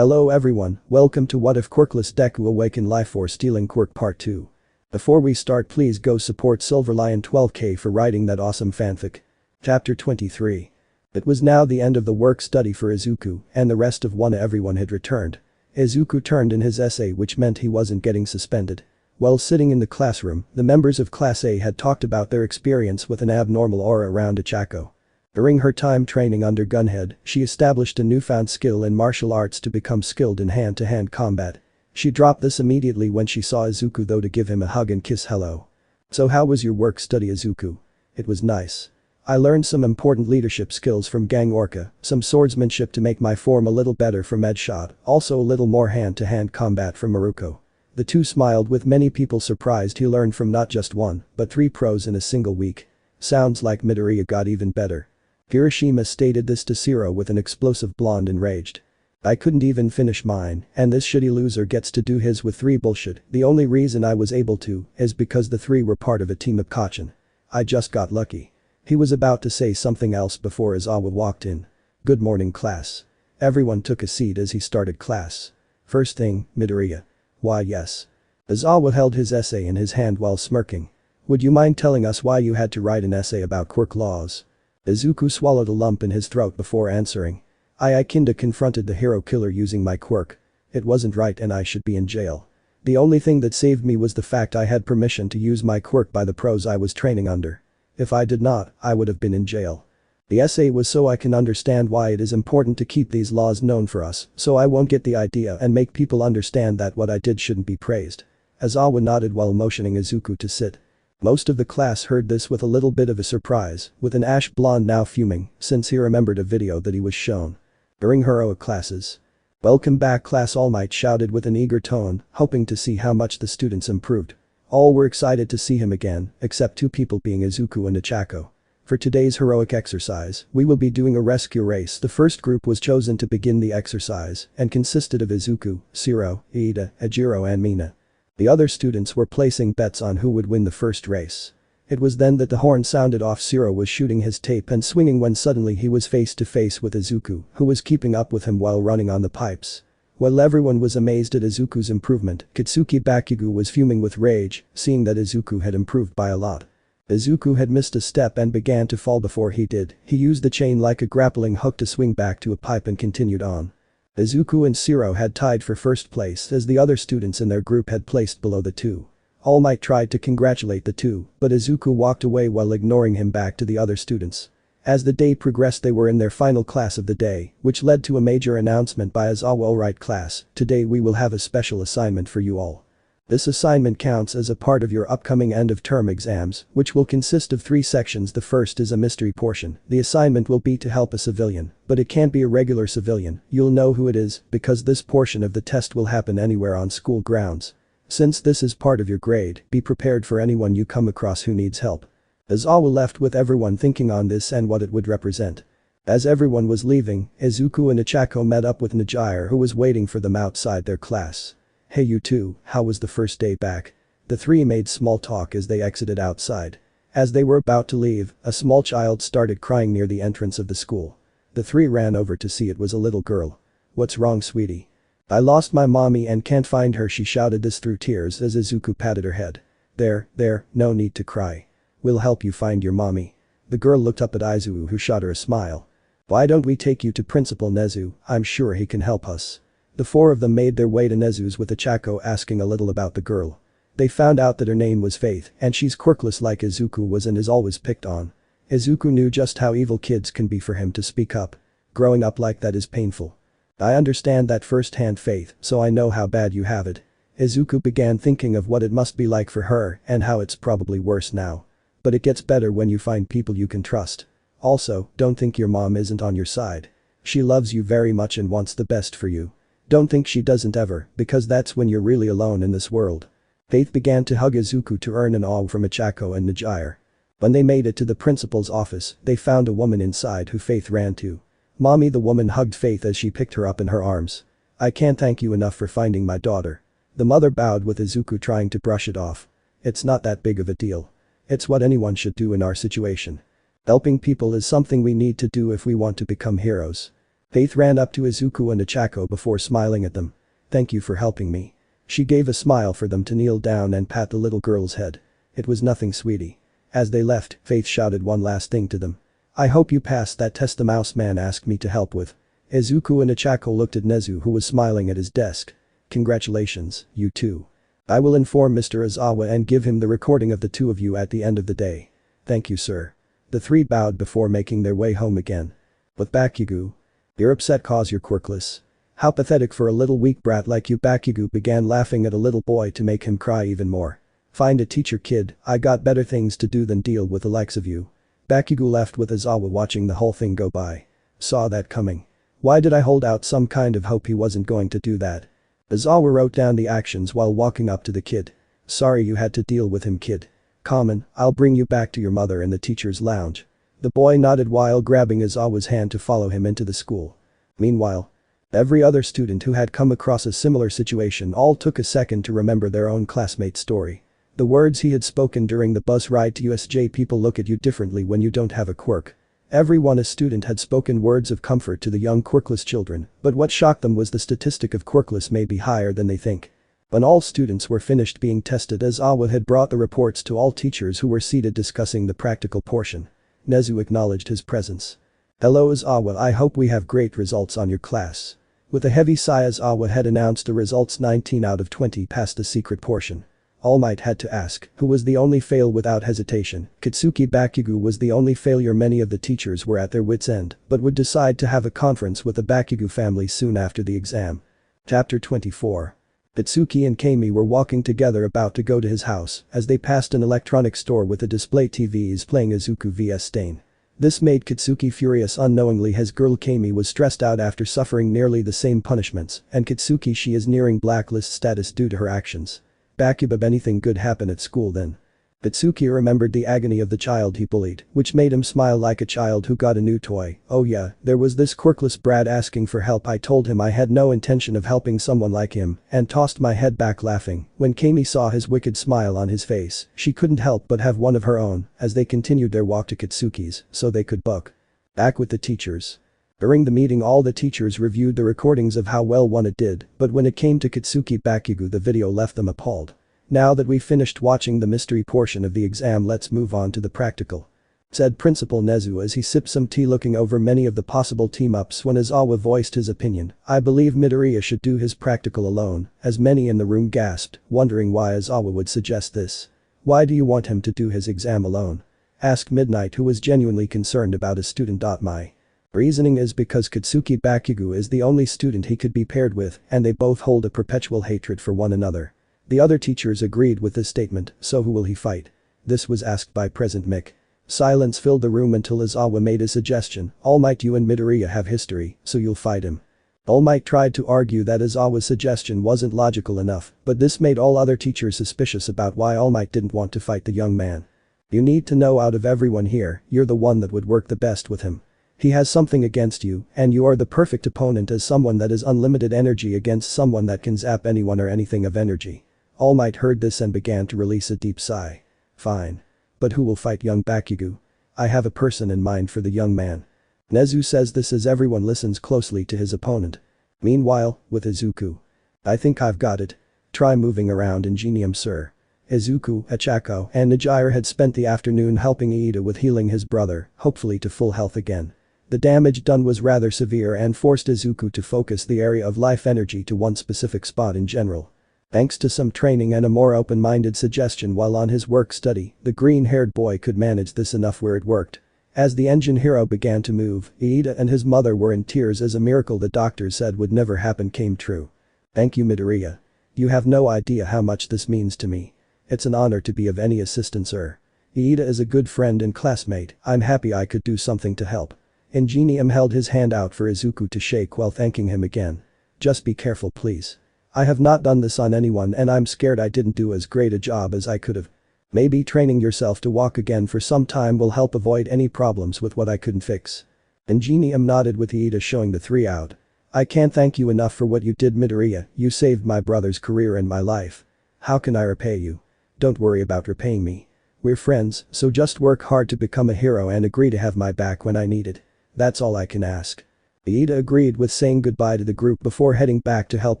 Hello everyone, welcome to What If Quirkless Deku Awaken Lifeforce Stealing Quirk Part 2. Before we start, please go support Silverlion 12k for writing that awesome fanfic. Chapter 23. It was now the end of the work study for Izuku, and the rest of everyone had returned. Izuku turned in his essay, which meant he wasn't getting suspended. While sitting in the classroom, the members of Class A had talked about their experience with an abnormal aura around Ichako. During her time training under Gunhead, she established a newfound skill in martial arts to become skilled in hand-to-hand combat. She dropped this immediately when she saw Izuku, though, to give him a hug and kiss hello. "So how was your work study, Izuku?" "It was nice. I learned some important leadership skills from Gang Orca, some swordsmanship to make my form a little better from Edshot, also a little more hand-to-hand combat from Maruko." The two smiled, with many people surprised he learned from not just one, but 3 pros in a single week. "Sounds like Midoriya got even better." Kirishima stated this to Shiro with an explosive blonde enraged. "I couldn't even finish mine, and this shitty loser gets to do his with 3 bullshit. The only reason I was able to is because the 3 were part of a team of Kachin. I just got lucky." He was about to say something else before Izawa walked in. "Good morning, class." Everyone took a seat as he started class. "First thing, Midoriya." "Why, yes." Izawa held his essay in his hand while smirking. "Would you mind telling us why you had to write an essay about quirk laws?" Izuku swallowed a lump in his throat before answering. I kinda confronted the hero killer using my quirk. It wasn't right and I should be in jail. The only thing that saved me was the fact I had permission to use my quirk by the pros I was training under. If I did not, I would have been in jail. The essay was so I can understand why it is important to keep these laws known for us, so I won't get the idea and make people understand that what I did shouldn't be praised. Izawa nodded while motioning Izuku to sit. Most of the class heard this with a little bit of a surprise, with an ash blonde now fuming, since he remembered a video that he was shown during heroic classes. "Welcome back, class," All Might shouted with an eager tone, hoping to see how much the students improved. All were excited to see him again, except 2 people, being Izuku and Ichako. "For today's heroic exercise, we will be doing a rescue race." The first group was chosen to begin the exercise and consisted of Izuku, Shiro, Iida, Ejiro and Mina. The other students were placing bets on who would win the first race. It was then that the horn sounded off. Shiro was shooting his tape and swinging when suddenly he was face to face with Izuku, who was keeping up with him while running on the pipes. While everyone was amazed at Izuku's improvement, Kitsuki Bakugo was fuming with rage, seeing that Izuku had improved by a lot. Izuku had missed a step and began to fall before he did. He used the chain like a grappling hook to swing back to a pipe and continued on. Izuku and Shiro had tied for first place, as the other students in their group had placed below the 2. All Might tried to congratulate the 2, but Izuku walked away while ignoring him back to the other students. As the day progressed, they were in their final class of the day, which led to a major announcement by Izawa. "Alright class, today we will have a special assignment for you all. This assignment counts as a part of your upcoming end-of-term exams, which will consist of 3 sections. The first is a mystery portion. The assignment will be to help a civilian, but it can't be a regular civilian. You'll know who it is, because this portion of the test will happen anywhere on school grounds. Since this is part of your grade, be prepared for anyone you come across who needs help." Izawa left with everyone thinking on this and what it would represent. As everyone was leaving, Izuku and Ichako met up with Najire, who was waiting for them outside their class. "Hey you two, how was the first day back?" The 3 made small talk as they exited outside. As they were about to leave, a small child started crying near the entrance of the school. The 3 ran over to see it was a little girl. "What's wrong, sweetie?" "I lost my mommy and can't find her," she shouted this through tears as Izuku patted her head. There, no need to cry. We'll help you find your mommy." The girl looked up at Izuku, who shot her a smile. "Why don't we take you to Principal Nezu? I'm sure he can help us." The 4 of them made their way to Nezu's, with Ichako asking a little about the girl. They found out that her name was Faith and she's quirkless like Izuku was and is always picked on. Izuku knew just how evil kids can be for him to speak up. Growing up like that is painful. "I understand that firsthand, Faith, so I know how bad you have it." Izuku began thinking of what it must be like for her and how it's probably worse now. But it gets better when you find people you can trust. Also, don't think your mom isn't on your side. She loves you very much and wants the best for you. Don't think she doesn't ever, because that's when you're really alone in this world. Faith began to hug Izuku to earn an awe from Ichako and Najire. When they made it to the principal's office, they found a woman inside who Faith ran to. "Mommy," the woman hugged Faith as she picked her up in her arms. "I can't thank you enough for finding my daughter." The mother bowed, with Izuku trying to brush it off. "It's not that big of a deal. It's what anyone should do in our situation. Helping people is something we need to do if we want to become heroes." Faith ran up to Izuku and Ochako before smiling at them. "Thank you for helping me." She gave a smile for them to kneel down and pat the little girl's head. "It was nothing, sweetie." As they left, Faith shouted one last thing to them. "I hope you passed that test the mouse man asked me to help with." Izuku and Ochako looked at Nezu, who was smiling at his desk. "Congratulations, you two. I will inform Mr. Ozawa and give him the recording of the two of you at the end of the day." "Thank you, sir." The three bowed before making their way home again. With Bakugo. "You're upset cause you're quirkless. How pathetic for a little weak brat like you." Bakugo began laughing at a little boy to make him cry even more. "Find a teacher, kid, I got better things to do than deal with the likes of you." Bakugo left with Ozawa watching the whole thing go by. "Saw that coming. Why did I hold out some kind of hope he wasn't going to do that?" Ozawa wrote down the actions while walking up to the kid. "Sorry you had to deal with him, kid. Camine, I'll bring you back to your mother in the teacher's lounge." The boy nodded while grabbing Ozawa's hand to follow him into the school. Meanwhile, every other student who had come across a similar situation all took a second to remember their own classmate's story. The words he had spoken during the bus ride to USJ. "People look at you differently when you don't have a quirk." Everyone a student had spoken words of comfort to the young quirkless children, but what shocked them was the statistic of quirkless may be higher than they think. When all students were finished being tested, Ozawa had brought the reports to all teachers who were seated discussing the practical portion. Nezu acknowledged his presence. "Hello Ozawa, I hope we have great results on your class." With a heavy sigh, Ozawa had announced the results. 19 out of 20 passed the secret portion. All Might had to ask, who was the only fail without hesitation. Katsuki Bakugo was the only failure. Many of the teachers were at their wits' end, but would decide to have a conference with the Bakugo family soon after the exam. Chapter 24. Itsuki and Kami were walking together about to go to his house as they passed an electronics store with a display TVs playing Izuku vs Stain. This made Katsuki furious. Unknowingly his girl Kami was stressed out after suffering nearly the same punishments, and Katsuki, she is nearing blacklist status due to her actions. Bakugo, anything good happen at school then? Itsuki remembered the agony of the child he bullied, which made him smile like a child who got a new toy. "Oh yeah, there was this quirkless brat asking for help. I told him I had no intention of helping someone like him and tossed my head back laughing." When Kami saw his wicked smile on his face, she couldn't help but have one of her own as they continued their walk to Katsuki's so they could book. Back with the teachers. During the meeting, all the teachers reviewed the recordings of how well one did, but when it came to Katsuki Bakugo, the video left them appalled. "Now that we've finished watching the mystery portion of the exam, let's move on to the practical," said Principal Nezu as he sipped some tea, looking over many of the possible team-ups. When Ozawa voiced his opinion, "I believe Midoriya should do his practical alone," as many in the room gasped, wondering why Ozawa would suggest this. "Why do you want him to do his exam alone?" asked Midnight, who was genuinely concerned about his student. My reasoning is because Katsuki Bakugo is the only student he could be paired with, and they both hold a perpetual hatred for one another. The other teachers agreed with this statement. "So who will he fight?" This was asked by President Mick. Silence filled the room until Ozawa made a suggestion. "All Might, you and Midoriya have history, so you'll fight him." All Might tried to argue that Ozawa's suggestion wasn't logical enough, but this made all other teachers suspicious about why All Might didn't want to fight the young man. "You need to know, out of everyone here, you're the one that would work the best with him. He has something against you, and you are the perfect opponent as someone that has unlimited energy against someone that can zap anyone or anything of energy." All Might heard this and began to release a deep sigh. "Fine. But who will fight young Bakugo? I have a person in mind for the young man." Nezu says this as everyone listens closely to his opponent. Meanwhile, with Izuku. "I think I've got it. Try moving around Ingenium, sir." Izuku, Ochako, and Nijire had spent the afternoon helping Iida with healing his brother, hopefully to full health again. The damage done was rather severe and forced Izuku to focus the area of life energy to one specific spot in general. Thanks to some training and a more open-minded suggestion while on his work study, the green-haired boy could manage this enough where it worked. As the engine hero began to move, Iida and his mother were in tears as a miracle the doctors said would never happen came true. "Thank you, Midoriya. You have no idea how much this means to me. It's an honor to be of any assistance, sir. Iida is a good friend and classmate. I'm happy I could do something to help." Ingenium held his hand out for Izuku to shake while thanking him again. "Just be careful, please. I have not done this on anyone and I'm scared I didn't do as great a job as I could have. Maybe training yourself to walk again for some time will help avoid any problems with what I couldn't fix." Ingenium nodded with Iida showing the three out. "I can't thank you enough for what you did, Midoriya. You saved my brother's career and my life. How can I repay you?" "Don't worry about repaying me. We're friends, so just work hard to become a hero and agree to have my back when I need it. That's all I can ask." Iida agreed with saying goodbye to the group before heading back to help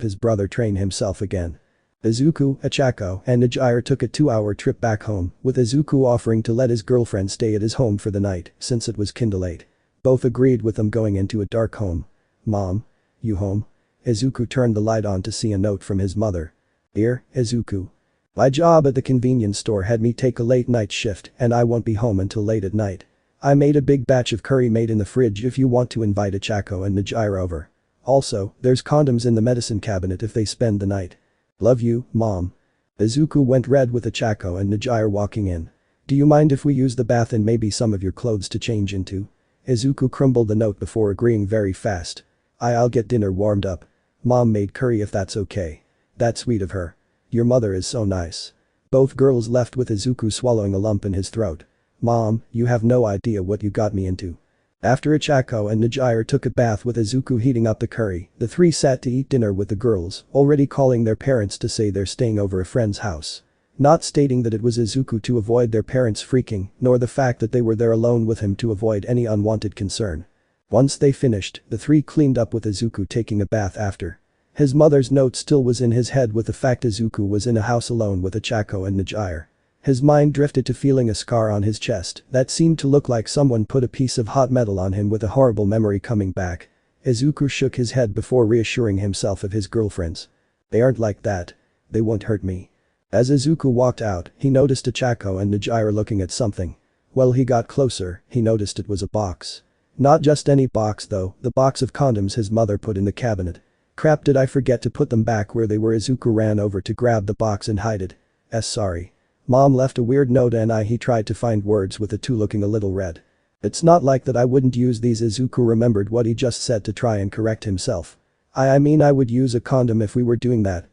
his brother train himself again. Izuku, Ochako, and Nijire took a 2-hour trip back home, with Izuku offering to let his girlfriend stay at his home for the night since it was kinda late. Both agreed with them going into a dark home. "Mom? You home?" Izuku turned the light on to see a note from his mother. "Dear Izuku. My job at the convenience store had me take a late night shift and I won't be home until late at night. I made a big batch of curry made in the fridge if you want to invite Ochako and Nijire over. Also, there's condoms in the medicine cabinet if they spend the night. Love you, Mom." Izuku went red with Ochako and Nijire walking in. "Do you mind if we use the bath and maybe some of your clothes to change into?" Izuku crumbled the note before agreeing very fast. "I'll get dinner warmed up. Mom made curry if that's okay." "That's sweet of her. Your mother is so nice." Both girls left with Izuku swallowing a lump in his throat. "Mom, you have no idea what you got me into." After Ochako and Nijire took a bath with Izuku heating up the curry, the three sat to eat dinner with the girls, already calling their parents to say they're staying over a friend's house. Not stating that it was Izuku to avoid their parents freaking, nor the fact that they were there alone with him to avoid any unwanted concern. Once they finished, the three cleaned up with Izuku taking a bath after. His mother's note still was in his head with the fact Izuku was in a house alone with Ochako and Nijire. His mind drifted to feeling a scar on his chest that seemed to look like someone put a piece of hot metal on him with a horrible memory coming back. Izuku shook his head before reassuring himself of his girlfriends. "They aren't like that. They won't hurt me." As Izuku walked out, he noticed Ochako and Nijire looking at something. When he got closer, he noticed it was a box. Not just any box though, the box of condoms his mother put in the cabinet. "Crap, did I forget to put them back where they were?" Izuku ran over to grab the box and hide it. Sorry. Mom left a weird note and he tried to find words with the two looking a little red. "It's not like that I wouldn't use these." Izuku remembered what he just said to try and correct himself. I mean I would use a condom if we were doing that,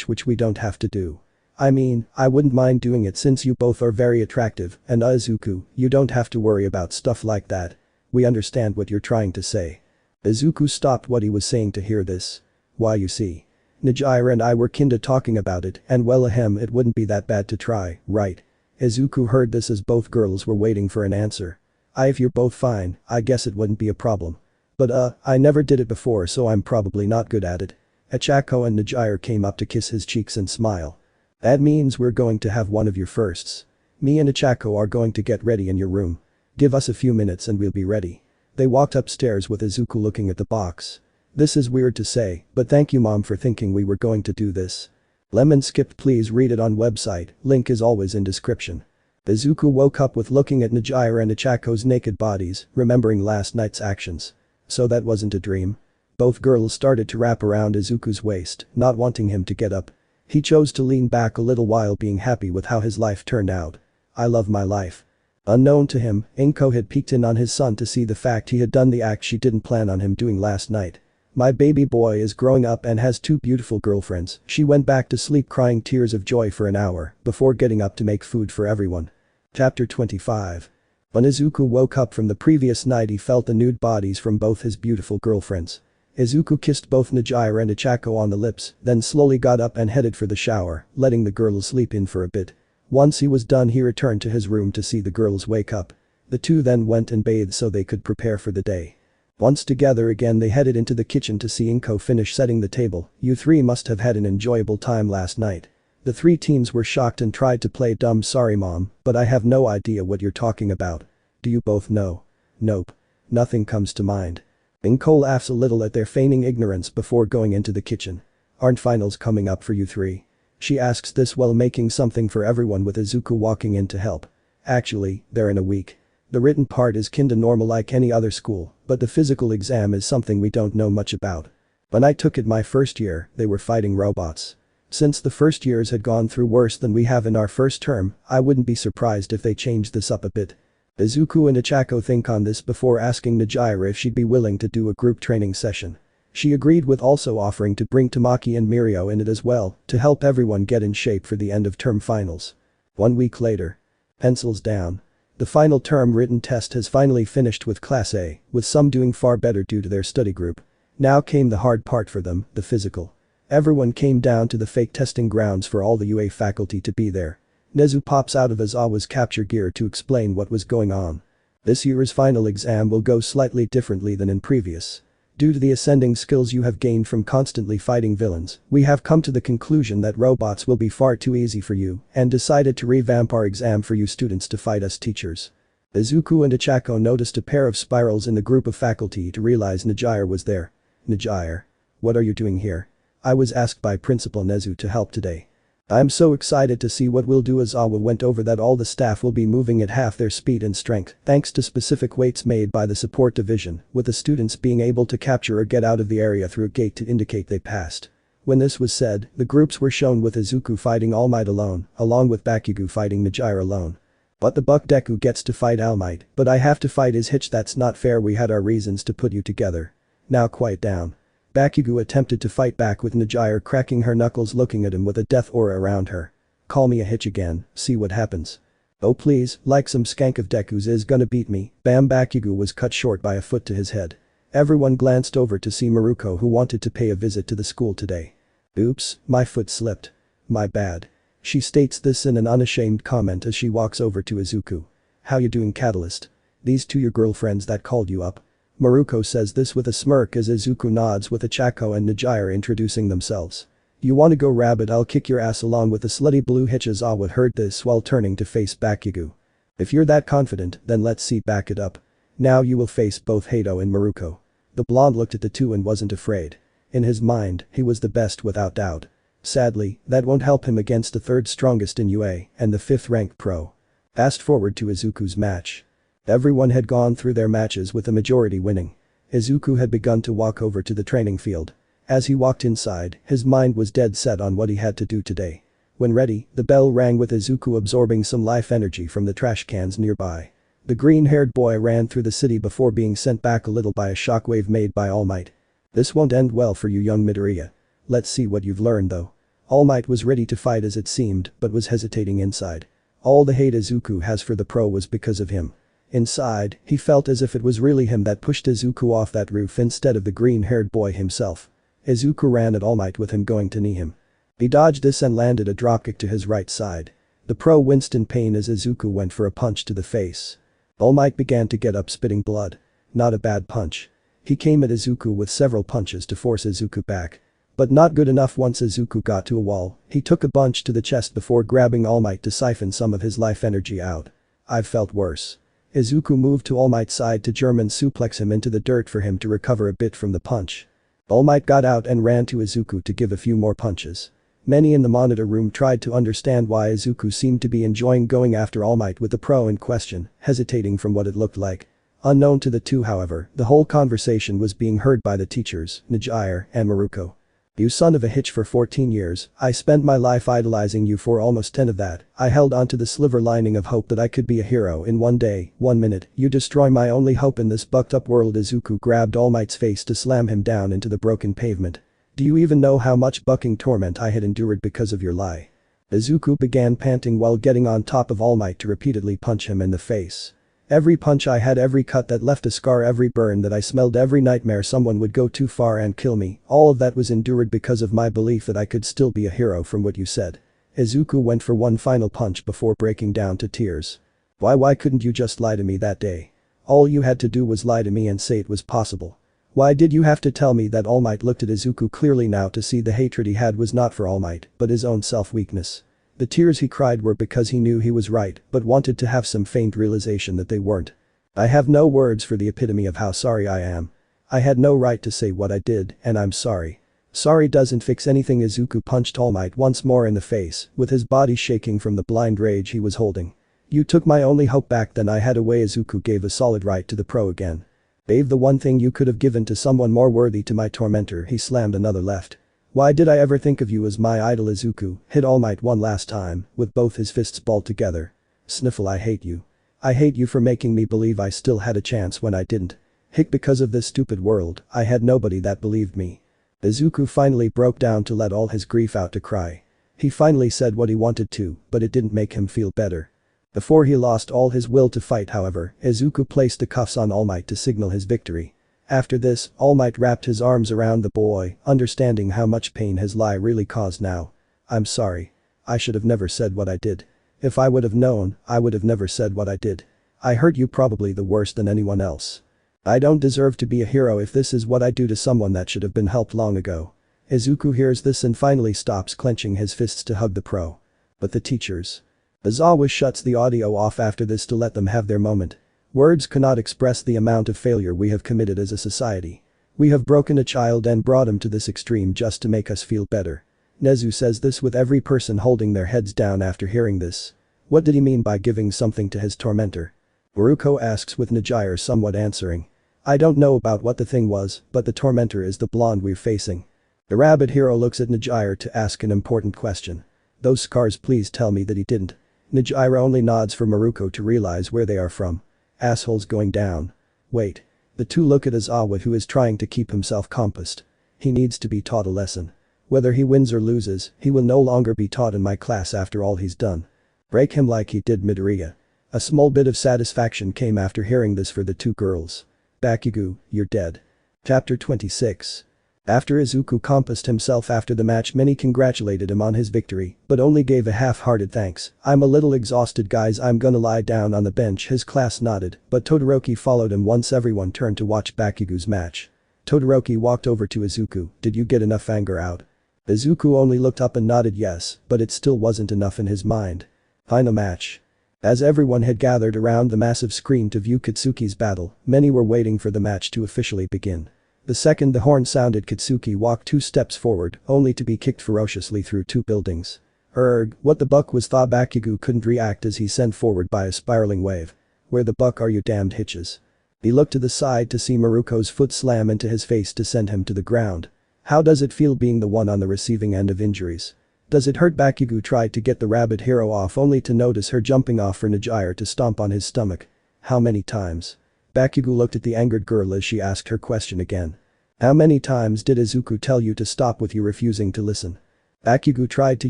which we don't have to do. I mean, I wouldn't mind doing it since you both are very attractive and Izuku, you don't have to worry about stuff like that. We understand what you're trying to say." Izuku stopped what he was saying to hear this. "Why, you see. Nijire and I were kinda talking about it and well it wouldn't be that bad to try, right?" Izuku heard this as both girls were waiting for an answer. If you're both fine, I guess it wouldn't be a problem. But I never did it before so I'm probably not good at it." Ochako and Nijire came up to kiss his cheeks and smile. "That means we're going to have one of your firsts. Me and Ochako are going to get ready in your room. Give us a few minutes and we'll be ready." They walked upstairs with Izuku looking at the box. "This is weird to say, but thank you Mom for thinking we were going to do this. Lemon skipped, please read it on website, link is always in description." Izuku woke up with looking at Nijire and Ochako's naked bodies, remembering last night's actions. So that wasn't a dream? Both girls started to wrap around Izuku's waist, not wanting him to get up. He chose to lean back a little while being happy with how his life turned out. "I love my life." Unknown to him, Inko had peeked in on his son to see the fact he had done the act she didn't plan on him doing last night. "My baby boy is growing up and has 2 beautiful girlfriends." She went back to sleep crying tears of joy for an hour before getting up to make food for everyone. Chapter 25. When Izuku woke up from the previous night he felt the nude bodies from both his beautiful girlfriends. Izuku kissed both Nijire and Ochako on the lips, then slowly got up and headed for the shower, letting the girls sleep in for a bit. Once he was done he returned to his room to see the girls wake up. The two then went and bathed so they could prepare for the day. Once together again they headed into the kitchen to see Inko finish setting the table. "You three must have had an enjoyable time last night." The three teens were shocked and tried to play dumb. "Sorry Mom, but I have no idea what you're talking about." "Do you both know?" "Nope. Nothing comes to mind." Inko laughs a little at their feigning ignorance before going into the kitchen. "Aren't finals coming up for you three?" She asks this while making something for everyone with Izuku walking in to help. "Actually, they're in a week. The written part is kinda normal like any other school, but the physical exam is something we don't know much about. When I took it my first year, they were fighting robots. Since the first years had gone through worse than we have in our first term, I wouldn't be surprised if they changed this up a bit." Izuku and Ochako think on this before asking Nijire if she'd be willing to do a group training session. She agreed with also offering to bring Tamaki and Mirio in it as well to help everyone get in shape for the end of term finals. 1 week later. Pencils down. The final term written test has finally finished with Class A, with some doing far better due to their study group. Now came the hard part for them, the physical. Everyone came down to the fake testing grounds for all the UA faculty to be there. Nezu pops out of Aizawa's capture gear to explain what was going on. This year's final exam will go slightly differently than in previous. Due to the ascending skills you have gained from constantly fighting villains, we have come to the conclusion that robots will be far too easy for you and decided to revamp our exam for you students to fight us teachers. Izuku and Ichako noticed a pair of spirals in the group of faculty to realize Nijire was there. Nijire. What are you doing here? I was asked by Principal Nezu to help today. I'm so excited to see what we'll do. Azawa went over that all the staff will be moving at half their speed and strength thanks to specific weights made by the support division, with the students being able to capture or get out of the area through a gate to indicate they passed. When this was said, the groups were shown with Izuku fighting All Might alone, along with Bakugo fighting Nijire alone. But the Buck Deku gets to fight All Might, but I have to fight his Hitch. That's not fair. We had our reasons to put you together. Now quiet down. Bakugo attempted to fight back with Nijire cracking her knuckles, looking at him with a death aura around her. Call me a Hitch again, see what happens. Oh please, like some skank of Deku's is gonna beat me. Bam. Bakugo was cut short by a foot to his head. Everyone glanced over to see Maruko, who wanted to pay a visit to the school today. Oops, my foot slipped. My bad. She states this in an unashamed comment as she walks over to Izuku. How you doing, Catalyst? These two your girlfriends that called you up? Maruko says this with a smirk as Izuku nods, with Ichako and Nijire introducing themselves. You wanna go, rabbit? I'll kick your ass along with the slutty blue Hitch. Azawa heard this while turning to face Bakugo. If you're that confident, then let's see, back it up. Now you will face both Hato and Maruko. The blonde looked at the two and wasn't afraid. In his mind, he was the best without doubt. Sadly, that won't help him against the third strongest in UA and the 5th ranked pro. Fast forward to Izuku's match. Everyone had gone through their matches with the majority winning. Izuku had begun to walk over to the training field. As he walked inside, his mind was dead set on what he had to do today. When ready, the bell rang with Izuku absorbing some life energy from the trash cans nearby. The green-haired boy ran through the city before being sent back a little by a shockwave made by All Might. This won't end well for you, young Midoriya. Let's see what you've learned though. All Might was ready to fight as it seemed, but was hesitating inside. All the hate Izuku has for the pro was because of him. Inside, he felt as if it was really him that pushed Izuku off that roof instead of the green-haired boy himself. Izuku ran at All Might with him going to knee him. He dodged this and landed a dropkick to his right side. The pro winced in pain as Izuku went for a punch to the face. All Might began to get up, spitting blood. Not a bad punch. He came at Izuku with several punches to force Izuku back. But not good enough. Once Izuku got to a wall, he took a bunch to the chest before grabbing All Might to siphon some of his life energy out. I've felt worse. Izuku moved to All Might's side to German suplex him into the dirt for him to recover a bit from the punch. All Might got out and ran to Izuku to give a few more punches. Many in the monitor room tried to understand why Izuku seemed to be enjoying going after All Might with the pro in question, hesitating from what it looked like. Unknown to the two, however, the whole conversation was being heard by the teachers, Nijire and Maruko. You son of a Hitch, for 14 years, I spent my life idolizing you. For almost 10 of that, I held onto the sliver lining of hope that I could be a hero in one day, 1 minute. You destroy my only hope in this bucked up world. Izuku grabbed All Might's face to slam him down into the broken pavement. Do you even know how much bucking torment I had endured because of your lie? Izuku began panting while getting on top of All Might to repeatedly punch him in the face. Every punch I had, every cut that left a scar, every burn that I smelled, every nightmare someone would go too far and kill me, all of that was endured because of my belief that I could still be a hero from what you said. Izuku went for one final punch before breaking down to tears. Why couldn't you just lie to me that day? All you had to do was lie to me and say it was possible. Why did you have to tell me that? All Might looked at Izuku clearly now to see the hatred he had was not for All Might, but his own self-weakness. The tears he cried were because he knew he was right, but wanted to have some faint realization that they weren't. I have no words for the epitome of how sorry I am. I had no right to say what I did, and I'm sorry. Sorry doesn't fix anything. Izuku punched All Might once more in the face, with his body shaking from the blind rage he was holding. You took my only hope back then I had a way. Izuku gave a solid right to the pro again. Gave the one thing you could have given to someone more worthy to my tormentor. He slammed another left. Why did I ever think of you as my idol? Izuku hit All Might one last time, with both his fists balled together. Sniffle. I hate you. I hate you for making me believe I still had a chance when I didn't. Hick, because of this stupid world, I had nobody that believed me. Izuku finally broke down to let all his grief out to cry. He finally said what he wanted to, but it didn't make him feel better. Before he lost all his will to fight, however, Izuku placed the cuffs on All Might to signal his victory. After this, All Might wrapped his arms around the boy, understanding how much pain his lie really caused now. I'm sorry. I should have never said what I did. If I would have known, I would have never said what I did. I hurt you probably the worse than anyone else. I don't deserve to be a hero if this is what I do to someone that should have been helped long ago. Izuku hears this and finally stops clenching his fists to hug the pro. But the teachers. Aizawa shuts the audio off after this to let them have their moment. Words cannot express the amount of failure we have committed as a society. We have broken a child and brought him to this extreme just to make us feel better. Nezu says this with every person holding their heads down after hearing this. What did he mean by giving something to his tormentor? Boruko asks with Najire somewhat answering. I don't know about what the thing was, but the tormentor is the blonde we're facing. The rabbit hero looks at Najire to ask an important question. Those scars, please tell me that he didn't. Najire only nods for Maruko to realize where they are from. Assholes going down. Wait. The two look at Aizawa, who is trying to keep himself composed. He needs to be taught a lesson. Whether he wins or loses, he will no longer be taught in my class after all he's done. Break him like he did Midoriya. A small bit of satisfaction came after hearing this for the two girls. Bakugo, you're dead. Chapter 26. After Izuku composed himself after the match, many congratulated him on his victory, but only gave a half-hearted thanks. I'm a little exhausted guys, I'm gonna lie down on the bench. His class nodded, but Todoroki followed him once everyone turned to watch Bakugo's match. Todoroki walked over to Izuku. Did you get enough anger out? Izuku only looked up and nodded yes, but it still wasn't enough in his mind. Final match. As everyone had gathered around the massive screen to view Katsuki's battle, many were waiting for the match to officially begin. The second the horn sounded, Katsuki walked 2 steps forward, only to be kicked ferociously through 2 buildings. What the buck was? Thought Bakugo couldn't react as he sent forward by a spiraling wave. Where the buck are you damned hitches? He looked to the side to see Maruko's foot slam into his face to send him to the ground. How does it feel being the one on the receiving end of injuries? Does it hurt? Bakugo tried to get the rabbit hero off only to notice her jumping off for Najire to stomp on his stomach. How many times? Bakugo looked at the angered girl as she asked her question again. How many times did Izuku tell you to stop with you refusing to listen? Bakugo tried to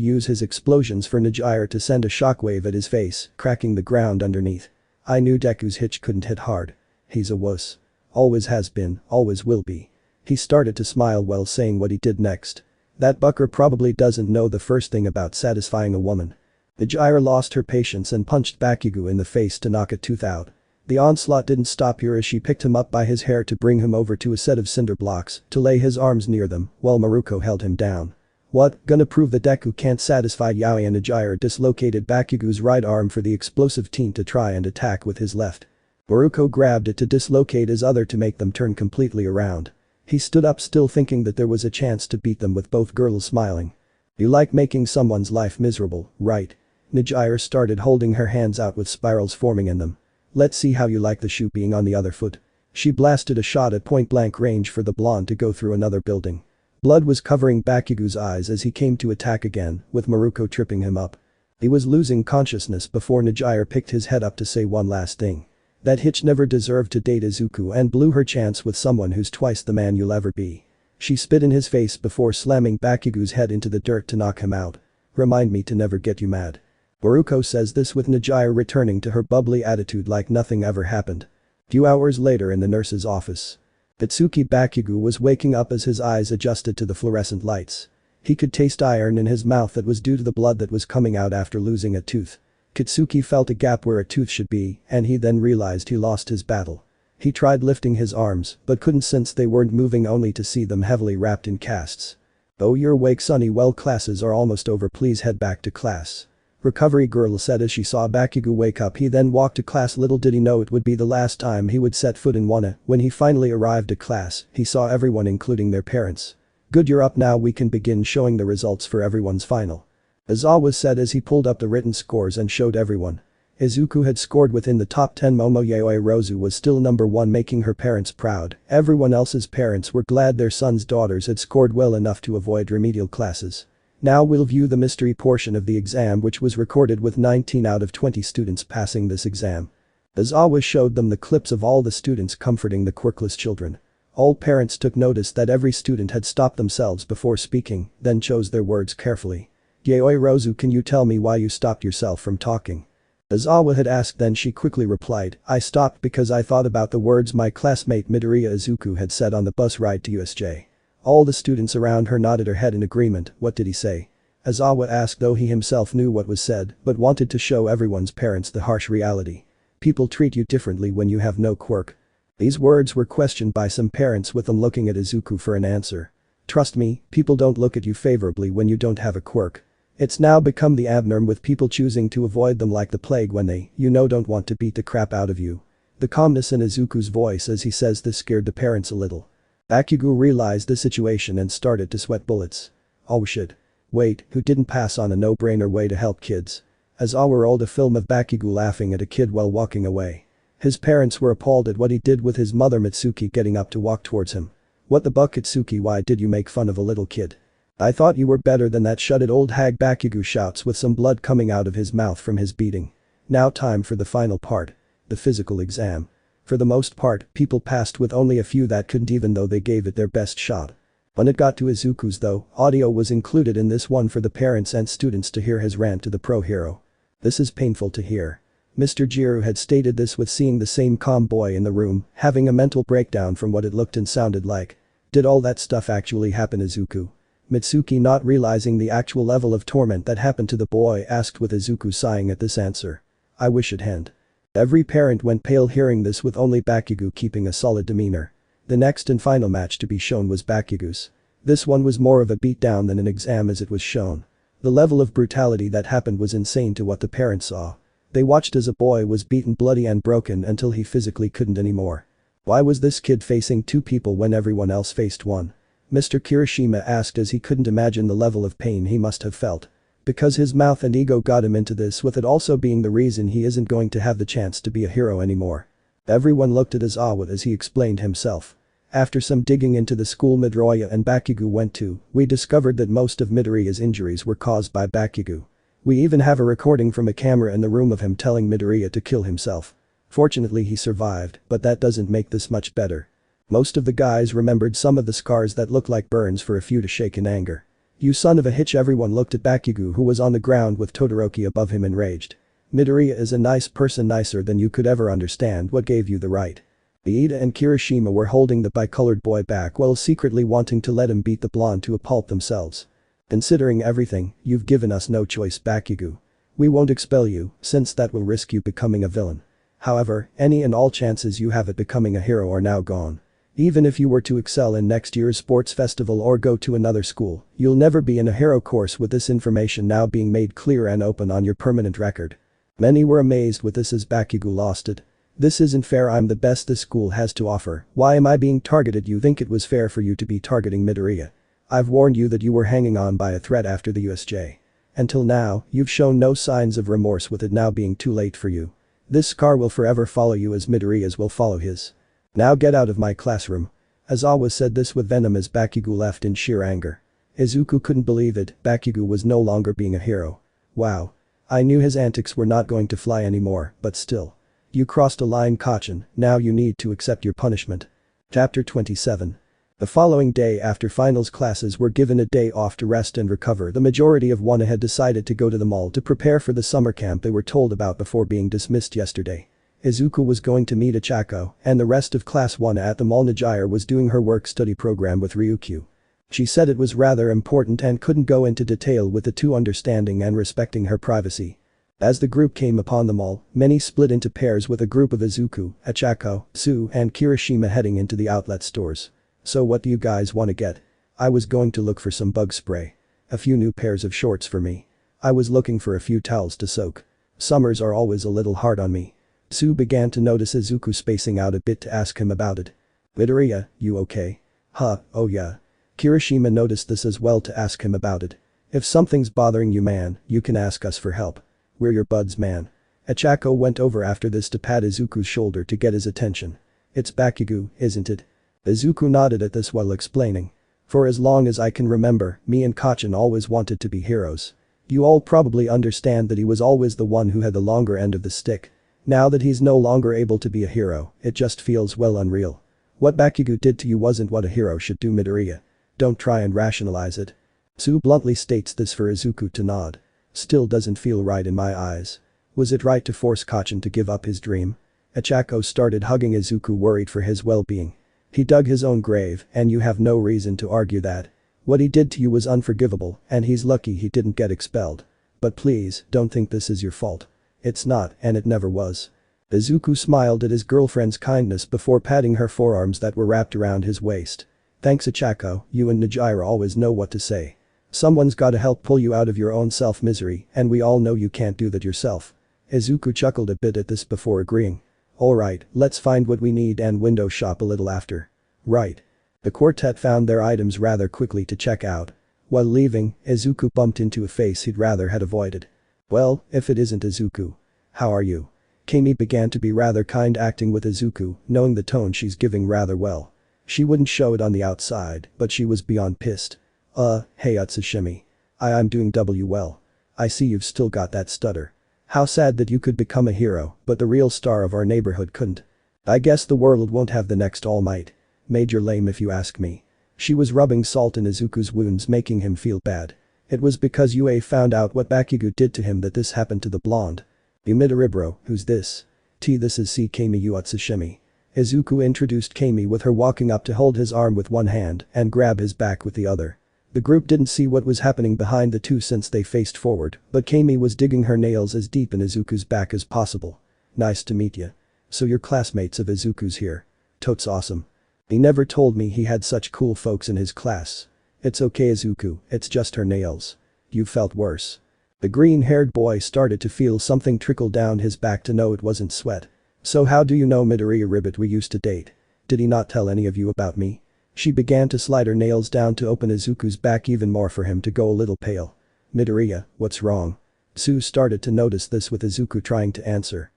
use his explosions for Najire to send a shockwave at his face, cracking the ground underneath. I knew Deku's hitch couldn't hit hard. He's a wuss. Always has been, always will be. He started to smile while saying what he did next. That bucker probably doesn't know the first thing about satisfying a woman. Najire lost her patience and punched Bakugo in the face to knock a tooth out. The onslaught didn't stop here as she picked him up by his hair to bring him over to a set of cinder blocks to lay his arms near them while Maruko held him down. What, gonna prove that Deku can't satisfy Yaoi? And Najire dislocated Bakugo's right arm for the explosive teen to try and attack with his left. Maruko grabbed it to dislocate his other to make them turn completely around. He stood up still thinking that there was a chance to beat them with both girls smiling. You like making someone's life miserable, right? Najire started holding her hands out with spirals forming in them. Let's see how you like the shoe being on the other foot. She blasted a shot at point-blank range for the blonde to go through another building. Blood was covering Bakugo's eyes as he came to attack again, with Maruko tripping him up. He was losing consciousness before Najire picked his head up to say one last thing. That hitch never deserved to date Izuku and blew her chance with someone who's twice the man you'll ever be. She spit in his face before slamming Bakugo's head into the dirt to knock him out. Remind me to never get you mad. Boruko says this with Najire returning to her bubbly attitude like nothing ever happened. Few hours later in the nurse's office. Katsuki Bakugo was waking up as his eyes adjusted to the fluorescent lights. He could taste iron in his mouth that was due to the blood that was coming out after losing a tooth. Katsuki felt a gap where a tooth should be, and he then realized he lost his battle. He tried lifting his arms, but couldn't since they weren't moving, only to see them heavily wrapped in casts. Oh, you're awake, sonny. Well, classes are almost over, please head back to class. Recovery girl said as she saw Bakugo wake up. He then walked to class. Little did he know it would be the last time he would set foot in one. When he finally arrived at class, he saw everyone including their parents. Good, you're up now, we can begin showing the results for everyone's final. Aizawa said as he pulled up the written scores and showed everyone. Izuku had scored within the top 10. Momo Yaoi Rozu was still number 1, making her parents proud. Everyone else's parents were glad their sons' daughters had scored well enough to avoid remedial classes. Now we'll view the mystery portion of the exam, which was recorded with 19 out of 20 students passing this exam. Aizawa showed them the clips of all the students comforting the quirkless children. All parents took notice that every student had stopped themselves before speaking, then chose their words carefully. Yaoi Rozu, can you tell me why you stopped yourself from talking? Aizawa had asked, then she quickly replied, I stopped because I thought about the words my classmate Midoriya Izuku had said on the bus ride to USJ. All the students around her nodded her head in agreement. What did he say? Aizawa asked, though he himself knew what was said, but wanted to show everyone's parents the harsh reality. People treat you differently when you have no quirk. These words were questioned by some parents with them looking at Izuku for an answer. Trust me, people don't look at you favorably when you don't have a quirk. It's now become the abnorm with people choosing to avoid them like the plague when they, don't want to beat the crap out of you. The calmness in Izuku's voice as he says this scared the parents a little. Bakugo realized the situation and started to sweat bullets. Oh shit. Wait, who didn't pass on a no-brainer way to help kids? Aizawa rolled a film of Bakugo laughing at a kid while walking away. His parents were appalled at what he did with his mother Mitsuki getting up to walk towards him. What the buck Itsuki, why did you make fun of a little kid? I thought you were better than that, shut it old hag, Bakugo shouts with some blood coming out of his mouth from his beating. Now time for the final part. The physical exam. For the most part, people passed with only a few that couldn't even though they gave it their best shot. When it got to Izuku's though, audio was included in this one for the parents and students to hear his rant to the pro hero. This is painful to hear. Mr. Jiru had stated this with seeing the same calm boy in the room, having a mental breakdown from what it looked and sounded like. Did all that stuff actually happen, Izuku? Mitsuki, not realizing the actual level of torment that happened to the boy, asked with Izuku sighing at this answer. I wish it hadn't. Every parent went pale hearing this with only Bakugo keeping a solid demeanor. The next and final match to be shown was Bakugo's. This one was more of a beatdown than an exam as it was shown. The level of brutality that happened was insane to what the parents saw. They watched as a boy was beaten bloody and broken until he physically couldn't anymore. Why was this kid facing two people when everyone else faced one? Mr. Kirishima asked as he couldn't imagine the level of pain he must have felt. Because his mouth and ego got him into this, with it also being the reason he isn't going to have the chance to be a hero anymore. Everyone looked at Aizawa as he explained himself. After some digging into the school Midoriya and Bakugo went to, we discovered that most of Midoriya's injuries were caused by Bakugo. We even have a recording from a camera in the room of him telling Midoriya to kill himself. Fortunately he survived, but that doesn't make this much better. Most of the guys remembered some of the scars that looked like burns for a few to shake in anger. You son of a hitch, everyone looked at Bakugo who was on the ground with Todoroki above him enraged. Midoriya is a nice person, nicer than you could ever understand. What gave you the right? Iida and Kirishima were holding the bicolored boy back while secretly wanting to let him beat the blonde to a pulp themselves. Considering everything, you've given us no choice, Bakugo. We won't expel you, since that will risk you becoming a villain. However, any and all chances you have at becoming a hero are now gone. Even if you were to excel in next year's sports festival or go to another school, you'll never be in a hero course with this information now being made clear and open on your permanent record. Many were amazed with this as Bakugo lost it. This isn't fair, I'm the best this school has to offer, why am I being targeted? You think it was fair for you to be targeting Midoriya? I've warned you that you were hanging on by a thread after the USJ. Until now, you've shown no signs of remorse, with it now being too late for you. This scar will forever follow you as Midoriya's will follow his. Now get out of my classroom. Aizawa said this with venom as Bakugo left in sheer anger. Izuku couldn't believe it, Bakugo was no longer being a hero. Wow. I knew his antics were not going to fly anymore, but still. You crossed a line, Kacchan, now you need to accept your punishment. Chapter 27. The following day after finals, classes were given a day off to rest and recover. The majority of Wana had decided to go to the mall to prepare for the summer camp they were told about before being dismissed yesterday. Izuku was going to meet Ichako, and the rest of class 1 at the mall. Najire was doing her work-study program with Ryukyu. She said it was rather important and couldn't go into detail with the two, understanding and respecting her privacy. As the group came upon the mall, many split into pairs with a group of Izuku, Ichako, Tsu and Kirishima heading into the outlet stores. So what do you guys want to get? I was going to look for some bug spray. A few new pairs of shorts for me. I was looking for a few towels to soak. Summers are always a little hard on me. Tsu began to notice Izuku spacing out a bit to ask him about it. Midoriya, you okay? Huh, oh yeah. Kirishima noticed this as well to ask him about it. If something's bothering you, man, you can ask us for help. We're your buds, man. Ichako went over after this to pat Izuku's shoulder to get his attention. It's Bakugo, isn't it? Izuku nodded at this while explaining. For as long as I can remember, me and Kacchan always wanted to be heroes. You all probably understand that he was always the one who had the longer end of the stick. Now that he's no longer able to be a hero, it just feels well unreal. What Bakugo did to you wasn't what a hero should do, Midoriya. Don't try and rationalize it. Tsu bluntly states this for Izuku to nod. Still doesn't feel right in my eyes. Was it right to force Kacchan to give up his dream? Ichako started hugging Izuku, worried for his well-being. He dug his own grave, and you have no reason to argue that. What he did to you was unforgivable, and he's lucky he didn't get expelled. But please, don't think this is your fault. It's not, and it never was. Izuku smiled at his girlfriend's kindness before patting her forearms that were wrapped around his waist. Thanks Ochako, you and Nijira always know what to say. Someone's gotta help pull you out of your own self-misery and we all know you can't do that yourself. Izuku chuckled a bit at this before agreeing. Alright, let's find what we need and window shop a little after. Right. The quartet found their items rather quickly to check out. While leaving, Izuku bumped into a face he'd rather had avoided. Well, if it isn't Izuku. How are you? Camine began to be rather kind acting with Izuku, knowing the tone she's giving rather well. She wouldn't show it on the outside, but she was beyond pissed. Hey Utsushimi. I'm doing well. I see you've still got that stutter. How sad that you could become a hero, but the real star of our neighborhood couldn't. I guess the world won't have the next All Might. Major lame if you ask me. She was rubbing salt in Izuku's wounds making him feel bad. It was because Yue found out what Bakugo did to him that this happened to the blonde. Midoriya, who's this? This is Camine Utsushimi. Izuku introduced Camine with her walking up to hold his arm with one hand and grab his back with the other. The group didn't see what was happening behind the two since they faced forward, but Camine was digging her nails as deep in Izuku's back as possible. Nice to meet ya. So you're classmates of Izuku's here. Totes awesome. He never told me he had such cool folks in his class. It's okay Izuku, it's just her nails. You felt worse. The green-haired boy started to feel something trickle down his back to know it wasn't sweat. So how do you know Midoriya Ribbit we used to date? Did he not tell any of you about me? She began to slide her nails down to open Izuku's back even more for him to go a little pale. Midoriya, what's wrong? Sue started to notice this with Izuku trying to answer.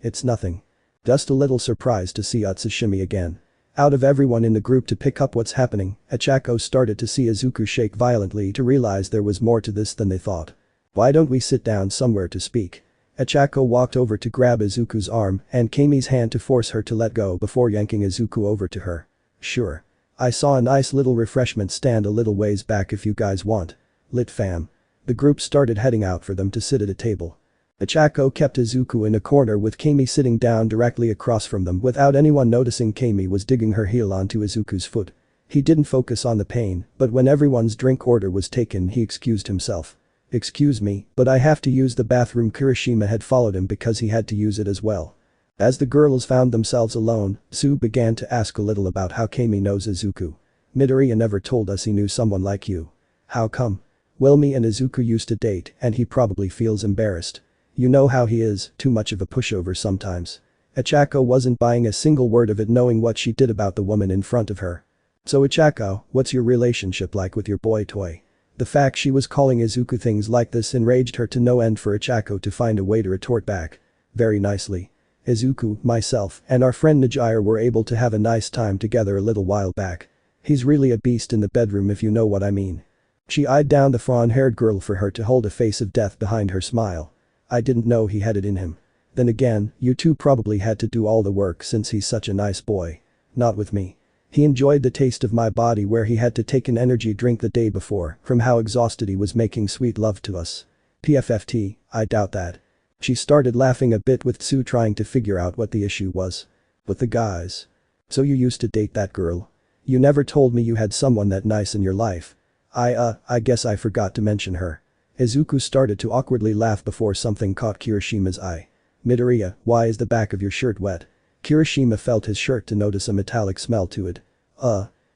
It's nothing. Just a little surprised to see Utsushimi again. Out of everyone in the group to pick up what's happening, Ochako started to see Izuku shake violently to realize there was more to this than they thought. Why don't we sit down somewhere to speak? Ochako walked over to grab Izuku's arm and Kami's hand to force her to let go before yanking Izuku over to her. Sure. I saw a nice little refreshment stand a little ways back if you guys want. Lit fam. The group started heading out for them to sit at a table. Ochako kept Izuku in a corner with Camine sitting down directly across from them without anyone noticing Camine was digging her heel onto Izuku's foot. He didn't focus on the pain, but when everyone's drink order was taken he excused himself. Excuse me, but I have to use the bathroom. Kirishima had followed him because he had to use it as well. As the girls found themselves alone, Sue began to ask a little about how Camine knows Izuku. Midoriya never told us he knew someone like you. How come? Well me and Izuku used to date and he probably feels embarrassed. You know how he is, too much of a pushover sometimes. Ochako wasn't buying a single word of it knowing what she did about the woman in front of her. So Ochako, what's your relationship like with your boy toy? The fact she was calling Izuku things like this enraged her to no end for Ochako to find a way to retort back. Very nicely. Izuku, myself, and our friend Nijira were able to have a nice time together a little while back. He's really a beast in the bedroom if you know what I mean. She eyed down the fawn-haired girl for her to hold a face of death behind her smile. I didn't know he had it in him. Then again, you two probably had to do all the work since he's such a nice boy. Not with me. He enjoyed the taste of my body where he had to take an energy drink the day before from how exhausted he was making sweet love to us. PFFT, I doubt that. She started laughing a bit with Sue trying to figure out what the issue was. With the guys. So you used to date that girl? You never told me you had someone that nice in your life. I guess I forgot to mention her. Izuku started to awkwardly laugh before something caught Kirishima's eye. Midoriya, why is the back of your shirt wet? Kirishima felt his shirt to notice a metallic smell to it.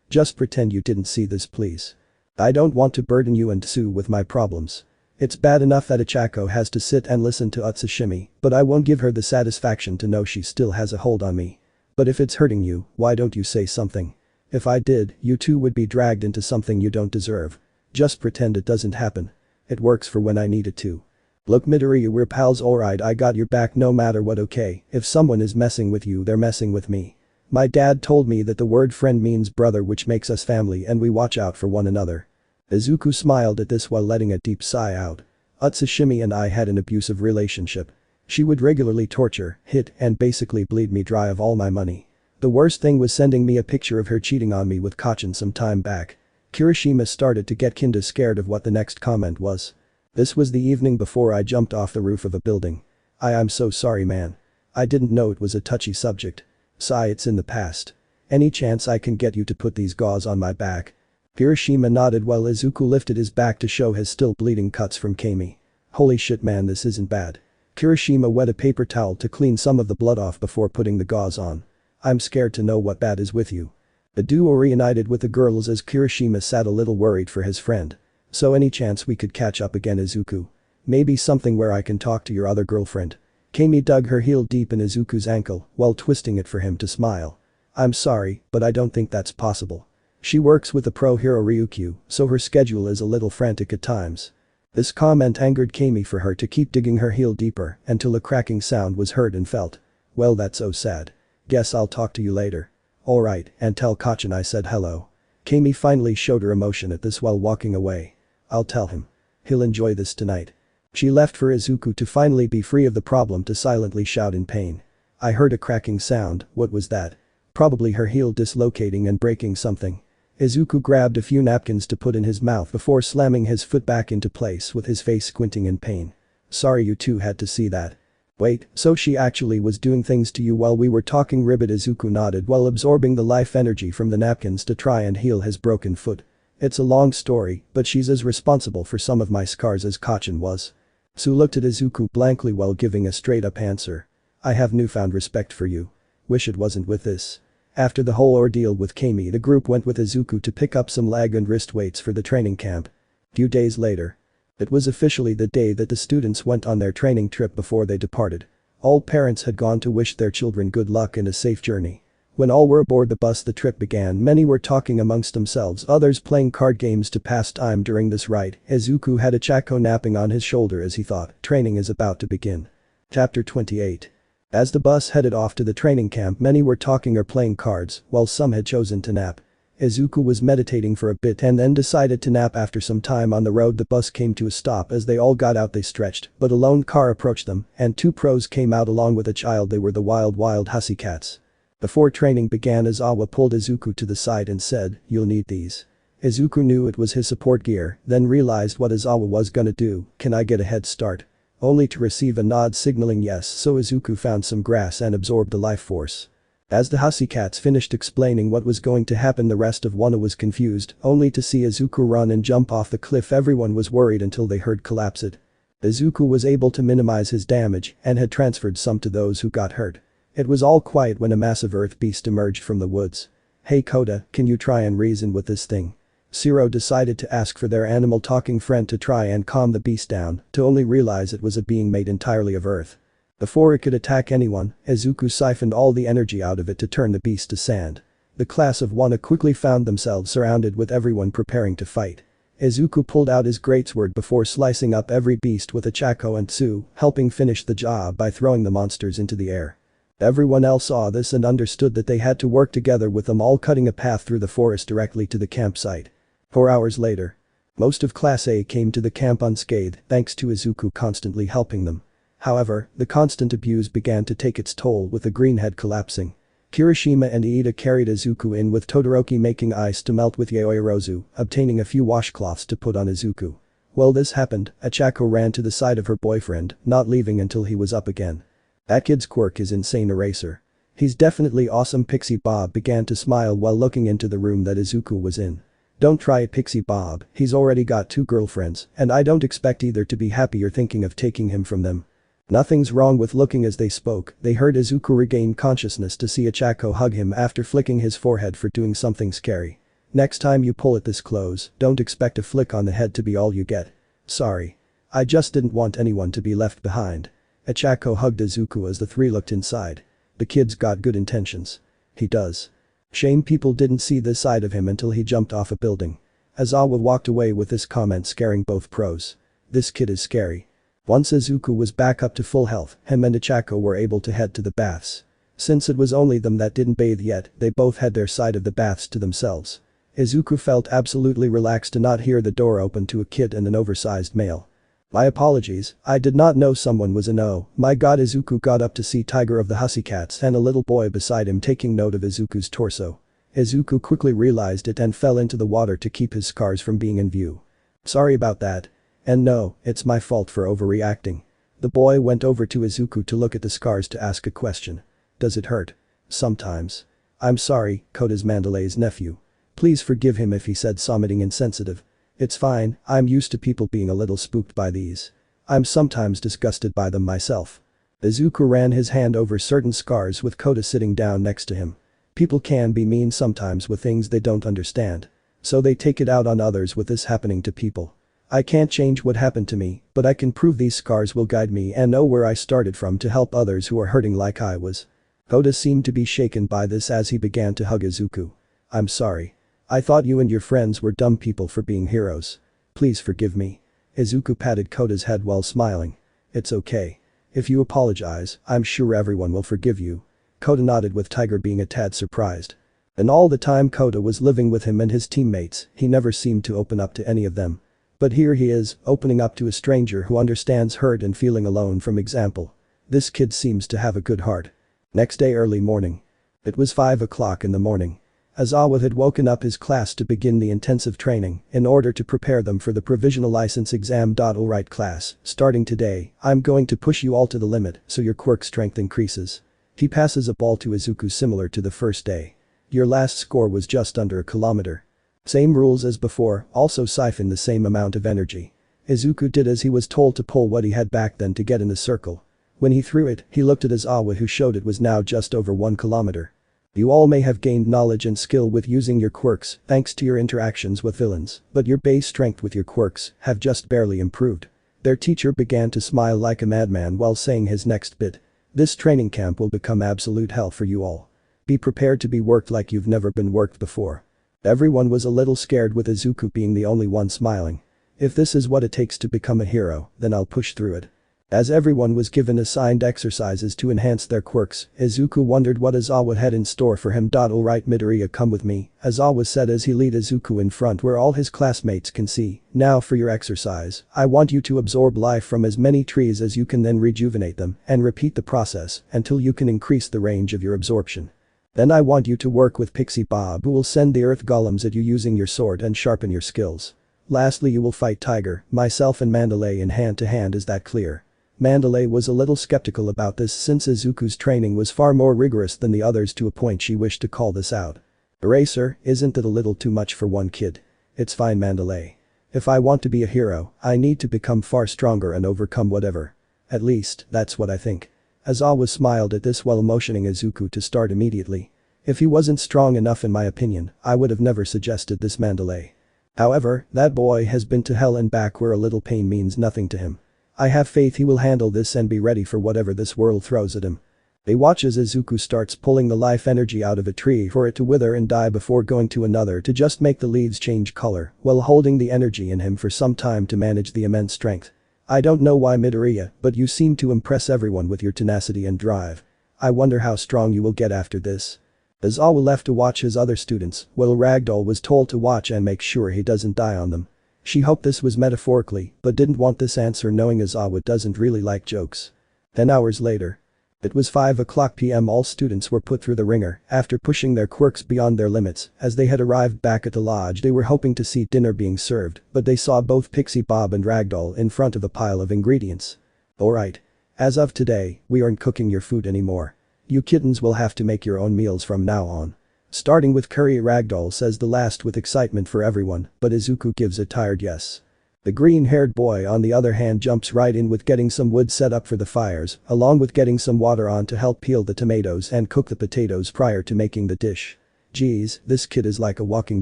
Just pretend you didn't see this please. I don't want to burden you and Sue with my problems. It's bad enough that Ochako has to sit and listen to Utsushimi, but I won't give her the satisfaction to know she still has a hold on me. But if it's hurting you, why don't you say something? If I did, you two would be dragged into something you don't deserve. Just pretend it doesn't happen. It works for when I need it to. Look Midoriya, we're pals alright, I got your back no matter what, okay? If someone is messing with you they're messing with me. My dad told me that the word friend means brother which makes us family and we watch out for one another. Izuku smiled at this while letting a deep sigh out. Utsushimi and I had an abusive relationship. She would regularly torture, hit and basically bleed me dry of all my money. The worst thing was sending me a picture of her cheating on me with Kachin some time back. Kirishima started to get kinda scared of what the next comment was. This was the evening before I jumped off the roof of a building. I'm so sorry man. I didn't know it was a touchy subject. Sigh, it's in the past. Any chance I can get you to put these gauze on my back? Kirishima nodded while Izuku lifted his back to show his still bleeding cuts from Camine. Holy shit man, this isn't bad. Kirishima wet a paper towel to clean some of the blood off before putting the gauze on. I'm scared to know what bad is with you. The duo reunited with the girls as Kirishima sat a little worried for his friend. So any chance we could catch up again, Izuku? Maybe something where I can talk to your other girlfriend. Camine dug her heel deep in Izuku's ankle while twisting it for him to smile. I'm sorry, but I don't think that's possible. She works with the pro hero Ryukyu, so her schedule is a little frantic at times. This comment angered Camine for her to keep digging her heel deeper until a cracking sound was heard and felt. Well, that's so sad. Guess I'll talk to you later. Alright, and tell Kachin I said hello. Camine finally showed her emotion at this while walking away. I'll tell him. He'll enjoy this tonight. She left for Izuku to finally be free of the problem to silently shout in pain. I heard a cracking sound, what was that? Probably her heel dislocating and breaking something. Izuku grabbed a few napkins to put in his mouth before slamming his foot back into place with his face squinting in pain. Sorry you two had to see that. Wait, so she actually was doing things to you while we were talking? Ribbit. Izuku nodded while absorbing the life energy from the napkins to try and heal his broken foot. It's a long story, but she's as responsible for some of my scars as Kachin was. Su looked at Izuku blankly while giving a straight-up answer. I have newfound respect for you. Wish it wasn't with this. After the whole ordeal with Camine, the group went with Izuku to pick up some leg and wrist weights for the training camp. Few days later. It was officially the day that the students went on their training trip before they departed. All parents had gone to wish their children good luck and a safe journey. When all were aboard the bus, the trip began. Many were talking amongst themselves, others playing card games to pass time during this ride. Izuku had a Chaco napping on his shoulder as he thought, training is about to begin. Chapter 28. As the bus headed off to the training camp, many were talking or playing cards, while some had chosen to nap. Izuku was meditating for a bit and then decided to nap. After some time on the road, the bus came to a stop. As they all got out, they stretched, but a lone car approached them, and two pros came out along with a child. They were the wild hussy cats. Before training began, Izawa pulled Izuku to the side and said, "You'll need these." Izuku knew it was his support gear, then realized what Izawa was gonna do. "Can I get a head start?" Only to receive a nod signaling yes, so Izuku found some grass and absorbed the life force. As the hussy cats finished explaining what was going to happen, the rest of Wano was confused, only to see Izuku run and jump off the cliff. Everyone was worried until they heard collapse it. Izuku was able to minimize his damage and had transferred some to those who got hurt. It was all quiet when a massive earth beast emerged from the woods. "Hey Kota, can you try and reason with this thing?" Zero decided to ask for their animal talking friend to try and calm the beast down, to only realize it was a being made entirely of earth. Before it could attack anyone, Izuku siphoned all the energy out of it to turn the beast to sand. The class of Wano quickly found themselves surrounded with everyone preparing to fight. Izuku pulled out his greatsword before slicing up every beast with a Chaco and Tsu, helping finish the job by throwing the monsters into the air. Everyone else saw this and understood that they had to work together, with them all cutting a path through the forest directly to the campsite. 4 hours later. Most of Class A came to the camp unscathed thanks to Izuku constantly helping them. However, the constant abuse began to take its toll, with the green head collapsing. Kirishima and Iida carried Izuku in, with Todoroki making ice to melt with Yaoyorozu, obtaining a few washcloths to put on Izuku. While this happened, Achako ran to the side of her boyfriend, not leaving until he was up again. "That kid's quirk is insane, Eraser. He's definitely awesome." Pixie Bob began to smile while looking into the room that Izuku was in. "Don't try it, Pixie Bob, he's already got 2 girlfriends, and I don't expect either to be happy or thinking of taking him from them." Nothing's wrong with looking. As they spoke, they heard Izuku regain consciousness to see Achako hug him after flicking his forehead for doing something scary. "Next time you pull it this close, don't expect a flick on the head to be all you get. Sorry. I just didn't want anyone to be left behind." Achako hugged Izuku as the three looked inside. "The kid's got good intentions." "He does. Shame people didn't see this side of him until he jumped off a building." Aizawa walked away with this comment, scaring both pros. "This kid is scary." Once Izuku was back up to full health, him and Achako were able to head to the baths. Since it was only them that didn't bathe yet, they both had their side of the baths to themselves. Izuku felt absolutely relaxed to not hear the door open to a kid and an oversized male. "My apologies, I did not know someone was in. Oh my god." Izuku got up to see Tiger of the Hussy Cats and a little boy beside him taking note of Izuku's torso. Izuku quickly realized it and fell into the water to keep his scars from being in view. "Sorry about that. And no, it's my fault for overreacting." The boy went over to Izuku to look at the scars to ask a question. "Does it hurt?" "Sometimes." "I'm sorry, Kota's Mandalay's nephew. Please forgive him if he said something insensitive." "It's fine, I'm used to people being a little spooked by these." I'm sometimes disgusted by them myself. Izuku ran his hand over certain scars with Kota sitting down next to him. People can be mean sometimes with things they don't understand. So they take it out on others with this happening to people. I can't change what happened to me, but I can prove these scars will guide me and know where I started from to help others who are hurting like I was. Kota seemed to be shaken by this as he began to hug Izuku. I'm sorry. I thought you and your friends were dumb people for being heroes. Please forgive me. Izuku patted Kota's head while smiling. It's okay. If you apologize, I'm sure everyone will forgive you. Kota nodded with Tiger being a tad surprised. And all the time Kota was living with him and his teammates, he never seemed to open up to any of them. But here he is, opening up to a stranger who understands hurt and feeling alone from example. This kid seems to have a good heart. Next day early morning. It was 5 o'clock in the morning. Aizawa had woken up his class to begin the intensive training in order to prepare them for the provisional license exam. Alright class, starting today, I'm going to push you all to the limit so your quirk strength increases. He passes a ball to Izuku similar to the first day. Your last score was just under a kilometer. Same rules as before, also siphon the same amount of energy. Izuku did as he was told to pull what he had back then to get in the circle. When he threw it, he looked at Aizawa who showed it was now just over 1 kilometer. You all may have gained knowledge and skill with using your quirks thanks to your interactions with villains, but your base strength with your quirks have just barely improved. Their teacher began to smile like a madman while saying his next bit. This training camp will become absolute hell for you all. Be prepared to be worked like you've never been worked before. Everyone was a little scared with Izuku being the only one smiling. If this is what it takes to become a hero, then I'll push through it. As everyone was given assigned exercises to enhance their quirks, Izuku wondered what Aizawa had in store for him. Alright Midoriya, come with me, Aizawa said as he led Izuku in front where all his classmates can see. Now for your exercise, I want you to absorb life from as many trees as you can, then rejuvenate them and repeat the process until you can increase the range of your absorption. Then I want you to work with Pixie Bob who will send the earth golems at you using your sword and sharpen your skills. Lastly you will fight Tiger, myself and Mandalay in hand to hand, is that clear? Mandalay was a little skeptical about this since Izuku's training was far more rigorous than the others to a point she wished to call this out. Eraser, isn't it a little too much for one kid? It's fine Mandalay. If I want to be a hero, I need to become far stronger and overcome whatever. At least, that's what I think. Aizawa smiled at this while motioning Izuku to start immediately. If he wasn't strong enough in my opinion, I would have never suggested this Mandalay. However, that boy has been to hell and back where a little pain means nothing to him. I have faith he will handle this and be ready for whatever this world throws at him. They watch as Izuku starts pulling the life energy out of a tree for it to wither and die before going to another to just make the leaves change color while holding the energy in him for some time to manage the immense strength. I don't know why Midoriya, but you seem to impress everyone with your tenacity and drive. I wonder how strong you will get after this. Aizawa left to watch his other students while Ragdoll was told to watch and make sure he doesn't die on them. She hoped this was metaphorically, but didn't want this answer knowing Aizawa doesn't really like jokes. 10 hours later. It was 5 o'clock p.m. All students were put through the ringer after pushing their quirks beyond their limits. As they had arrived back at the lodge they were hoping to see dinner being served, but they saw both Pixie Bob and Ragdoll in front of a pile of ingredients. Alright. As of today, we aren't cooking your food anymore. You kittens will have to make your own meals from now on. Starting with curry, Ragdoll says the last with excitement for everyone, but Izuku gives a tired yes. The green-haired boy on the other hand jumps right in with getting some wood set up for the fires, along with getting some water on to help peel the tomatoes and cook the potatoes prior to making the dish. Geez, this kid is like a walking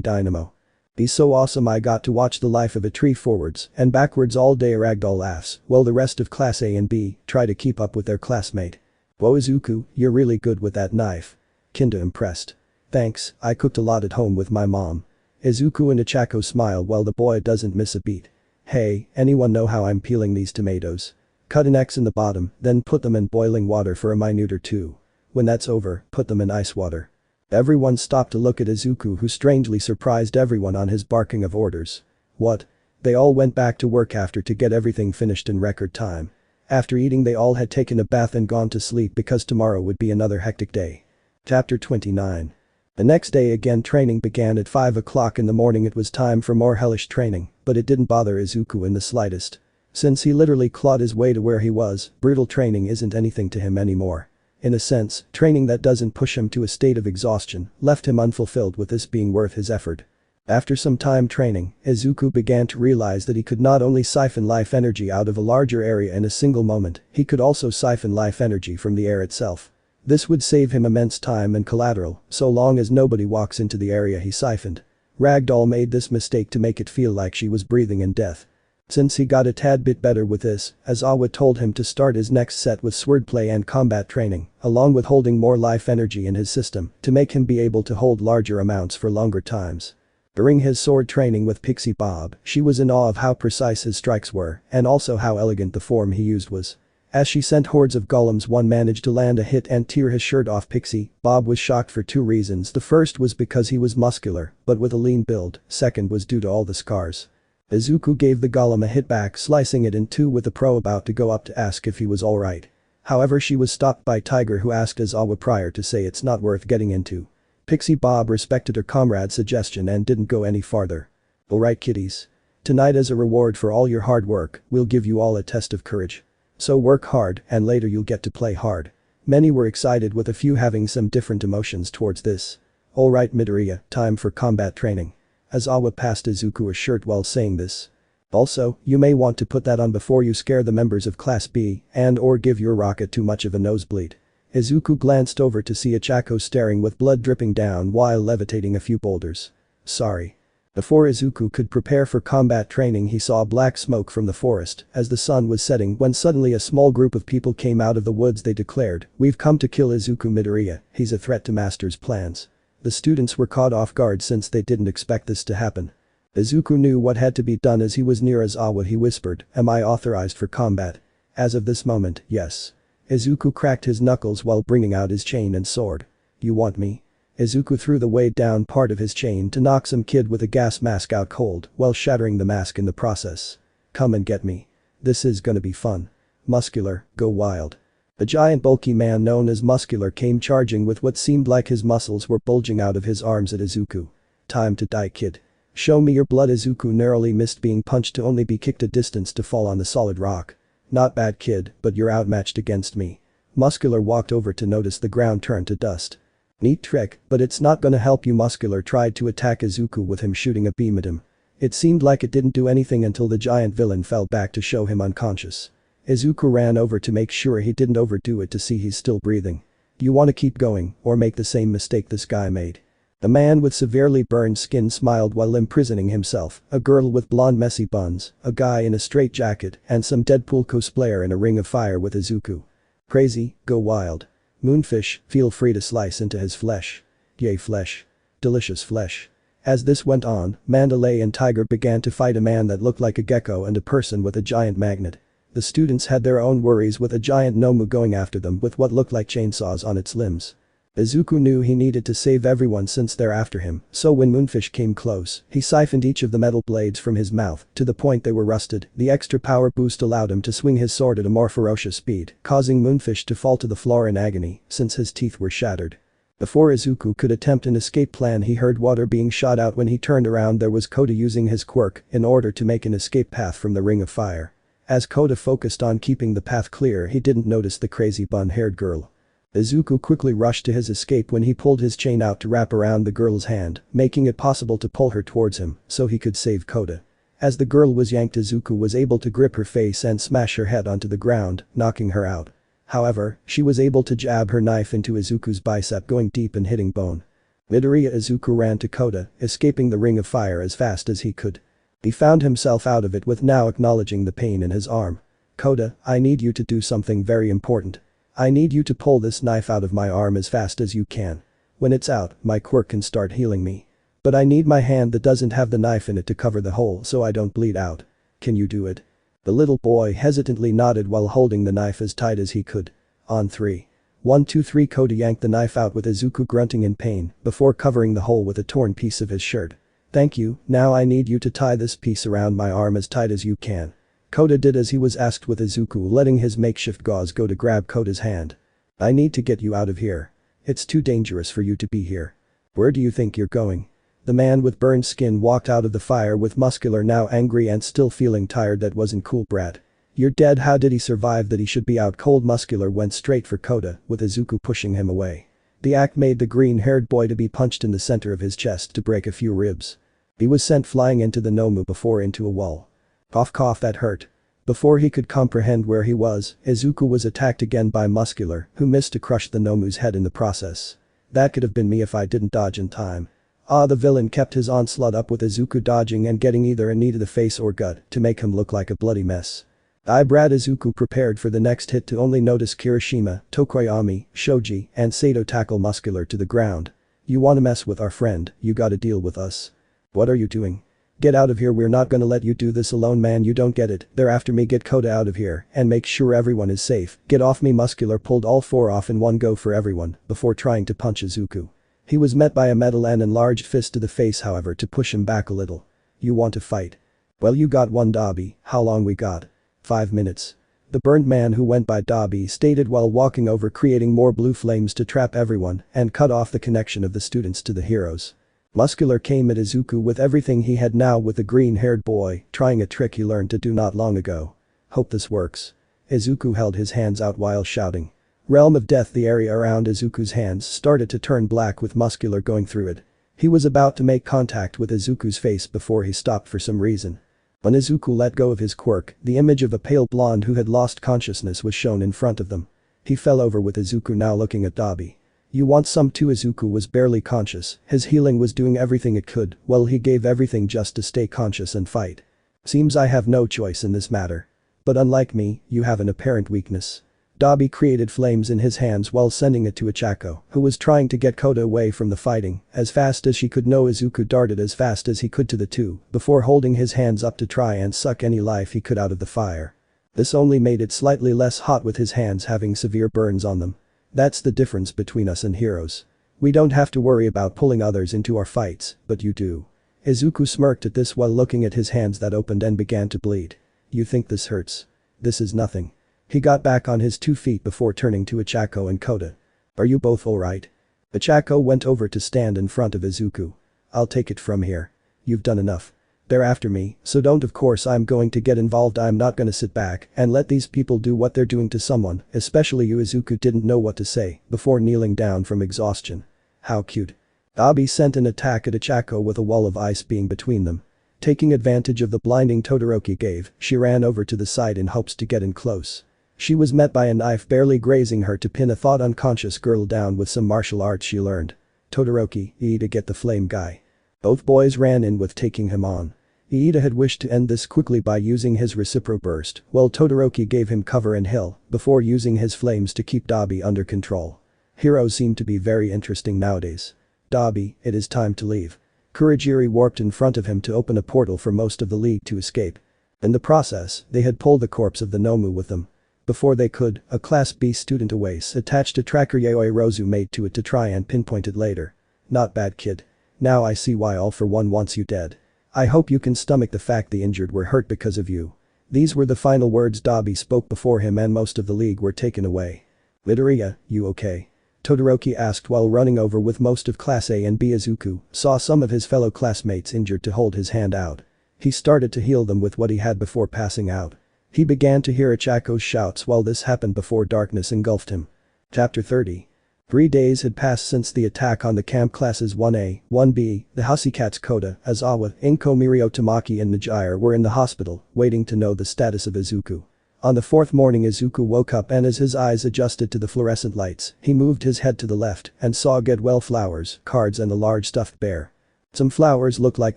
dynamo. He's so awesome. I got to watch the life of a tree forwards and backwards all day, Ragdoll laughs, while the rest of class A and B try to keep up with their classmate. Whoa Izuku, you're really good with that knife. Kinda impressed. Thanks, I cooked a lot at home with my mom. Izuku and Ichako smile while the boy doesn't miss a beat. Hey, anyone know how I'm peeling these tomatoes? Cut an X in the bottom, then put them in boiling water for a minute or two. When that's over, put them in ice water. Everyone stopped to look at Izuku who strangely surprised everyone on his barking of orders. What? They all went back to work after to get everything finished in record time. After eating they all had taken a bath and gone to sleep because tomorrow would be another hectic day. Chapter 29. The next day again training began at 5 o'clock in the morning. It was time for more hellish training, but it didn't bother Izuku in the slightest. Since he literally clawed his way to where he was, brutal training isn't anything to him anymore. In a sense, training that doesn't push him to a state of exhaustion left him unfulfilled with this being worth his effort. After some time training, Izuku began to realize that he could not only siphon life energy out of a larger area in a single moment, he could also siphon life energy from the air itself. This would save him immense time and collateral, so long as nobody walks into the area he siphoned. Ragdoll made this mistake to make it feel like she was breathing in death. Since he got a tad bit better with this, Aizawa told him to start his next set with swordplay and combat training, along with holding more life energy in his system to make him be able to hold larger amounts for longer times. During his sword training with Pixie Bob, she was in awe of how precise his strikes were and also how elegant the form he used was. As she sent hordes of golems, one managed to land a hit and tear his shirt off Pixie. Bob was shocked for two reasons. The first was because he was muscular, but with a lean build. Second was due to all the scars. Izuku gave the golem a hit back, slicing it in two with the pro about to go up to ask if he was alright. However, she was stopped by Tiger, who asked Aizawa prior to say it's not worth getting into. Pixie Bob respected her comrade's suggestion and didn't go any farther. Alright kiddies. Tonight, as a reward for all your hard work, we'll give you all a test of courage. So work hard and later you'll get to play hard. Many were excited, with a few having some different emotions towards this. Alright Midoriya, time for combat training. Aizawa passed Izuku a shirt while saying this. Also, you may want to put that on before you scare the members of Class B and or give your rocket too much of a nosebleed. Izuku glanced over to see Ichako staring with blood dripping down while levitating a few boulders. Sorry. Before Izuku could prepare for combat training, he saw black smoke from the forest as the sun was setting when suddenly a small group of people came out of the woods. They declared, "We've come to kill Izuku Midoriya, he's a threat to Master's plans." The students were caught off guard since they didn't expect this to happen. Izuku knew what had to be done. As he was near Aizawa, he whispered, "Am I authorized for combat?" As of this moment, yes. Izuku cracked his knuckles while bringing out his chain and sword. "You want me?" Izuku threw the weighed down part of his chain to knock some kid with a gas mask out cold while shattering the mask in the process. "Come and get me. This is gonna be fun. Muscular, go wild." A giant bulky man known as Muscular came charging with what seemed like his muscles were bulging out of his arms at Izuku. "Time to die, kid. Show me your blood." Izuku narrowly missed being punched to only be kicked a distance to fall on the solid rock. "Not bad, kid, but you're outmatched against me." Muscular walked over to notice the ground turn to dust. "Neat trick, but it's not gonna help you." Muscular tried to attack Izuku with him shooting a beam at him. It seemed like it didn't do anything until the giant villain fell back to show him unconscious. Izuku ran over to make sure he didn't overdo it to see he's still breathing. "You wanna keep going or make the same mistake this guy made?" The man with severely burned skin smiled while imprisoning himself, a girl with blonde messy buns, a guy in a straitjacket, and some Deadpool cosplayer in a ring of fire with Izuku. "Crazy, go wild. Moonfish, feel free to slice into his flesh. Yay flesh. Delicious flesh." As this went on, Mandalay and Tiger began to fight a man that looked like a gecko and a person with a giant magnet. The students had their own worries with a giant Nomu going after them with what looked like chainsaws on its limbs. Izuku knew he needed to save everyone since they're after him, so when Moonfish came close, he siphoned each of the metal blades from his mouth to the point they were rusted. The extra power boost allowed him to swing his sword at a more ferocious speed, causing Moonfish to fall to the floor in agony since his teeth were shattered. Before Izuku could attempt an escape plan, he heard water being shot out. When he turned around, there was Koda using his quirk in order to make an escape path from the ring of fire. As Koda focused on keeping the path clear, he didn't notice the crazy bun-haired girl. Izuku quickly rushed to his escape when he pulled his chain out to wrap around the girl's hand, making it possible to pull her towards him so he could save Koda. As the girl was yanked, Izuku was able to grip her face and smash her head onto the ground, knocking her out. However, she was able to jab her knife into Izuku's bicep, going deep and hitting bone. Midoriya. Izuku ran to Koda, escaping the ring of fire as fast as he could. He found himself out of it with now acknowledging the pain in his arm. "Koda, I need you to do something very important. I need you to pull this knife out of my arm as fast as you can. When it's out, my quirk can start healing me. But I need my hand that doesn't have the knife in it to cover the hole so I don't bleed out. Can you do it?" The little boy hesitantly nodded while holding the knife as tight as he could. On 3. 1, 2, 3. Koda yanked the knife out with Izuku grunting in pain before covering the hole with a torn piece of his shirt. "Thank you, now I need you to tie this piece around my arm as tight as you can." Koda did as he was asked, with Izuku letting his makeshift gauze go to grab Koda's hand. "I need to get you out of here. It's too dangerous for you to be here." "Where do you think you're going?" The man with burned skin walked out of the fire with Muscular now angry and still feeling tired. "That wasn't cool, brat. You're dead. How did he survive that? He should be out cold." Muscular went straight for Koda, with Izuku pushing him away. The act made the green-haired boy to be punched in the center of his chest to break a few ribs. He was sent flying into the Nomu before into a wall. Cough cough, that hurt. Before he could comprehend where he was, Izuku was attacked again by Muscular, who missed to crush the Nomu's head in the process. That could have been me if I didn't dodge in time. The villain kept his onslaught up with Izuku dodging and getting either a knee to the face or gut to make him look like a bloody mess. Brad Izuku prepared for the next hit to only notice Kirishima, Tokoyami, Shoji, and Sato tackle Muscular to the ground. You wanna mess with our friend, you gotta deal with us. What are you doing? Get out of here, we're not gonna let you do this alone, man, you don't get it, they're after me, get Kota out of here and make sure everyone is safe, get off me. Muscular pulled all four off in one go for everyone before trying to punch Izuku. He was met by a metal and enlarged fist to the face however to push him back a little. You want to fight? Well, you got one, Dobby. How long we got? 5 minutes. The burned man who went by Dobby stated while walking over, creating more blue flames to trap everyone and cut off the connection of the students to the heroes. Muscular came at Izuku with everything he had now with the green-haired boy trying a trick he learned to do not long ago. Hope this works. Izuku held his hands out while shouting. Realm of Death. The area around Izuku's hands started to turn black with Muscular going through it. He was about to make contact with Izuku's face before he stopped for some reason. When Izuku let go of his quirk, the image of a pale blonde who had lost consciousness was shown in front of them. He fell over with Izuku now looking at Dobby. You want some too? Izuku was barely conscious, his healing was doing everything it could, well he gave everything just to stay conscious and fight. Seems I have no choice in this matter. But unlike me, you have an apparent weakness. Dobby created flames in his hands while sending it to Ichako, who was trying to get Kota away from the fighting. As fast as she could know, Izuku darted as fast as he could to the two before holding his hands up to try and suck any life he could out of the fire. This only made it slightly less hot with his hands having severe burns on them. That's the difference between us and heroes. We don't have to worry about pulling others into our fights, but you do. Izuku smirked at this while looking at his hands that opened and began to bleed. You think this hurts? This is nothing. He got back on his 2 feet before turning to Ichako and Kota. Are you both alright? Ichako went over to stand in front of Izuku. I'll take it from here. You've done enough. They're after me, so don't. Of course I'm going to get involved. I'm not gonna sit back and let these people do what they're doing to someone, especially you. Izuku didn't know what to say before kneeling down from exhaustion. How cute. Dobby sent an attack at Ichako with a wall of ice being between them. Taking advantage of the blinding Todoroki gave, she ran over to the side in hopes to get in close. She was met by a knife barely grazing her to pin a thought unconscious girl down with some martial arts she learned. Todoroki, Iida, get the flame guy. Both boys ran in with taking him on. Iida had wished to end this quickly by using his reciprocal burst, while Todoroki gave him cover and hill before using his flames to keep Dobby under control. Heroes seem to be very interesting nowadays. Dobby, it is time to leave. Kurogiri warped in front of him to open a portal for most of the league to escape. In the process, they had pulled the corpse of the Nomu with them. Before they could, a Class B student Awase attached a tracker Yayoi Rozu made to it to try and pinpoint it later. Not bad, kid. Now I see why All For One wants you dead. I hope you can stomach the fact the injured were hurt because of you. These were the final words Dobby spoke before him and most of the league were taken away. Midoriya, you okay? Todoroki asked while running over with most of Class A and B. Izuku saw some of his fellow classmates injured to hold his hand out. He started to heal them with what he had before passing out. He began to hear Ichako's shouts while this happened before darkness engulfed him. Chapter 30. 3 days had passed since the attack on the camp classes 1A, 1B, the Hussycats. Kota, Aizawa, Inko, Mirio, Tamaki and Najire were in the hospital, waiting to know the status of Izuku. On the 4th morning Izuku woke up and as his eyes adjusted to the fluorescent lights, he moved his head to the left and saw get well flowers, cards and a large stuffed bear. Some flowers looked like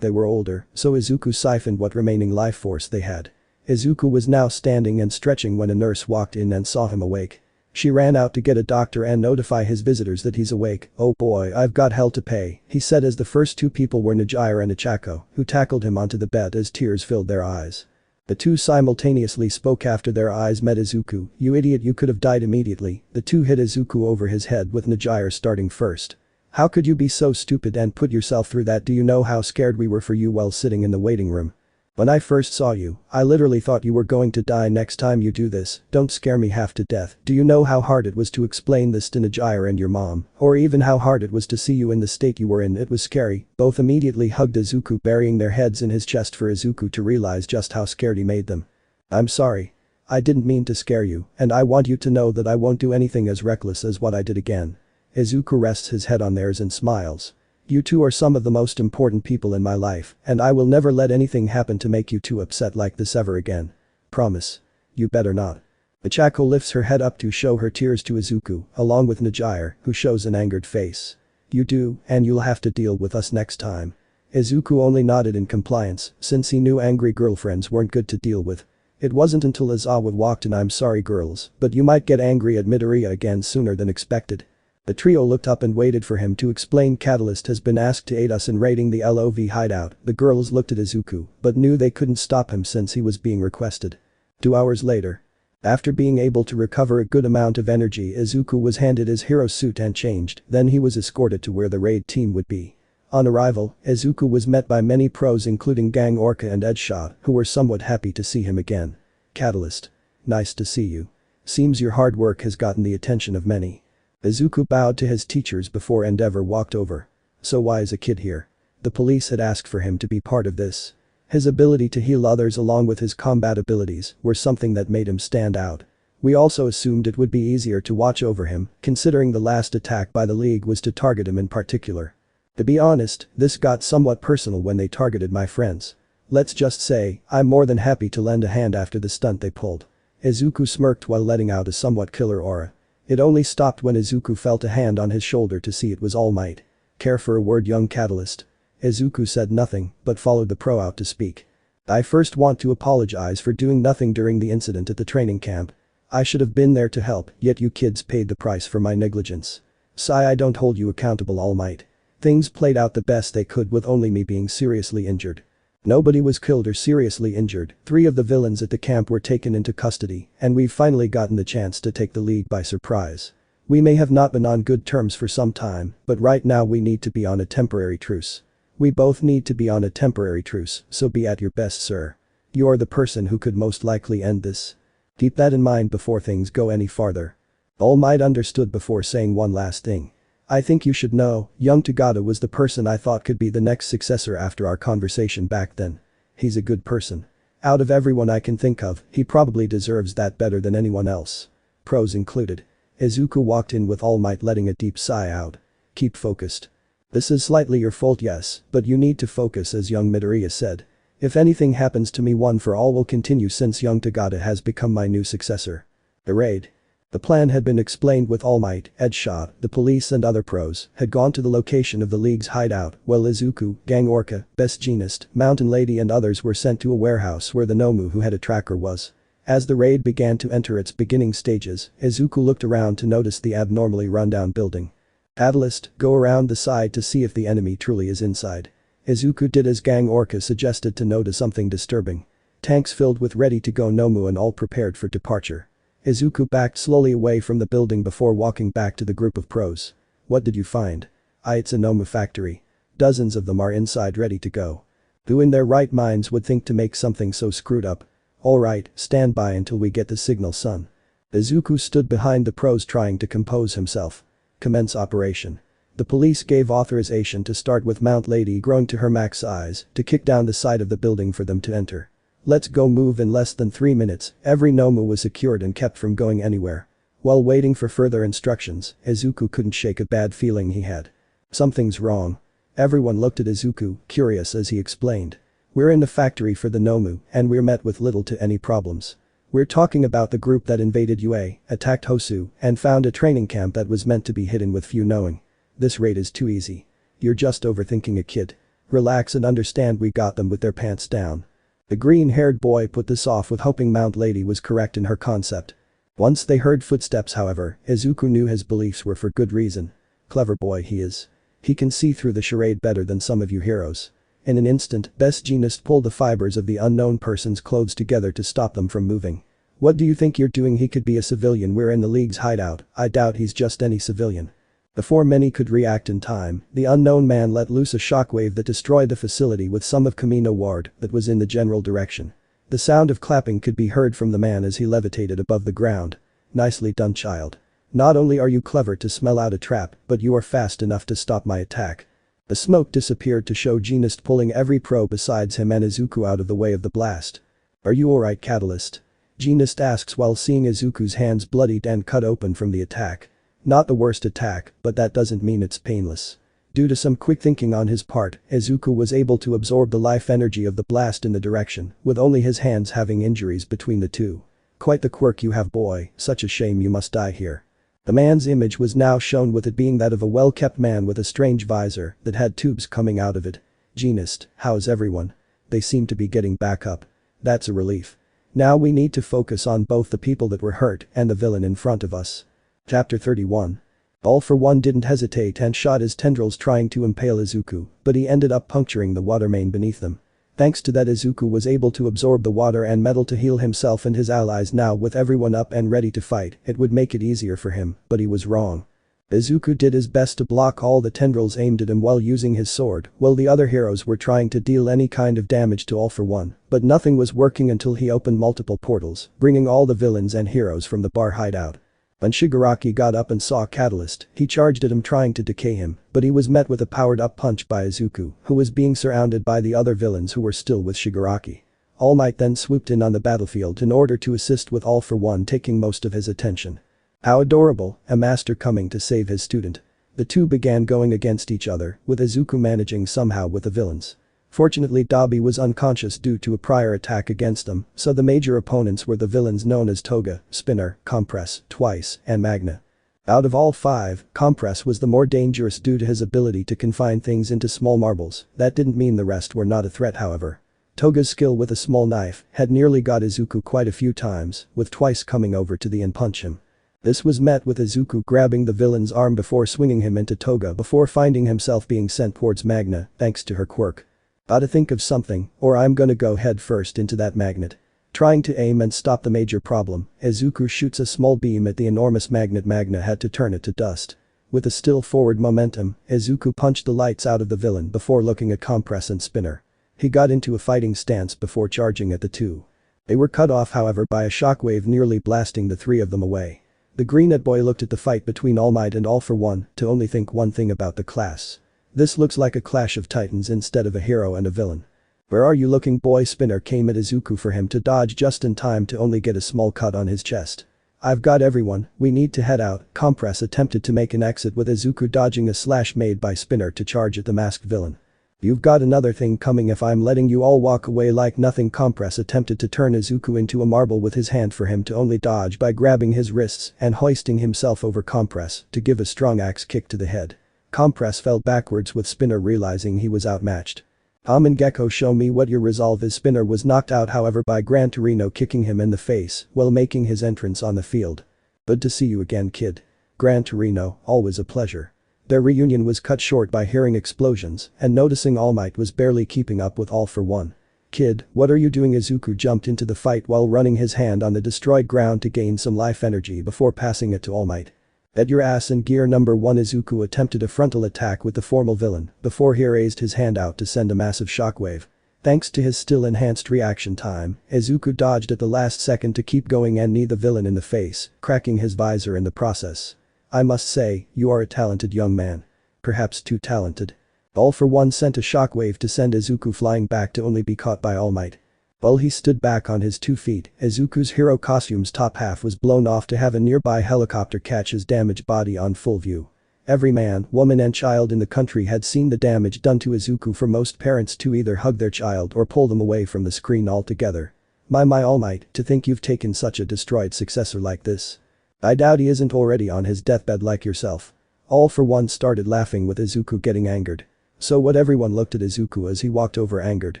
they were older, so Izuku siphoned what remaining life force they had. Izuku was now standing and stretching when a nurse walked in and saw him awake. She ran out to get a doctor and notify his visitors that he's awake. Oh boy, I've got hell to pay, he said as the first 2 people were Najire and Ichako, who tackled him onto the bed as tears filled their eyes. The 2 simultaneously spoke after their eyes met. Izuku, you idiot, you could have died immediately. The 2 hit Izuku over his head with Najire starting first. How could you be so stupid and put yourself through that? Do you know how scared we were for you while sitting in the waiting room? When I first saw you, I literally thought you were going to die. Next time you do this, don't scare me half to death. Do you know how hard it was to explain this to Najire and your mom? Or even how hard it was to see you in the state you were in? It was scary. Both immediately hugged Izuku, burying their heads in his chest for Izuku to realize just how scared he made them. I'm sorry. I didn't mean to scare you, and I want you to know that I won't do anything as reckless as what I did again. Izuku rests his head on theirs and smiles. You two are some of the most important people in my life, and I will never let anything happen to make you two upset like this ever again. Promise. You better not. Michako lifts her head up to show her tears to Izuku, along with Najire, who shows an angered face. You do, and you'll have to deal with us next time. Izuku only nodded in compliance, since he knew angry girlfriends weren't good to deal with. It wasn't until Izawa walked in. I'm sorry girls, but you might get angry at Midoriya again sooner than expected. The trio looked up and waited for him to explain. Catalyst has been asked to aid us in raiding the LOV hideout. The girls looked at Izuku, but knew they couldn't stop him since he was being requested. 2 hours later. After being able to recover a good amount of energy, Izuku was handed his hero suit and changed, then he was escorted to where the raid team would be. On arrival, Izuku was met by many pros including Gang Orca and Edshot, who were somewhat happy to see him again. Catalyst. Nice to see you. Seems your hard work has gotten the attention of many. Izuku bowed to his teachers before Endeavor walked over. So why is a kid here? The police had asked for him to be part of this. His ability to heal others along with his combat abilities were something that made him stand out. We also assumed it would be easier to watch over him, considering the last attack by the League was to target him in particular. To be honest, this got somewhat personal when they targeted my friends. Let's just say, I'm more than happy to lend a hand after the stunt they pulled. Izuku smirked while letting out a somewhat killer aura. It only stopped when Izuku felt a hand on his shoulder to see it was All Might. Care for a word, young Catalyst? Izuku said nothing, but followed the pro out to speak. I first want to apologize for doing nothing during the incident at the training camp. I should have been there to help, yet you kids paid the price for my negligence. Sigh, I don't hold you accountable, All Might. Things played out the best they could with only me being seriously injured. Nobody was killed or seriously injured. 3 of the villains at the camp were taken into custody, and we've finally gotten the chance to take the League by surprise. We may have not been on good terms for some time, but right now we need to be on a temporary truce. We both need to be on a temporary truce, so be at your best, sir. You're the person who could most likely end this. Keep that in mind before things go any farther. All Might understood before saying one last thing. I think you should know, young Tagada was the person I thought could be the next successor after our conversation back then. He's a good person. Out of everyone I can think of, he probably deserves that better than anyone else. Pros included. Izuku walked in with All Might letting a deep sigh out. Keep focused. This is slightly your fault, yes, but you need to focus, as young Midoriya said. If anything happens to me, One for All will continue since young Tagada has become my new successor. The raid. The plan had been explained with All Might, Edshot, the police and other pros had gone to the location of the League's hideout, while Izuku, Gang Orca, Best Jeanist, Mountain Lady and others were sent to a warehouse where the Nomu who had a tracker was. As the raid began to enter its beginning stages, Izuku looked around to notice the abnormally rundown building. Catalyst, go around the side to see if the enemy truly is inside. Izuku did as Gang Orca suggested to notice something disturbing. Tanks filled with ready-to-go Nomu and all prepared for departure. Izuku backed slowly away from the building before walking back to the group of pros. What did you find? It's a Nomu factory. Dozens of them are inside ready to go. Who in their right minds would think to make something so screwed up? Alright, stand by until we get the signal, son. Izuku stood behind the pros trying to compose himself. Commence operation. The police gave authorization to start with Mount Lady growing to her max size to kick down the side of the building for them to enter. Let's go. Move. In less than 3 minutes, every Nomu was secured and kept from going anywhere. While waiting for further instructions, Izuku couldn't shake a bad feeling he had. Something's wrong. Everyone looked at Izuku, curious as he explained. We're in the factory for the Nomu, and we're met with little to any problems. We're talking about the group that invaded UA, attacked Hosu, and found a training camp that was meant to be hidden with few knowing. This raid is too easy. You're just overthinking it, kid. Relax and understand we got them with their pants down. The green-haired boy put this off with hoping Mount Lady was correct in her concept. Once they heard footsteps, however, Izuku knew his beliefs were for good reason. Clever boy he is. He can see through the charade better than some of you heroes. In an instant, Best Jeanist pulled the fibers of the unknown person's clothes together to stop them from moving. What do you think you're doing? He could be a civilian. We're in the League's hideout. I doubt he's just any civilian. Before many could react in time, the unknown man let loose a shockwave that destroyed the facility with some of Camine Ward that was in the general direction. The sound of clapping could be heard from the man as he levitated above the ground. Nicely done, child. Not only are you clever to smell out a trap, but you are fast enough to stop my attack. The smoke disappeared to show Jeanist pulling every pro besides him and Izuku out of the way of the blast. Are you alright, Catalyst? Jeanist asks while seeing Izuku's hands bloodied and cut open from the attack. Not the worst attack, but that doesn't mean it's painless. Due to some quick thinking on his part, Izuku was able to absorb the life energy of the blast in the direction, with only his hands having injuries between the two. Quite the quirk you have, boy, such a shame you must die here. The man's image was now shown, with it being that of a well-kept man with a strange visor that had tubes coming out of it. Genist, how's everyone? They seem to be getting back up. That's a relief. Now we need to focus on both the people that were hurt and the villain in front of us. Chapter 31. All For One didn't hesitate and shot his tendrils trying to impale Izuku, but he ended up puncturing the water main beneath them. Thanks to that, Izuku was able to absorb the water and metal to heal himself and his allies. Now with everyone up and ready to fight, it would make it easier for him, but he was wrong. Izuku did his best to block all the tendrils aimed at him while using his sword, while the other heroes were trying to deal any kind of damage to All For One, but nothing was working until he opened multiple portals, bringing all the villains and heroes from the bar hideout. When Shigaraki got up and saw Catalyst, he charged at him trying to decay him, but he was met with a powered-up punch by Izuku, who was being surrounded by the other villains who were still with Shigaraki. All Might then swooped in on the battlefield in order to assist, with All For One taking most of his attention. How adorable, a master coming to save his student. The two began going against each other, with Izuku managing somehow with the villains. Fortunately, Dabi was unconscious due to a prior attack against them, so the major opponents were the villains known as Toga, Spinner, Compress, Twice, and Magna. Out of all five, Compress was the more dangerous due to his ability to confine things into small marbles. That didn't mean the rest were not a threat, however. Toga's skill with a small knife had nearly got Izuku quite a few times, with Twice coming over to the and punch him. This was met with Izuku grabbing the villain's arm before swinging him into Toga before finding himself being sent towards Magna thanks to her quirk. Gotta think of something, or I'm gonna go head first into that magnet. Trying to aim and stop the major problem, Izuku shoots a small beam at the enormous magnet. Magna had to turn it to dust. With a still forward momentum, Izuku punched the lights out of the villain before looking at Compress and Spinner. He got into a fighting stance before charging at the two. They were cut off, however, by a shockwave nearly blasting the three of them away. The green-eyed boy looked at the fight between All Might and All For One to only think one thing about the class. This looks like a clash of titans instead of a hero and a villain. Where are you looking, boy? Spinner came at Izuku for him to dodge just in time to only get a small cut on his chest. I've got everyone, we need to head out. Compress attempted to make an exit with Izuku dodging a slash made by Spinner to charge at the masked villain. You've got another thing coming if I'm letting you all walk away like nothing. Compress attempted to turn Izuku into a marble with his hand for him to only dodge by grabbing his wrists and hoisting himself over Compress to give a strong axe kick to the head. Compress fell backwards with Spinner realizing he was outmatched. Amen Gecko, show me what your resolve is. Spinner was knocked out, however, by Gran Torino kicking him in the face while making his entrance on the field. Good to see you again, kid. Gran Torino, always a pleasure. Their reunion was cut short by hearing explosions and noticing All Might was barely keeping up with All For One. Kid, what are you doing? Izuku jumped into the fight while running his hand on the destroyed ground to gain some life energy before passing it to All Might. Bet your ass in gear number 1. Izuku attempted a frontal attack with the formal villain before he raised his hand out to send a massive shockwave. Thanks to his still enhanced reaction time, Izuku dodged at the last second to keep going and knee the villain in the face, cracking his visor in the process. I must say, you are a talented young man. Perhaps too talented. All For One sent a shockwave to send Izuku flying back to only be caught by All Might. While he stood back on his 2 feet, Izuku's hero costume's top half was blown off to have a nearby helicopter catch his damaged body on full view. Every man, woman and child in the country had seen the damage done to Izuku, for most parents to either hug their child or pull them away from the screen altogether. My All Might, to think you've taken such a destroyed successor like this. I doubt he isn't already on his deathbed like yourself. All For One started laughing with Izuku getting angered. So what? Everyone looked at Izuku as he walked over angered.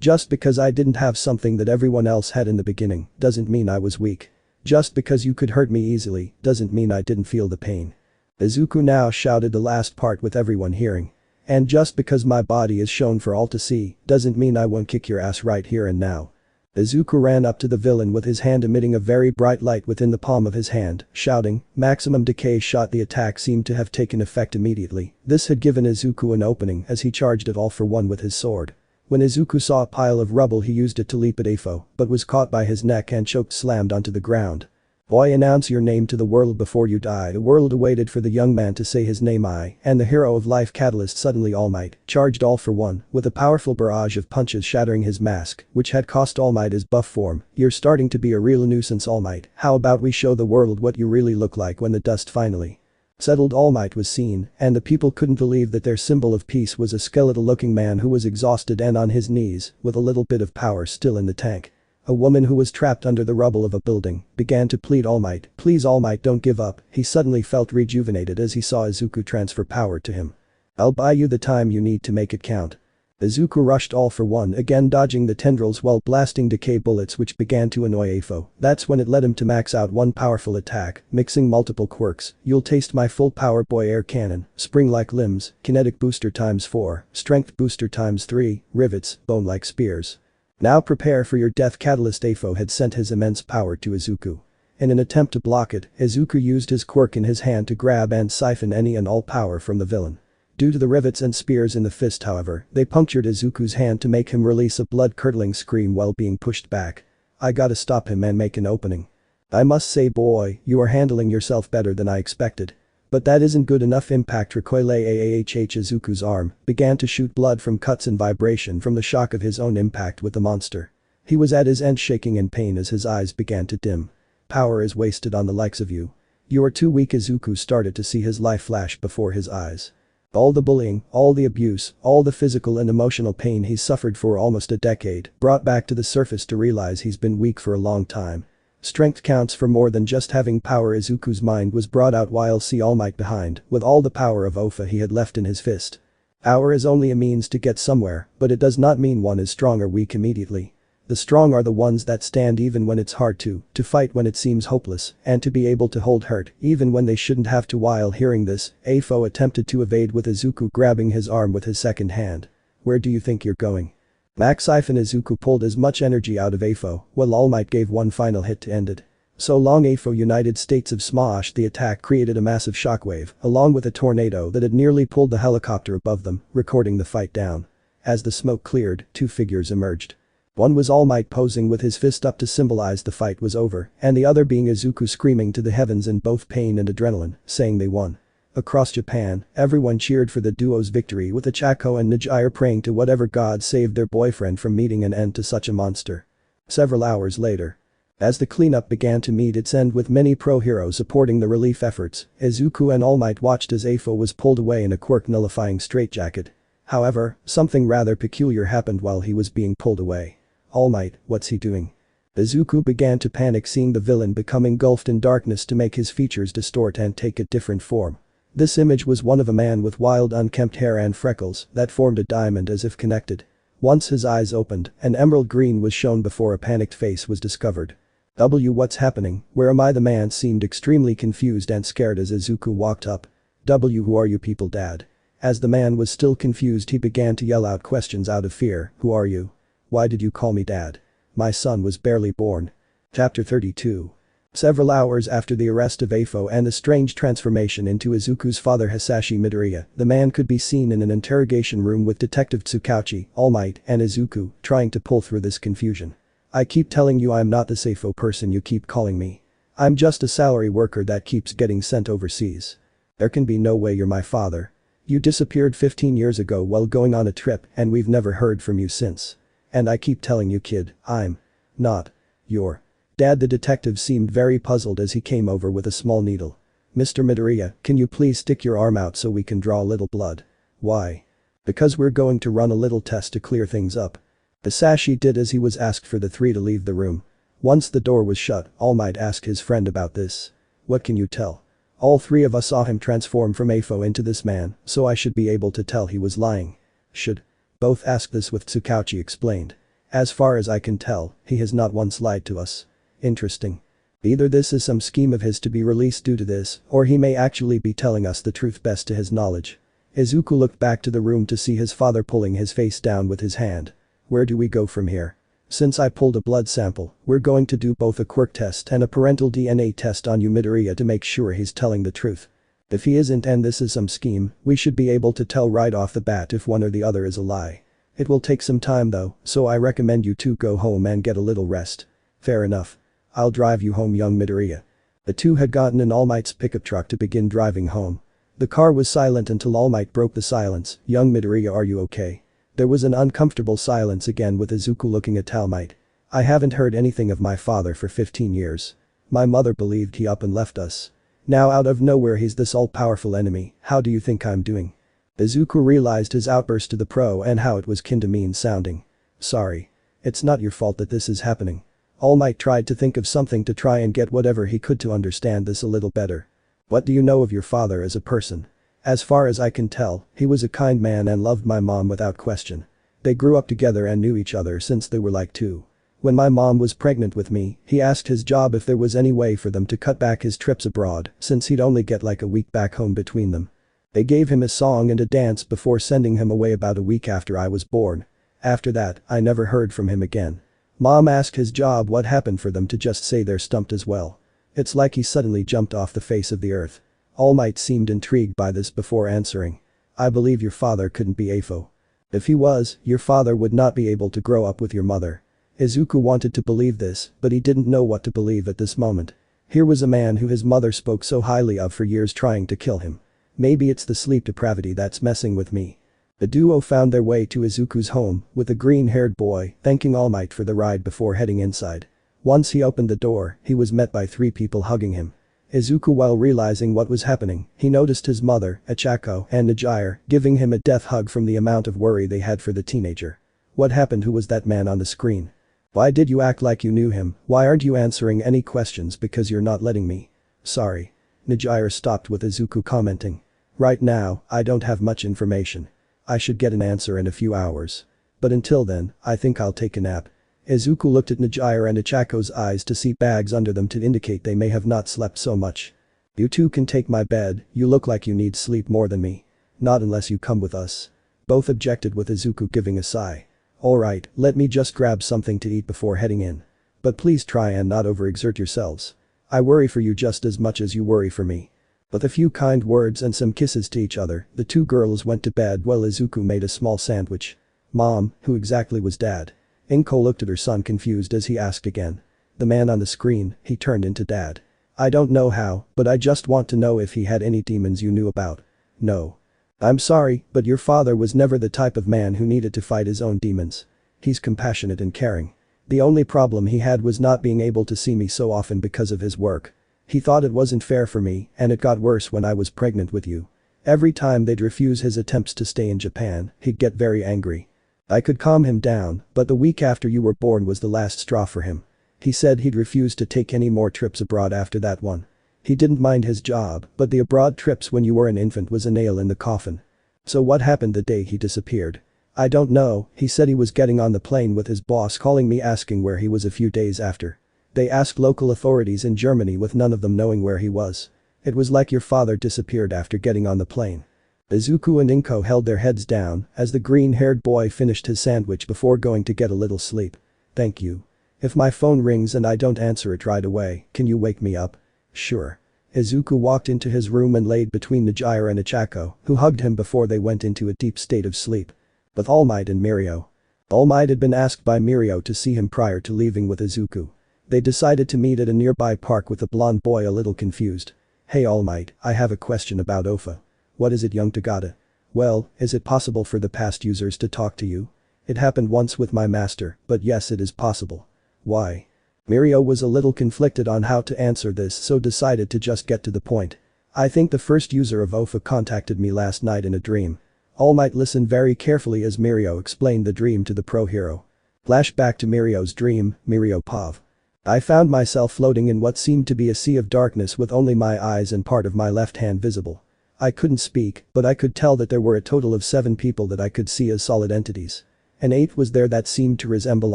Just because I didn't have something that everyone else had in the beginning doesn't mean I was weak. Just because you could hurt me easily doesn't mean I didn't feel the pain. Izuku now shouted the last part with everyone hearing. And just because my body is shown for all to see doesn't mean I won't kick your ass right here and now. Izuku ran up to the villain with his hand emitting a very bright light within the palm of his hand, shouting, maximum decay shot. The attack seemed to have taken effect immediately. This had given Izuku an opening as he charged at All For One with his sword. When Izuku saw a pile of rubble, he used it to leap at Afo, but was caught by his neck and choked, slammed onto the ground. Boy, announce your name to the world before you die. The world awaited for the young man to say his name. And the hero of life Catalyst suddenly All Might charged All For One with a powerful barrage of punches shattering his mask, which had cost All Might his buff form. You're starting to be a real nuisance, All Might. How about we show the world what you really look like when the dust finally. Settled All Might was seen, and the people couldn't believe that their symbol of peace was a skeletal-looking man who was exhausted and on his knees, with a little bit of power still in the tank. A woman who was trapped under the rubble of a building began to plead All Might, please All Might don't give up. He suddenly felt rejuvenated as he saw Izuku transfer power to him. I'll buy you the time you need to make it count. Izuku rushed All For One again, dodging the tendrils while blasting decay bullets which began to annoy Afo. That's when it led him to max out one powerful attack, mixing multiple quirks. You'll taste my full power boy air cannon, spring-like limbs, kinetic booster ×4, strength booster ×3, rivets, bone-like spears. Now prepare for your death catalyst. Afo had sent his immense power to Izuku. In an attempt to block it, Izuku used his quirk in his hand to grab and siphon any and all power from the villain. Due to the rivets and spears in the fist, however, they punctured Izuku's hand to make him release a blood-curdling scream while being pushed back. I gotta stop him and make an opening. I must say boy, you are handling yourself better than I expected. But that isn't good enough. Impact recoil. Izuku's arm began to shoot blood from cuts and vibration from the shock of his own impact with the monster. He was at his end, shaking in pain as his eyes began to dim. Power is wasted on the likes of you. You are too weak. Izuku started to see his life flash before his eyes. All the bullying, all the abuse, all the physical and emotional pain he's suffered for almost a decade brought back to the surface to realize he's been weak for a long time. Strength counts for more than just having power. Izuku's mind was brought out while see All Might behind, with all the power of Ofa he had left in his fist. Power is only a means to get somewhere, but it does not mean one is strong or weak immediately. The strong are the ones that stand even when it's hard to fight when it seems hopeless, and to be able to hold hurt even when they shouldn't have to. While hearing this, Afo attempted to evade with Izuku grabbing his arm with his second hand. Where do you think you're going? Max Siphon. Izuku pulled as much energy out of Afo, while All Might gave one final hit to end it. So long. Afo. United States of Smosh. The attack created a massive shockwave, along with a tornado that had nearly pulled the helicopter above them, recording the fight down. As the smoke cleared, two figures emerged. One was All Might posing with his fist up to symbolize the fight was over, and the other being Izuku screaming to the heavens in both pain and adrenaline, saying they won. Across Japan, everyone cheered for the duo's victory, with Achako and Nijire praying to whatever god saved their boyfriend from meeting an end to such a monster. Several hours later. As the cleanup began to meet its end with many pro-heroes supporting the relief efforts, Izuku and All Might watched as Afo was pulled away in a quirk-nullifying straitjacket. However, something rather peculiar happened while he was being pulled away. All Might, what's he doing? Izuku began to panic, seeing the villain become engulfed in darkness to make his features distort and take a different form. This image was one of a man with wild unkempt hair and freckles that formed a diamond as if connected. Once his eyes opened, an emerald green was shown before a panicked face was discovered. What's happening? Where am I? The man seemed extremely confused and scared as Izuku walked up. Who are you people, dad? As the man was still confused, he began to yell out questions out of fear. Who are you? Why did you call me dad? My son was barely born. Chapter 32. Several hours after the arrest of Afo and the strange transformation into Izuku's father Hisashi Midoriya, the man could be seen in an interrogation room with Detective Tsukauchi, All Might, and Izuku, trying to pull through this confusion. I keep telling you I'm not the Afo person you keep calling me. I'm just a salary worker that keeps getting sent overseas. There can be no way you're my father. You disappeared 15 years ago while going on a trip and we've never heard from you since. And I keep telling you, kid, I'm not your dad. The detective seemed very puzzled as he came over with a small needle. Mr. Midoriya, can you please stick your arm out so we can draw a little blood? Why? Because we're going to run a little test to clear things up. Hisashi did as he was asked for the three to leave the room. Once the door was shut, All Might asked his friend about this. What can you tell? All three of us saw him transform from Afo into this man, so I should be able to tell he was lying. Should both ask this with Tsukauchi explained. As far as I can tell, he has not once lied to us. Interesting. Either this is some scheme of his to be released due to this, or he may actually be telling us the truth best to his knowledge. Izuku looked back to the room to see his father pulling his face down with his hand. Where do we go from here? Since I pulled a blood sample, we're going to do both a quirk test and a parental DNA test on you, Midoriya, to make sure he's telling the truth. If he isn't and this is some scheme, we should be able to tell right off the bat if one or the other is a lie. It will take some time though, so I recommend you two go home and get a little rest. Fair enough. I'll drive you home, young Midoriya. The two had gotten in All Might's pickup truck to begin driving home. The car was silent until All Might broke the silence. Young Midoriya, are you okay? There was an uncomfortable silence again with Izuku looking at All Might. I haven't heard anything of my father for 15 years. My mother believed he up and left us. Now out of nowhere he's this all-powerful enemy, how do you think I'm doing? Izuku realized his outburst to the pro and how it was kinda mean sounding. Sorry. It's not your fault that this is happening. All Might tried to think of something to try and get whatever he could to understand this a little better. What do you know of your father as a person? As far as I can tell, he was a kind man and loved my mom without question. They grew up together and knew each other since they were like 2. When my mom was pregnant with me, he asked his job if there was any way for them to cut back his trips abroad since he'd only get like a week back home between them. They gave him a song and a dance before sending him away about a week after I was born. After that, I never heard from him again. Mom asked his job what happened for them to just say they're stumped as well. It's like he suddenly jumped off the face of the earth. All Might seemed intrigued by this before answering. I believe your father couldn't be AFO. If he was, your father would not be able to grow up with your mother. Izuku wanted to believe this, but he didn't know what to believe at this moment. Here was a man who his mother spoke so highly of for years trying to kill him. Maybe it's the sleep depravity that's messing with me. The duo found their way to Izuku's home, with a green-haired boy thanking All Might for the ride before heading inside. Once he opened the door, he was met by 3 people hugging him. Izuku, while realizing what was happening, he noticed his mother, Achako, and Najire giving him a death hug from the amount of worry they had for the teenager. What happened? Who was that man on the screen? Why did you act like you knew him? Why aren't you answering any questions? Because you're not letting me. Sorry. Najire stopped with Izuku commenting. Right now, I don't have much information. I should get an answer in a few hours. But until then, I think I'll take a nap. Izuku looked at Najire and Achako's eyes to see bags under them to indicate they may have not slept so much. You two can take my bed, you look like you need sleep more than me. Not unless you come with us. Both objected with Izuku giving a sigh. Alright, let me just grab something to eat before heading in. But please try and not overexert yourselves. I worry for you just as much as you worry for me. With a few kind words and some kisses to each other, the 2 girls went to bed while Izuku made a small sandwich. Mom, who exactly was Dad? Inko looked at her son confused as he asked again. The man on the screen, he turned into Dad. I don't know how, but I just want to know if he had any demons you knew about. No. I'm sorry, but your father was never the type of man who needed to fight his own demons. He's compassionate and caring. The only problem he had was not being able to see me so often because of his work. He thought it wasn't fair for me, and it got worse when I was pregnant with you. Every time they'd refuse his attempts to stay in Japan, he'd get very angry. I could calm him down, but the week after you were born was the last straw for him. He said he'd refuse to take any more trips abroad after that one. He didn't mind his job, but the abroad trips when you were an infant was a nail in the coffin. So what happened the day he disappeared? I don't know, he said he was getting on the plane with his boss calling me asking where he was a few days after. They asked local authorities in Germany with none of them knowing where he was. It was like your father disappeared after getting on the plane. Izuku and Inko held their heads down as the green-haired boy finished his sandwich before going to get a little sleep. Thank you. If my phone rings and I don't answer it right away, can you wake me up? Sure. Izuku walked into his room and laid between Najire and Achako, who hugged him before they went into a deep state of sleep. With All Might and Mirio. All Might had been asked by Mirio to see him prior to leaving with Izuku. They decided to meet at a nearby park with the blonde boy a little confused. Hey All Might, I have a question about Ofa. What is it, young Tagada? Well, is it possible for the past users to talk to you? It happened once with my master, but yes, it is possible. Why? Mirio was a little conflicted on how to answer this, so decided to just get to the point. I think the first user of Ofa contacted me last night in a dream. All Might listened very carefully as Mirio explained the dream to the pro hero. Flashback to Mirio's dream, Mirio Pav. I found myself floating in what seemed to be a sea of darkness with only my eyes and part of my left hand visible. I couldn't speak, but I could tell that there were a total of 7 people that I could see as solid entities. An 8th was there that seemed to resemble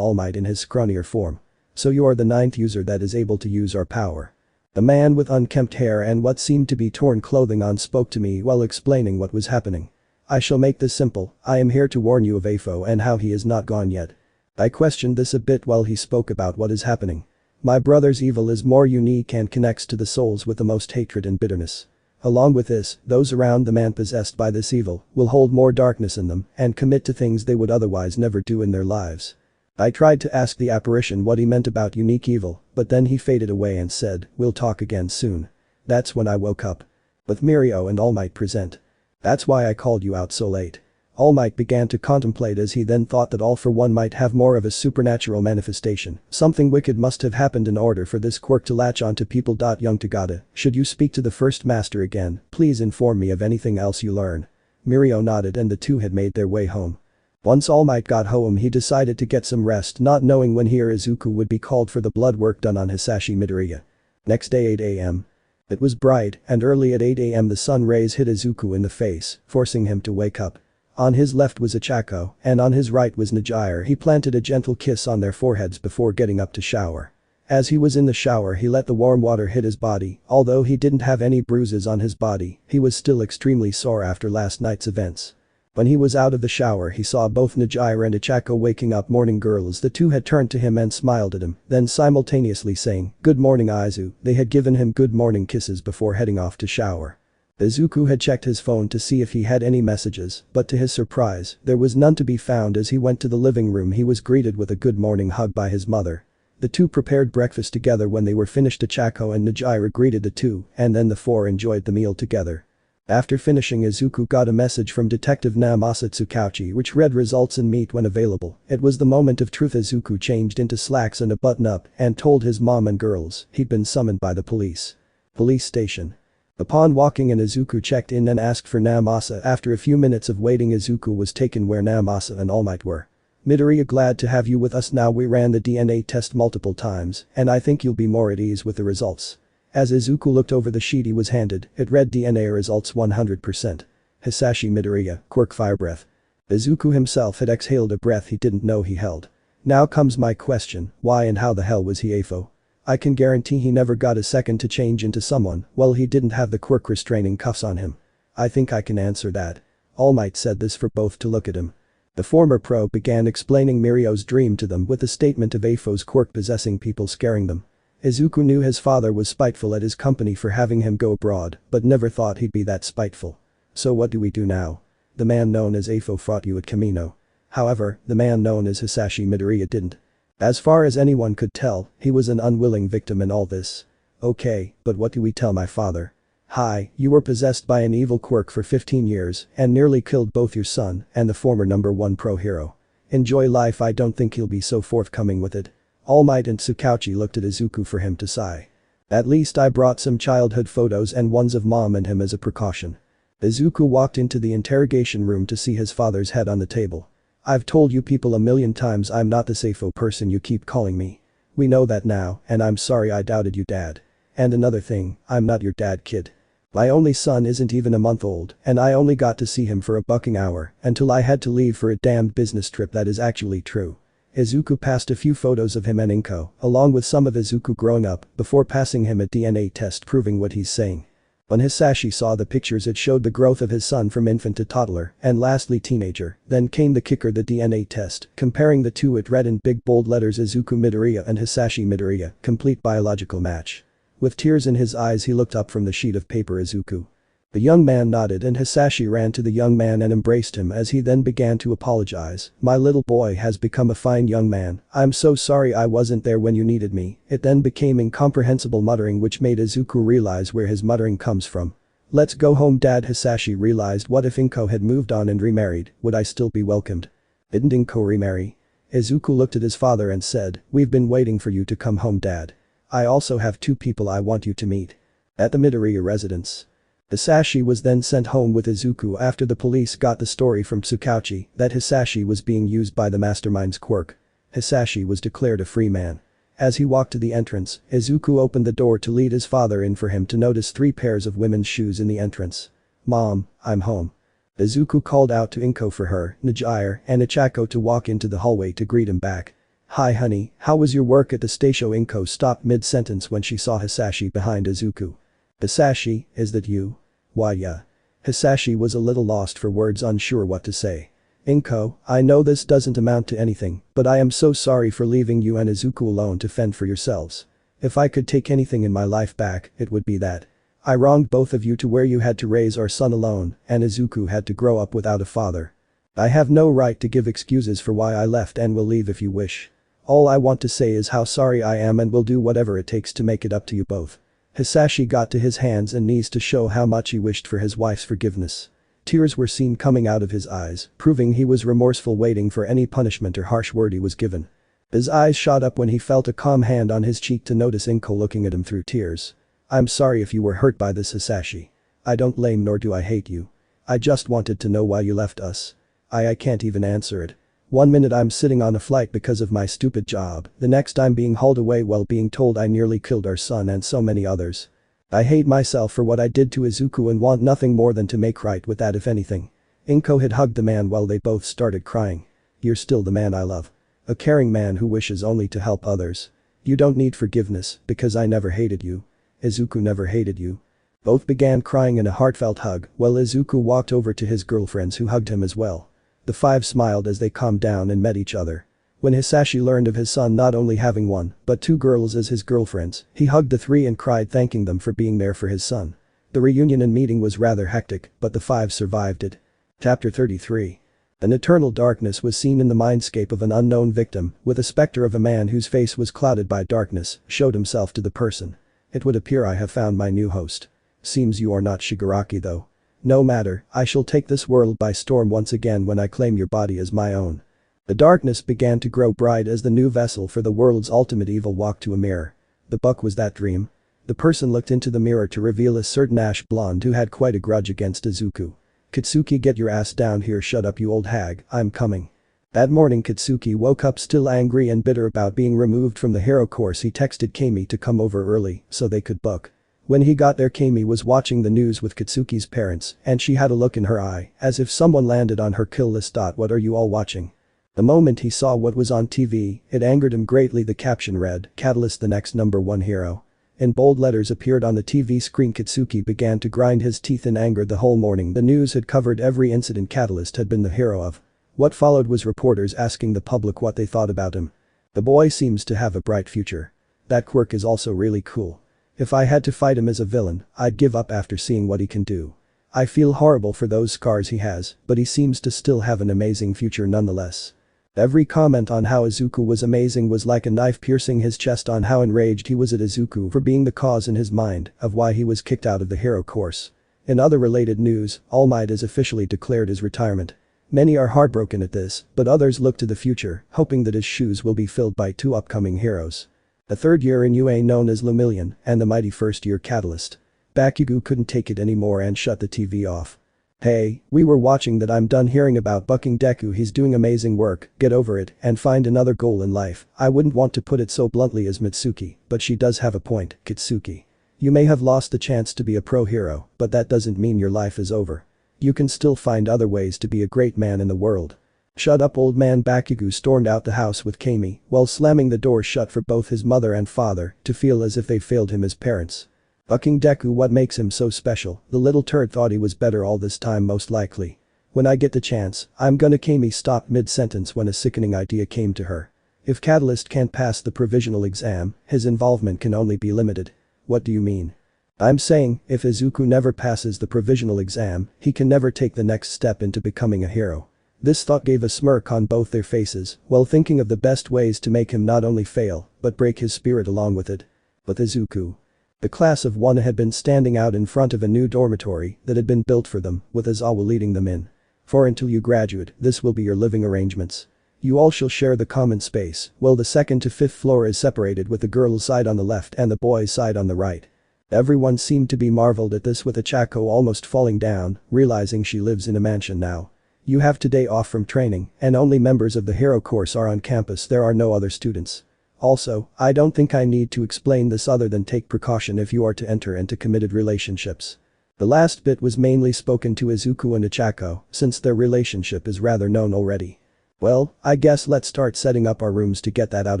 All Might in his scrawnier form. So you are the 9th user that is able to use our power. The man with unkempt hair and what seemed to be torn clothing on spoke to me while explaining what was happening. I shall make this simple, I am here to warn you of Afo and how he is not gone yet. I questioned this a bit while he spoke about what is happening. My brother's evil is more unique and connects to the souls with the most hatred and bitterness. Along with this, those around the man possessed by this evil will hold more darkness in them and commit to things they would otherwise never do in their lives. I tried to ask the apparition what he meant about unique evil, but then he faded away and said, we'll talk again soon. That's when I woke up. With Mirio and All Might present. That's why I called you out so late. All Might began to contemplate as he then thought that All For One might have more of a supernatural manifestation. Something wicked must have happened in order for this quirk to latch onto people. Young Tagada, should you speak to the first master again, please inform me of anything else you learn. Mirio nodded and the two had made their way home. Once All Might got home he decided to get some rest, not knowing when he or Izuku would be called for the blood work done on Hisashi Midoriya. Next day 8 am. It was bright and early at 8 am the sun rays hit Izuku in the face, forcing him to wake up. On his left was Ichako, and on his right was Najire. He planted a gentle kiss on their foreheads before getting up to shower. As he was in the shower he let the warm water hit his body. Although he didn't have any bruises on his body, he was still extremely sore after last night's events. When he was out of the shower he saw both Najire and Ichako waking up. Morning girls. The two had turned to him and smiled at him, then simultaneously saying, "Good morning Izu." They had given him good morning kisses before heading off to shower. Izuku had checked his phone to see if he had any messages, but to his surprise, there was none to be found. As he went to the living room he was greeted with a good morning hug by his mother. The two prepared breakfast together. When they were finished Ichako and Najire greeted the two, and then the four enjoyed the meal together. After finishing Izuku got a message from Detective Namasa Tsukauchi which read results in meet when available. It was the moment of truth. Izuku changed into slacks and a button-up and told his mom and girls he'd been summoned by the police. Police station. Upon walking in Izuku checked in and asked for Namasa. After a few minutes of waiting Izuku was taken where Namasa and All Might were. "Midoriya, glad to have you with us now. We ran the DNA test multiple times and I think you'll be more at ease with the results." As Izuku looked over the sheet he was handed, it read DNA results 100%. Hisashi Midoriya, Quirk Fire Breath. Izuku himself had exhaled a breath he didn't know he held. Now comes my question, why and how the hell was he AFO? I can guarantee he never got a second to change into someone. Well, he didn't have the quirk restraining cuffs on him. I think I can answer that. All Might said this for both to look at him. The former pro began explaining Mirio's dream to them with the statement of AFO's quirk possessing people scaring them. Izuku knew his father was spiteful at his company for having him go abroad, but never thought he'd be that spiteful. So what do we do now? The man known as AFO fought you at Camino. However, the man known as Hisashi Midoriya didn't. As far as anyone could tell, he was an unwilling victim in all this. Okay, but what do we tell my father? Hi, you were possessed by an evil quirk for 15 years and nearly killed both your son and the former #1 pro hero. Enjoy life. I don't think he'll be so forthcoming with it. All Might and Tsukauchi looked at Izuku for him to sigh. At least I brought some childhood photos and ones of mom and him as a precaution. Izuku walked into the interrogation room to see his father's head on the table. I've told you people a million times I'm not the Safo person you keep calling me. We know that now, and I'm sorry I doubted you, Dad. And another thing, I'm not your dad, kid. My only son isn't even a month old, and I only got to see him for a bucking hour until I had to leave for a damned business trip. That is actually true. Izuku passed a few photos of him and Inko, along with some of Izuku growing up, before passing him a DNA test proving what he's saying. When Hisashi saw the pictures it showed the growth of his son from infant to toddler, and lastly teenager. Then came the kicker, the DNA test. Comparing the two it read in big bold letters Izuku Midoriya and Hisashi Midoriya, complete biological match. With tears in his eyes he looked up from the sheet of paper. Izuku. The young man nodded and Hisashi ran to the young man and embraced him as he then began to apologize. My little boy has become a fine young man. I'm so sorry I wasn't there when you needed me. It then became incomprehensible muttering which made Izuku realize where his muttering comes from. Let's go home, Dad. Hisashi realized, what if Inko had moved on and remarried, would I still be welcomed? Didn't Inko remarry? Izuku looked at his father and said, we've been waiting for you to come home, Dad. I also have two people I want you to meet. At the Midoriya residence. Hisashi was then sent home with Izuku after the police got the story from Tsukauchi that Hisashi was being used by the mastermind's quirk. Hisashi was declared a free man. As he walked to the entrance, Izuku opened the door to lead his father in for him to notice 3 pairs of women's shoes in the entrance. Mom, I'm home. Izuku called out to Inko for her, Najire, and Ichako to walk into the hallway to greet him back. Hi honey, how was your work at the station? Inko stopped mid-sentence when she saw Hisashi behind Izuku. Hisashi, is that you? Why yeah. Hisashi was a little lost for words, unsure what to say. Inko, I know this doesn't amount to anything, but I am so sorry for leaving you and Izuku alone to fend for yourselves. If I could take anything in my life back, it would be that. I wronged both of you to where you had to raise our son alone and Izuku had to grow up without a father. I have no right to give excuses for why I left and will leave if you wish. All I want to say is how sorry I am and will do whatever it takes to make it up to you both. Hisashi got to his hands and knees to show how much he wished for his wife's forgiveness. Tears were seen coming out of his eyes, proving he was remorseful, waiting for any punishment or harsh word he was given. His eyes shot up when he felt a calm hand on his cheek to notice Inko looking at him through tears. "I'm sorry if you were hurt by this, Hisashi. I don't blame nor do I hate you. I just wanted to know why you left us." I can't even answer it. One minute I'm sitting on a flight because of my stupid job, the next I'm being hauled away while being told I nearly killed our son and so many others. I hate myself for what I did to Izuku and want nothing more than to make right with that, if anything. Inko had hugged the man while they both started crying. "You're still the man I love. A caring man who wishes only to help others. You don't need forgiveness because I never hated you. Izuku never hated you." Both began crying in a heartfelt hug while Izuku walked over to his girlfriends who hugged him as well. The five smiled as they calmed down and met each other. When Hisashi learned of his son not only having one, but two girls as his girlfriends, he hugged the three and cried, thanking them for being there for his son. The reunion and meeting was rather hectic, but the five survived it. Chapter 33. An eternal darkness was seen in the mindscape of an unknown victim, with a specter of a man whose face was clouded by darkness, showed himself to the person. "It would appear I have found my new host. Seems you are not Shigaraki though. No matter, I shall take this world by storm once again when I claim your body as my own." The darkness began to grow bright as the new vessel for the world's ultimate evil walked to a mirror. The buck was that dream? The person looked into the mirror to reveal a certain ash blonde who had quite a grudge against Izuku. "Kitsuki, get your ass down here, shut up you old hag, I'm coming." That morning Kitsuki woke up still angry and bitter about being removed from the hero course. He texted Kami to come over early so they could book. When he got there, Kami was watching the news with Kitsuki's parents and she had a look in her eye as if someone landed on her kill list. "What are you all watching?" The moment he saw what was on TV, it angered him greatly. The caption read, "Catalyst, the next #1 hero." In bold letters appeared on the TV screen. Kitsuki began to grind his teeth in anger. The whole morning the news had covered every incident Catalyst had been the hero of. What followed was reporters asking the public what they thought about him. "The boy seems to have a bright future. That Quirk is also really cool. If I had to fight him as a villain, I'd give up after seeing what he can do. I feel horrible for those scars he has, but he seems to still have an amazing future nonetheless." Every comment on how Izuku was amazing was like a knife piercing his chest. On how enraged he was at Izuku for being the cause in his mind of why he was kicked out of the hero course. In other related news, All Might has officially declared his retirement. Many are heartbroken at this, but others look to the future, hoping that his shoes will be filled by two upcoming heroes. A third year in UA known as Lumillion and the mighty first year Catalyst. Bakugo couldn't take it anymore and shut the TV off. "Hey, we were watching that. I'm done hearing about bucking Deku. He's doing amazing work, get over it and find another goal in life." I wouldn't want to put it so bluntly as Mitsuki, but she does have a point, Kitsuki. You may have lost the chance to be a pro hero, but that doesn't mean your life is over. You can still find other ways to be a great man in the world. "Shut up, old man." Bakugo stormed out the house with Kami while slamming the door shut for both his mother and father to feel as if they failed him as parents. Bucking Deku, what makes him so special? The little turd thought he was better all this time, most likely. "When I get the chance, I'm gonna." Kami stopped mid-sentence when a sickening idea came to her. If Catalyst can't pass the provisional exam, his involvement can only be limited. "What do you mean?" "I'm saying, if Izuku never passes the provisional exam, he can never take the next step into becoming a hero." This thought gave a smirk on both their faces while thinking of the best ways to make him not only fail, but break his spirit along with it. But Izuku. The class of one had been standing out in front of a new dormitory that had been built for them, with Izawa leading them in. "For until you graduate, this will be your living arrangements. You all shall share the common space, while the second to fifth floor is separated with the girls' side on the left and the boys' side on the right." Everyone seemed to be marveled at this, with Achako almost falling down, realizing she lives in a mansion now. "You have today off from training, and only members of the hero course are on campus. There are no other students. Also, I don't think I need to explain this other than take precaution if you are to enter into committed relationships." The last bit was mainly spoken to Izuku and Achako, since their relationship is rather known already. "Well, I guess let's start setting up our rooms to get that out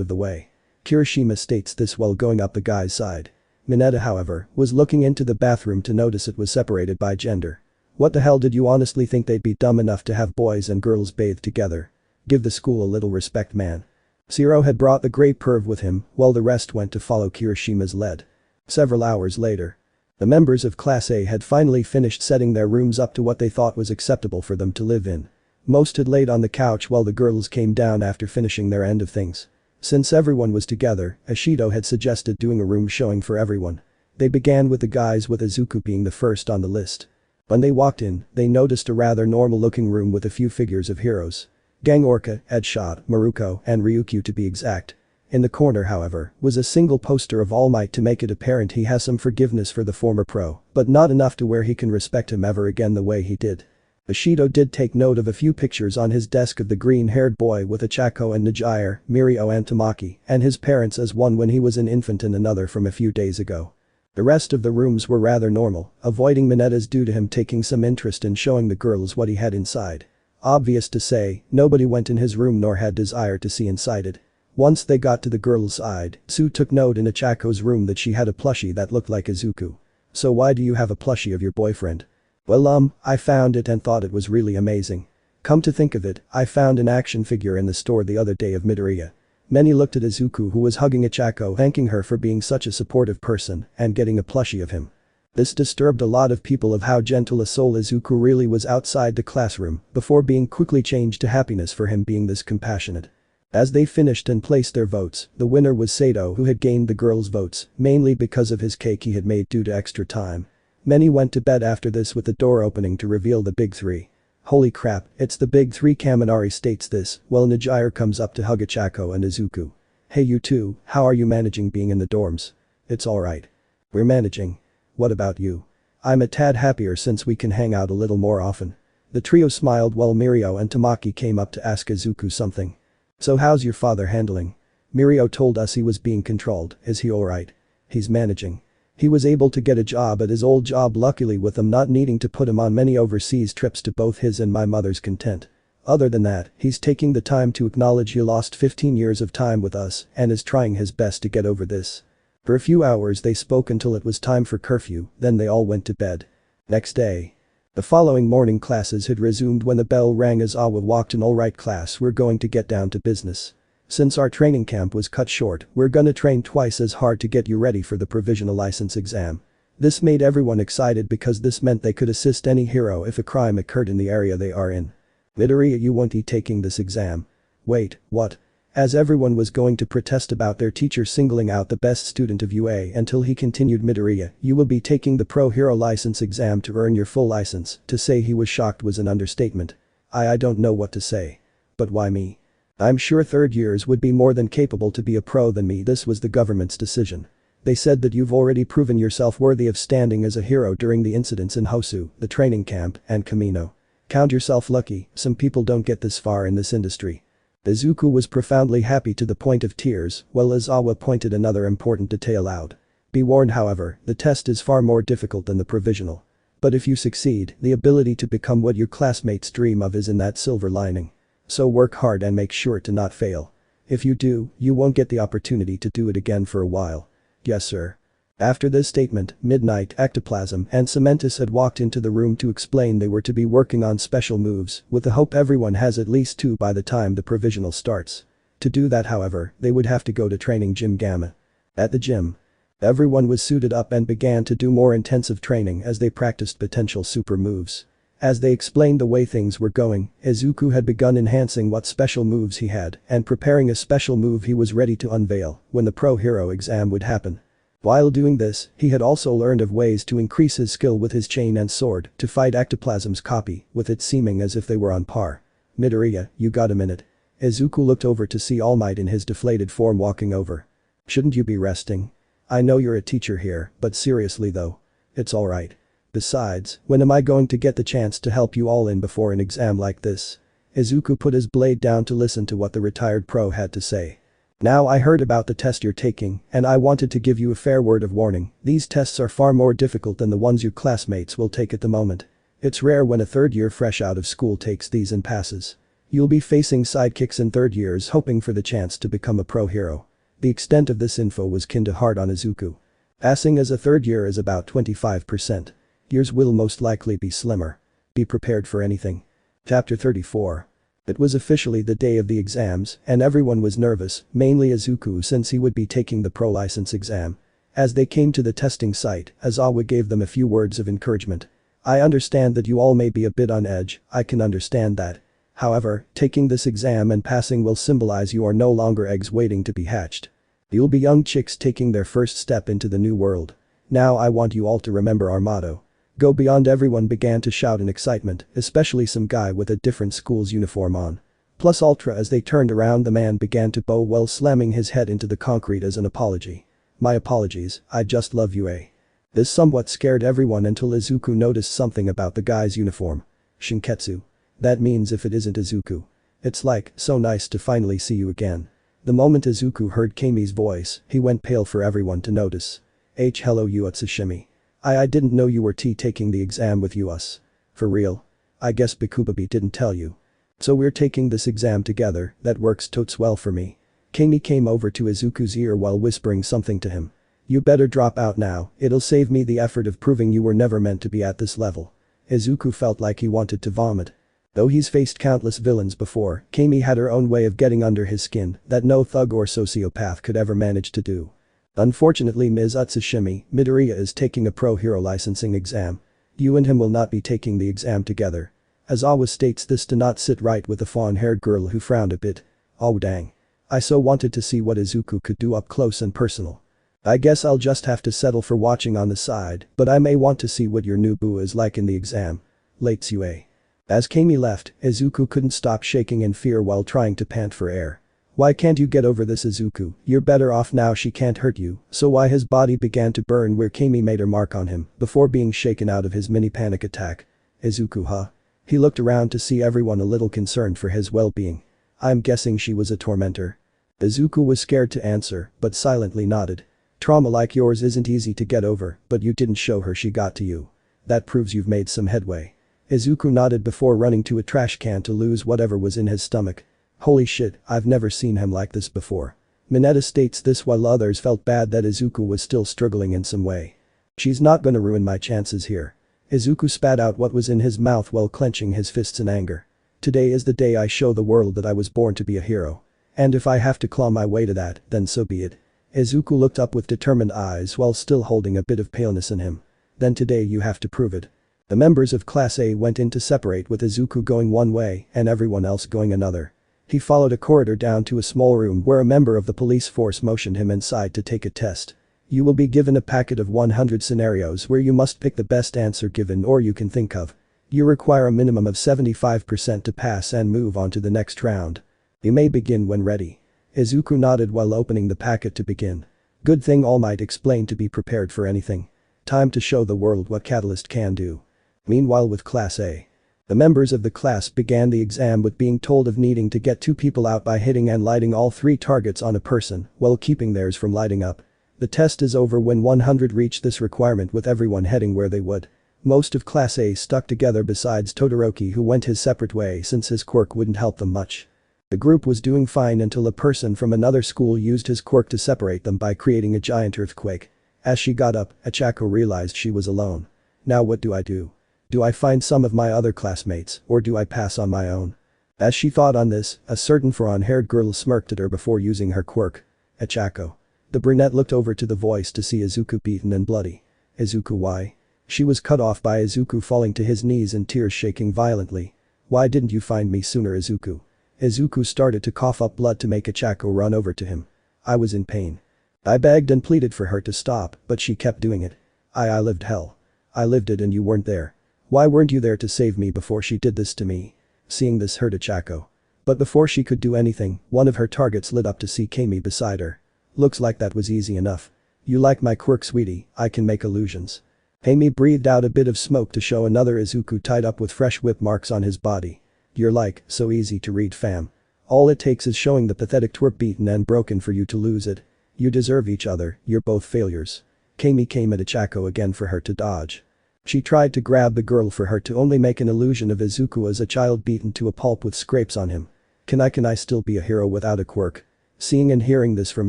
of the way." Kirishima states this while going up the guy's side. Mineta, however, was looking into the bathroom to notice it was separated by gender. "What the hell, did you honestly think they'd be dumb enough to have boys and girls bathe together? Give the school a little respect, man." Zero had brought the grey perv with him while the rest went to follow Kirishima's lead. Several hours later. The members of Class A had finally finished setting their rooms up to what they thought was acceptable for them to live in. Most had laid on the couch while the girls came down after finishing their end of things. Since everyone was together, Ashido had suggested doing a room showing for everyone. They began with the guys, with Izuku being the first on the list. When they walked in, they noticed a rather normal-looking room with a few figures of heroes. Gang Orca, Edshot, Maruko, and Ryukyu to be exact. In the corner, however, was a single poster of All Might to make it apparent he has some forgiveness for the former pro, but not enough to where he can respect him ever again the way he did. Bushido did take note of a few pictures on his desk of the green-haired boy with Ochako and Nijire, Mirio and Tamaki, and his parents, as one when he was an infant and another from a few days ago. The rest of the rooms were rather normal, avoiding Minetta's due to him taking some interest in showing the girls what he had inside. Obvious to say, nobody went in his room nor had desire to see inside it. Once they got to the girl's side, Sue took note in Ochako's room that she had a plushie that looked like Izuku. "So why do you have a plushie of your boyfriend?" "Well I found it and thought it was really amazing. Come to think of it, I found an action figure in the store the other day of Midoriya." Many looked at Izuku, who was hugging Ochako, thanking her for being such a supportive person and getting a plushie of him. This disturbed a lot of people of how gentle a soul Izuku really was outside the classroom, before being quickly changed to happiness for him being this compassionate. As they finished and placed their votes, the winner was Sato, who had gained the girls' votes, mainly because of his cake he had made due to extra time. Many went to bed after this with the door opening to reveal the big three. "Holy crap, it's the big three," Kaminari states this, while Nijire comes up to hug Ochako and Izuku. "Hey you two, how are you managing being in the dorms?" "It's alright. We're managing. What about you?" "I'm a tad happier since we can hang out a little more often." The trio smiled while Mirio and Tamaki came up to ask Izuku something. "So how's your father handling?" "Mirio told us he was being controlled, is he alright?" "He's managing. He was able to get a job at his old job, luckily, with them not needing to put him on many overseas trips to both his and my mother's content. Other than that, he's taking the time to acknowledge he lost 15 years of time with us and is trying his best to get over this." For a few hours they spoke until it was time for curfew, then they all went to bed. Next day. The following morning classes had resumed when the bell rang as Awa walked in. "Alright class, we're going to get down to business. Since our training camp was cut short, we're gonna train twice as hard to get you ready for the provisional license exam." This made everyone excited because this meant they could assist any hero if a crime occurred in the area they are in. "Midoriya, you won't be taking this exam." "Wait, what?" As everyone was going to protest about their teacher singling out the best student of UA until he continued, "Midoriya, you will be taking the Pro Hero license exam to earn your full license." To say he was shocked was an understatement. I don't know what to say. "But why me? I'm sure third years would be more than capable to be a pro than me." This was the government's decision. "They said that you've already proven yourself worthy of standing as a hero during the incidents in Hosu, the training camp, and Kamino. Count yourself lucky, some people don't get this far in this industry." Izuku was profoundly happy to the point of tears, while Izawa pointed another important detail out. "Be warned, however, the test is far more difficult than the provisional. But if you succeed, the ability to become what your classmates dream of is in that silver lining. So work hard and make sure to not fail. If you do, you won't get the opportunity to do it again for a while." "Yes sir." After this statement, Midnight, Ectoplasm, and Cementus had walked into the room to explain they were to be working on special moves, with the hope everyone has at least 2 by the time the provisional starts. To do that, however, they would have to go to training gym Gamma. At the gym, everyone was suited up and began to do more intensive training as they practiced potential super moves. As they explained the way things were going, Izuku had begun enhancing what special moves he had and preparing a special move he was ready to unveil when the Pro Hero exam would happen. While doing this, he had also learned of ways to increase his skill with his chain and sword to fight Ectoplasm's copy, with it seeming as if they were on par. "Midoriya, you got a minute?" Izuku looked over to see All Might in his deflated form walking over. "Shouldn't you be resting? I know you're a teacher here, but seriously though. It's alright. Besides, when am I going to get the chance to help you all in before an exam like this?" Izuku put his blade down to listen to what the retired pro had to say. "Now I heard about the test you're taking, and I wanted to give you a fair word of warning. These tests are far more difficult than the ones your classmates will take at the moment. It's rare when a third year fresh out of school takes these and passes. You'll be facing sidekicks in third years hoping for the chance to become a pro hero." The extent of this info was kinda hard on Izuku. Passing as a third year is about 25%. Yours will most likely be slimmer. Be prepared for anything. Chapter 34. It was officially the day of the exams, and everyone was nervous, mainly Izuku since he would be taking the pro license exam. As they came to the testing site, Aizawa gave them a few words of encouragement. "I understand that you all may be a bit on edge, I can understand that. However, taking this exam and passing will symbolize you are no longer eggs waiting to be hatched. You'll be young chicks taking their first step into the new world. Now I want you all to remember our motto. Go beyond. Everyone began to shout in excitement, especially some guy with a different school's uniform on. Plus ultra. As they turned around, the man began to bow while slamming his head into the concrete as an apology. My apologies, I just love you. This somewhat scared everyone until Izuku noticed something about the guy's uniform. Shinketsu. That means if it isn't Izuku. It's like, so nice to finally see you again. The moment Izuku heard Kami's voice, he went pale for everyone to notice. Hello Utsushimi. I didn't know you were taking the exam with us. For real? I guess Bakugo didn't tell you. So we're taking this exam together. That works totes well for me. Kami came over to Izuku's ear while whispering something to him. You better drop out now, it'll save me the effort of proving you were never meant to be at this level. Izuku felt like he wanted to vomit. Though he's faced countless villains before, Kami had her own way of getting under his skin that no thug or sociopath could ever manage to do. Unfortunately, Ms. Utsushimi, Midoriya is taking a pro-hero licensing exam. You and him will not be taking the exam together. As always states this to not sit right with the fawn-haired girl who frowned a bit. Oh dang. I so wanted to see what Izuku could do up close and personal. I guess I'll just have to settle for watching on the side, but I may want to see what your new boo is like in the exam. Late Sue. As Kami left, Izuku couldn't stop shaking in fear while trying to pant for air. Why can't you get over this, Izuku? You're better off now, she can't hurt you. So why his body began to burn where Kami made her mark on him before being shaken out of his mini panic attack. Izuku, huh? He looked around to see everyone a little concerned for his well-being. I'm guessing she was a tormentor. Izuku was scared to answer, but silently nodded. Trauma like yours isn't easy to get over, but you didn't show her she got to you. That proves you've made some headway. Izuku nodded before running to a trash can to lose whatever was in his stomach. Holy shit, I've never seen him like this before. Mineta states this while others felt bad that Izuku was still struggling in some way. She's not gonna ruin my chances here. Izuku spat out what was in his mouth while clenching his fists in anger. Today is the day I show the world that I was born to be a hero. And if I have to claw my way to that, then so be it. Izuku looked up with determined eyes while still holding a bit of paleness in him. Then today you have to prove it. The members of Class A went in to separate with Izuku going one way and everyone else going another. He followed a corridor down to a small room where a member of the police force motioned him inside to take a test. You will be given a packet of 100 scenarios where you must pick the best answer given or you can think of. You require a minimum of 75% to pass and move on to the next round. You may begin when ready. Izuku nodded while opening the packet to begin. Good thing All Might explained to be prepared for anything. Time to show the world what Catalyst can do. Meanwhile with Class A. The members of the class began the exam with being told of needing to get 2 people out by hitting and lighting all 3 targets on a person while keeping theirs from lighting up. The test is over when 100 reach this requirement with everyone heading where they would. Most of Class A stuck together besides Todoroki who went his separate way since his quirk wouldn't help them much. The group was doing fine until a person from another school used his quirk to separate them by creating a giant earthquake. As she got up, Achako realized she was alone. Now what do I do? Do I find some of my other classmates, or do I pass on my own? As she thought on this, a certain fawn-haired girl smirked at her before using her quirk. Achako. The brunette looked over to the voice to see Izuku beaten and bloody. Izuku, why? She was cut off by Izuku falling to his knees and tears shaking violently. Why didn't you find me sooner, Izuku? Izuku started to cough up blood to make Achako run over to him. I was in pain. I begged and pleaded for her to stop, but she kept doing it. I lived hell. I lived it and you weren't there. Why weren't you there to save me before she did this to me? Seeing this hurt Achako. But before she could do anything, one of her targets lit up to see Kami beside her. Looks like that was easy enough. You like my quirk, sweetie, I can make illusions. Kami breathed out a bit of smoke to show another Izuku tied up with fresh whip marks on his body. You're like, so easy to read, fam. All it takes is showing the pathetic twerp beaten and broken for you to lose it. You deserve each other, you're both failures. Kami came at Achako again for her to dodge. She tried to grab the girl for her to only make an illusion of Izuku as a child beaten to a pulp with scrapes on him. Can I still be a hero without a quirk? Seeing and hearing this from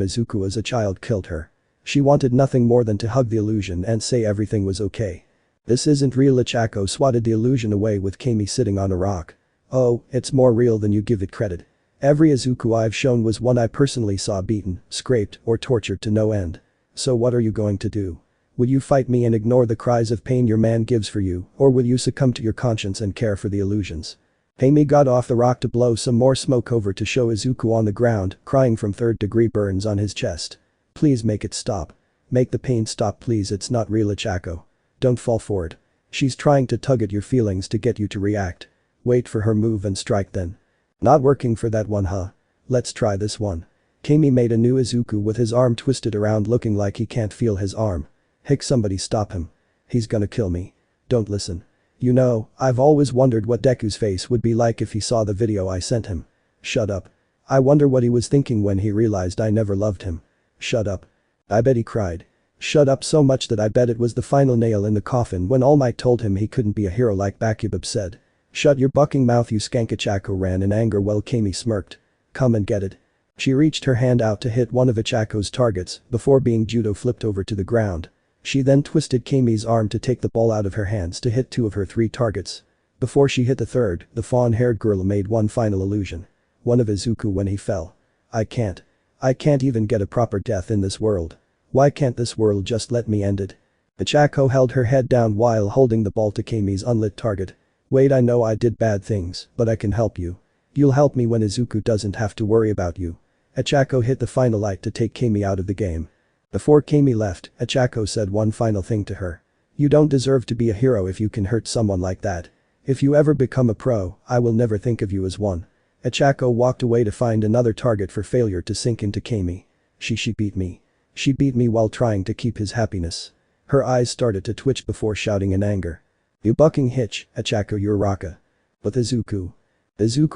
Izuku as a child killed her. She wanted nothing more than to hug the illusion and say everything was okay. This isn't real. Achako swatted the illusion away with Kami sitting on a rock. Oh, it's more real than you give it credit. Every Izuku I've shown was one I personally saw beaten, scraped, or tortured to no end. So what are you going to do? Will you fight me and ignore the cries of pain your man gives for you, or will you succumb to your conscience and care for the illusions? Kami got off the rock to blow some more smoke over to show Izuku on the ground, crying from third-degree burns on his chest. Please make it stop. Make the pain stop, please. It's not real, Achako. Don't fall for it. She's trying to tug at your feelings to get you to react. Wait for her move and strike then. Not working for that one, huh? Let's try this one. Camine made a new Izuku with his arm twisted around looking like he can't feel his arm. Hick, somebody stop him. He's gonna kill me. Don't listen. You know, I've always wondered what Deku's face would be like if he saw the video I sent him. Shut up. I wonder what he was thinking when he realized I never loved him. Shut up. I bet he cried. Shut up so much that I bet it was the final nail in the coffin when All Might told him he couldn't be a hero like Bakugo said. Shut your bucking mouth, you skank. Ichako ran in anger while Camine smirked. Come and get it. She reached her hand out to hit one of Ichako's targets before being judo flipped over to the ground. She then twisted Camine's arm to take the ball out of her hands to hit 2 of her 3 targets. Before she hit the third, the fawn-haired girl made one final illusion. One of Izuku when he fell. I can't even get a proper death in this world. Why can't this world just let me end it? Ichako held her head down while holding the ball to Camine's unlit target. Wait, I know I did bad things, but I can help you. You'll help me when Izuku doesn't have to worry about you. Ichako hit the final light to take Camine out of the game. Before Camine left, Ichako said one final thing to her. You don't deserve to be a hero if you can hurt someone like that. If you ever become a pro, I will never think of you as one. Ichako walked away to find another target for failure to sink into Camine. She beat me. She beat me while trying to keep his happiness. Her eyes started to twitch before shouting in anger. You bucking hitch, Ichako, you're Raka. But Izuku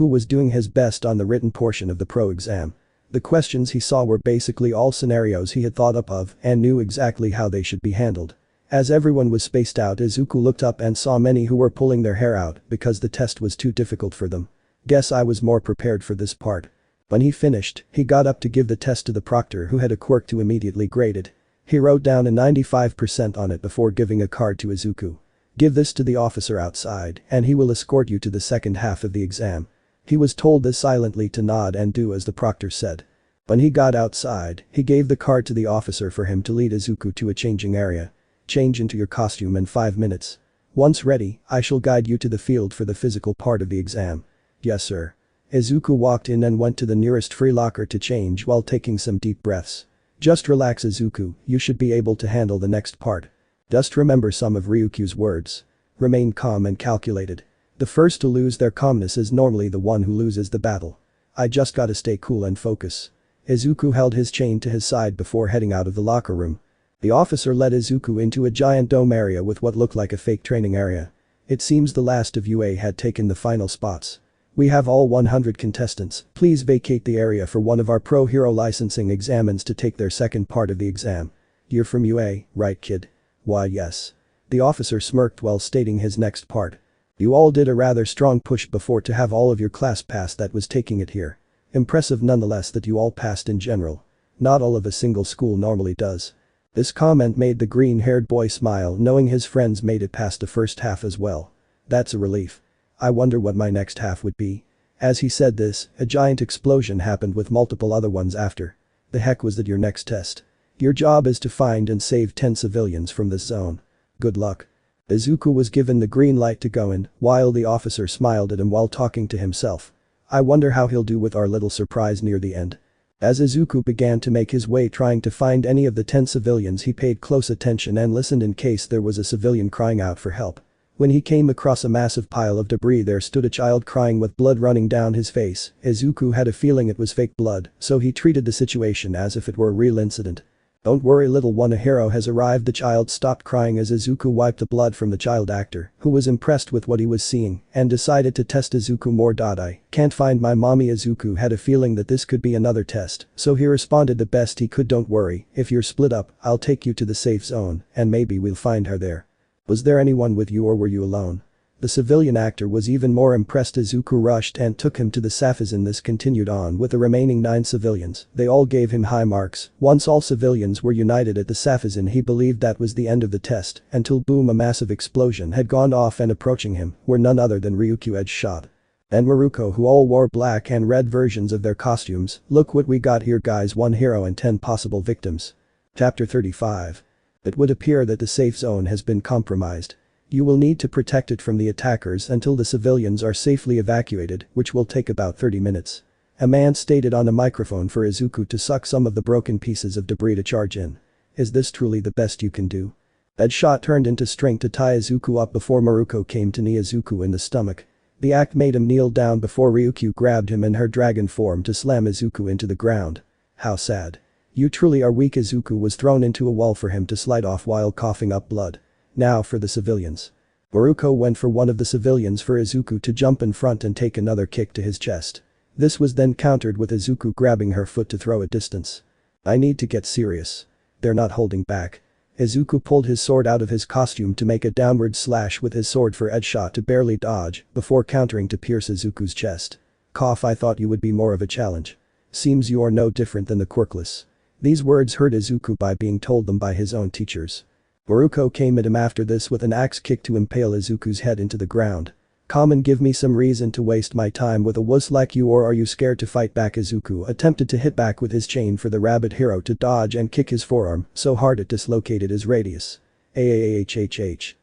was doing his best on the written portion of the pro exam. The questions he saw were basically all scenarios he had thought up of and knew exactly how they should be handled. As everyone was spaced out, Izuku looked up and saw many who were pulling their hair out because the test was too difficult for them. Guess I was more prepared for this part. When he finished, he got up to give the test to the proctor who had a quirk to immediately grade it. He wrote down a 95% on it before giving a card to Izuku. Give this to the officer outside and he will escort you to the second half of the exam. He was told this silently to nod and do as the proctor said. When he got outside, he gave the card to the officer for him to lead Izuku to a changing area. Change into your costume in 5 minutes. Once ready, I shall guide you to the field for the physical part of the exam. Yes sir. Izuku walked in and went to the nearest free locker to change while taking some deep breaths. Just relax, Izuku, you should be able to handle the next part. Just remember some of Ryukyu's words. Remain calm and calculated. The first to lose their calmness is normally the one who loses the battle. I just gotta stay cool and focus. Izuku held his chain to his side before heading out of the locker room. The officer led Izuku into a giant dome area with what looked like a fake training area. It seems the last of UA had taken the final spots. We have all 100 contestants. Please vacate the area for one of our pro hero licensing examins to take their second part of the exam. You're from UA, right kid? Why yes. The officer smirked while stating his next part. You all did a rather strong push before to have all of your class pass that was taking it here. Impressive nonetheless that you all passed in general. Not all of a single school normally does. This comment made the green-haired boy smile knowing his friends made it past the first half as well. That's a relief. I wonder what my next half would be. As he said this, a giant explosion happened with multiple other ones after. The heck was that your next test? Your job is to find and save 10 civilians from this zone. Good luck. Izuku was given the green light to go in, while the officer smiled at him while talking to himself. I wonder how he'll do with our little surprise near the end. As Izuku began to make his way trying to find any of the 10 civilians, he paid close attention and listened in case there was a civilian crying out for help. When he came across a massive pile of debris, there stood a child crying with blood running down his face. Izuku had a feeling it was fake blood, so he treated the situation as if it were a real incident. Don't worry little one, a hero has arrived. The child stopped crying as Izuku wiped the blood from the child actor, who was impressed with what he was seeing and decided to test Izuku more. I can't find my mommy. Izuku had a feeling that this could be another test, so he responded the best he could. Don't worry, if you're split up, I'll take you to the safe zone and maybe we'll find her there. Was there anyone with you or were you alone? The civilian actor was even more impressed. Izuku rushed and took him to the Safizan. This continued on with the remaining 9 civilians. They all gave him high marks. Once all civilians were united at the Safizan, he believed that was the end of the test until boom, a massive explosion had gone off and approaching him were none other than Ryukyu edge shot and Maruko, who all wore black and red versions of their costumes. Look what we got here guys, 1 hero and 10 possible victims. Chapter 35. It would appear that the safe zone has been compromised. You will need to protect it from the attackers until the civilians are safely evacuated, which will take about 30 minutes. A man stated on a microphone for Izuku to suck some of the broken pieces of debris to charge in. Is this truly the best you can do? That shot turned into strength to tie Izuku up before Maruko came to knee Izuku in the stomach. The act made him kneel down before Ryukyu grabbed him in her dragon form to slam Izuku into the ground. How sad. You truly are weak. Izuku was thrown into a wall for him to slide off while coughing up blood. Now for the civilians. Maruko went for one of the civilians for Izuku to jump in front and take another kick to his chest. This was then countered with Izuku grabbing her foot to throw at distance. I need to get serious. They're not holding back. Izuku pulled his sword out of his costume to make a downward slash with his sword for Edshot to barely dodge before countering to pierce Izuku's chest. Cough, I thought you would be more of a challenge. Seems you are no different than the Quirkless. These words hurt Izuku by being told them by his own teachers. Maruko came at him after this with an axe kick to impale Izuku's head into the ground. Come and give me some reason to waste my time with a wuss like you, or are you scared to fight back? Izuku attempted to hit back with his chain for the rabbit hero to dodge and kick his forearm so hard it dislocated his radius.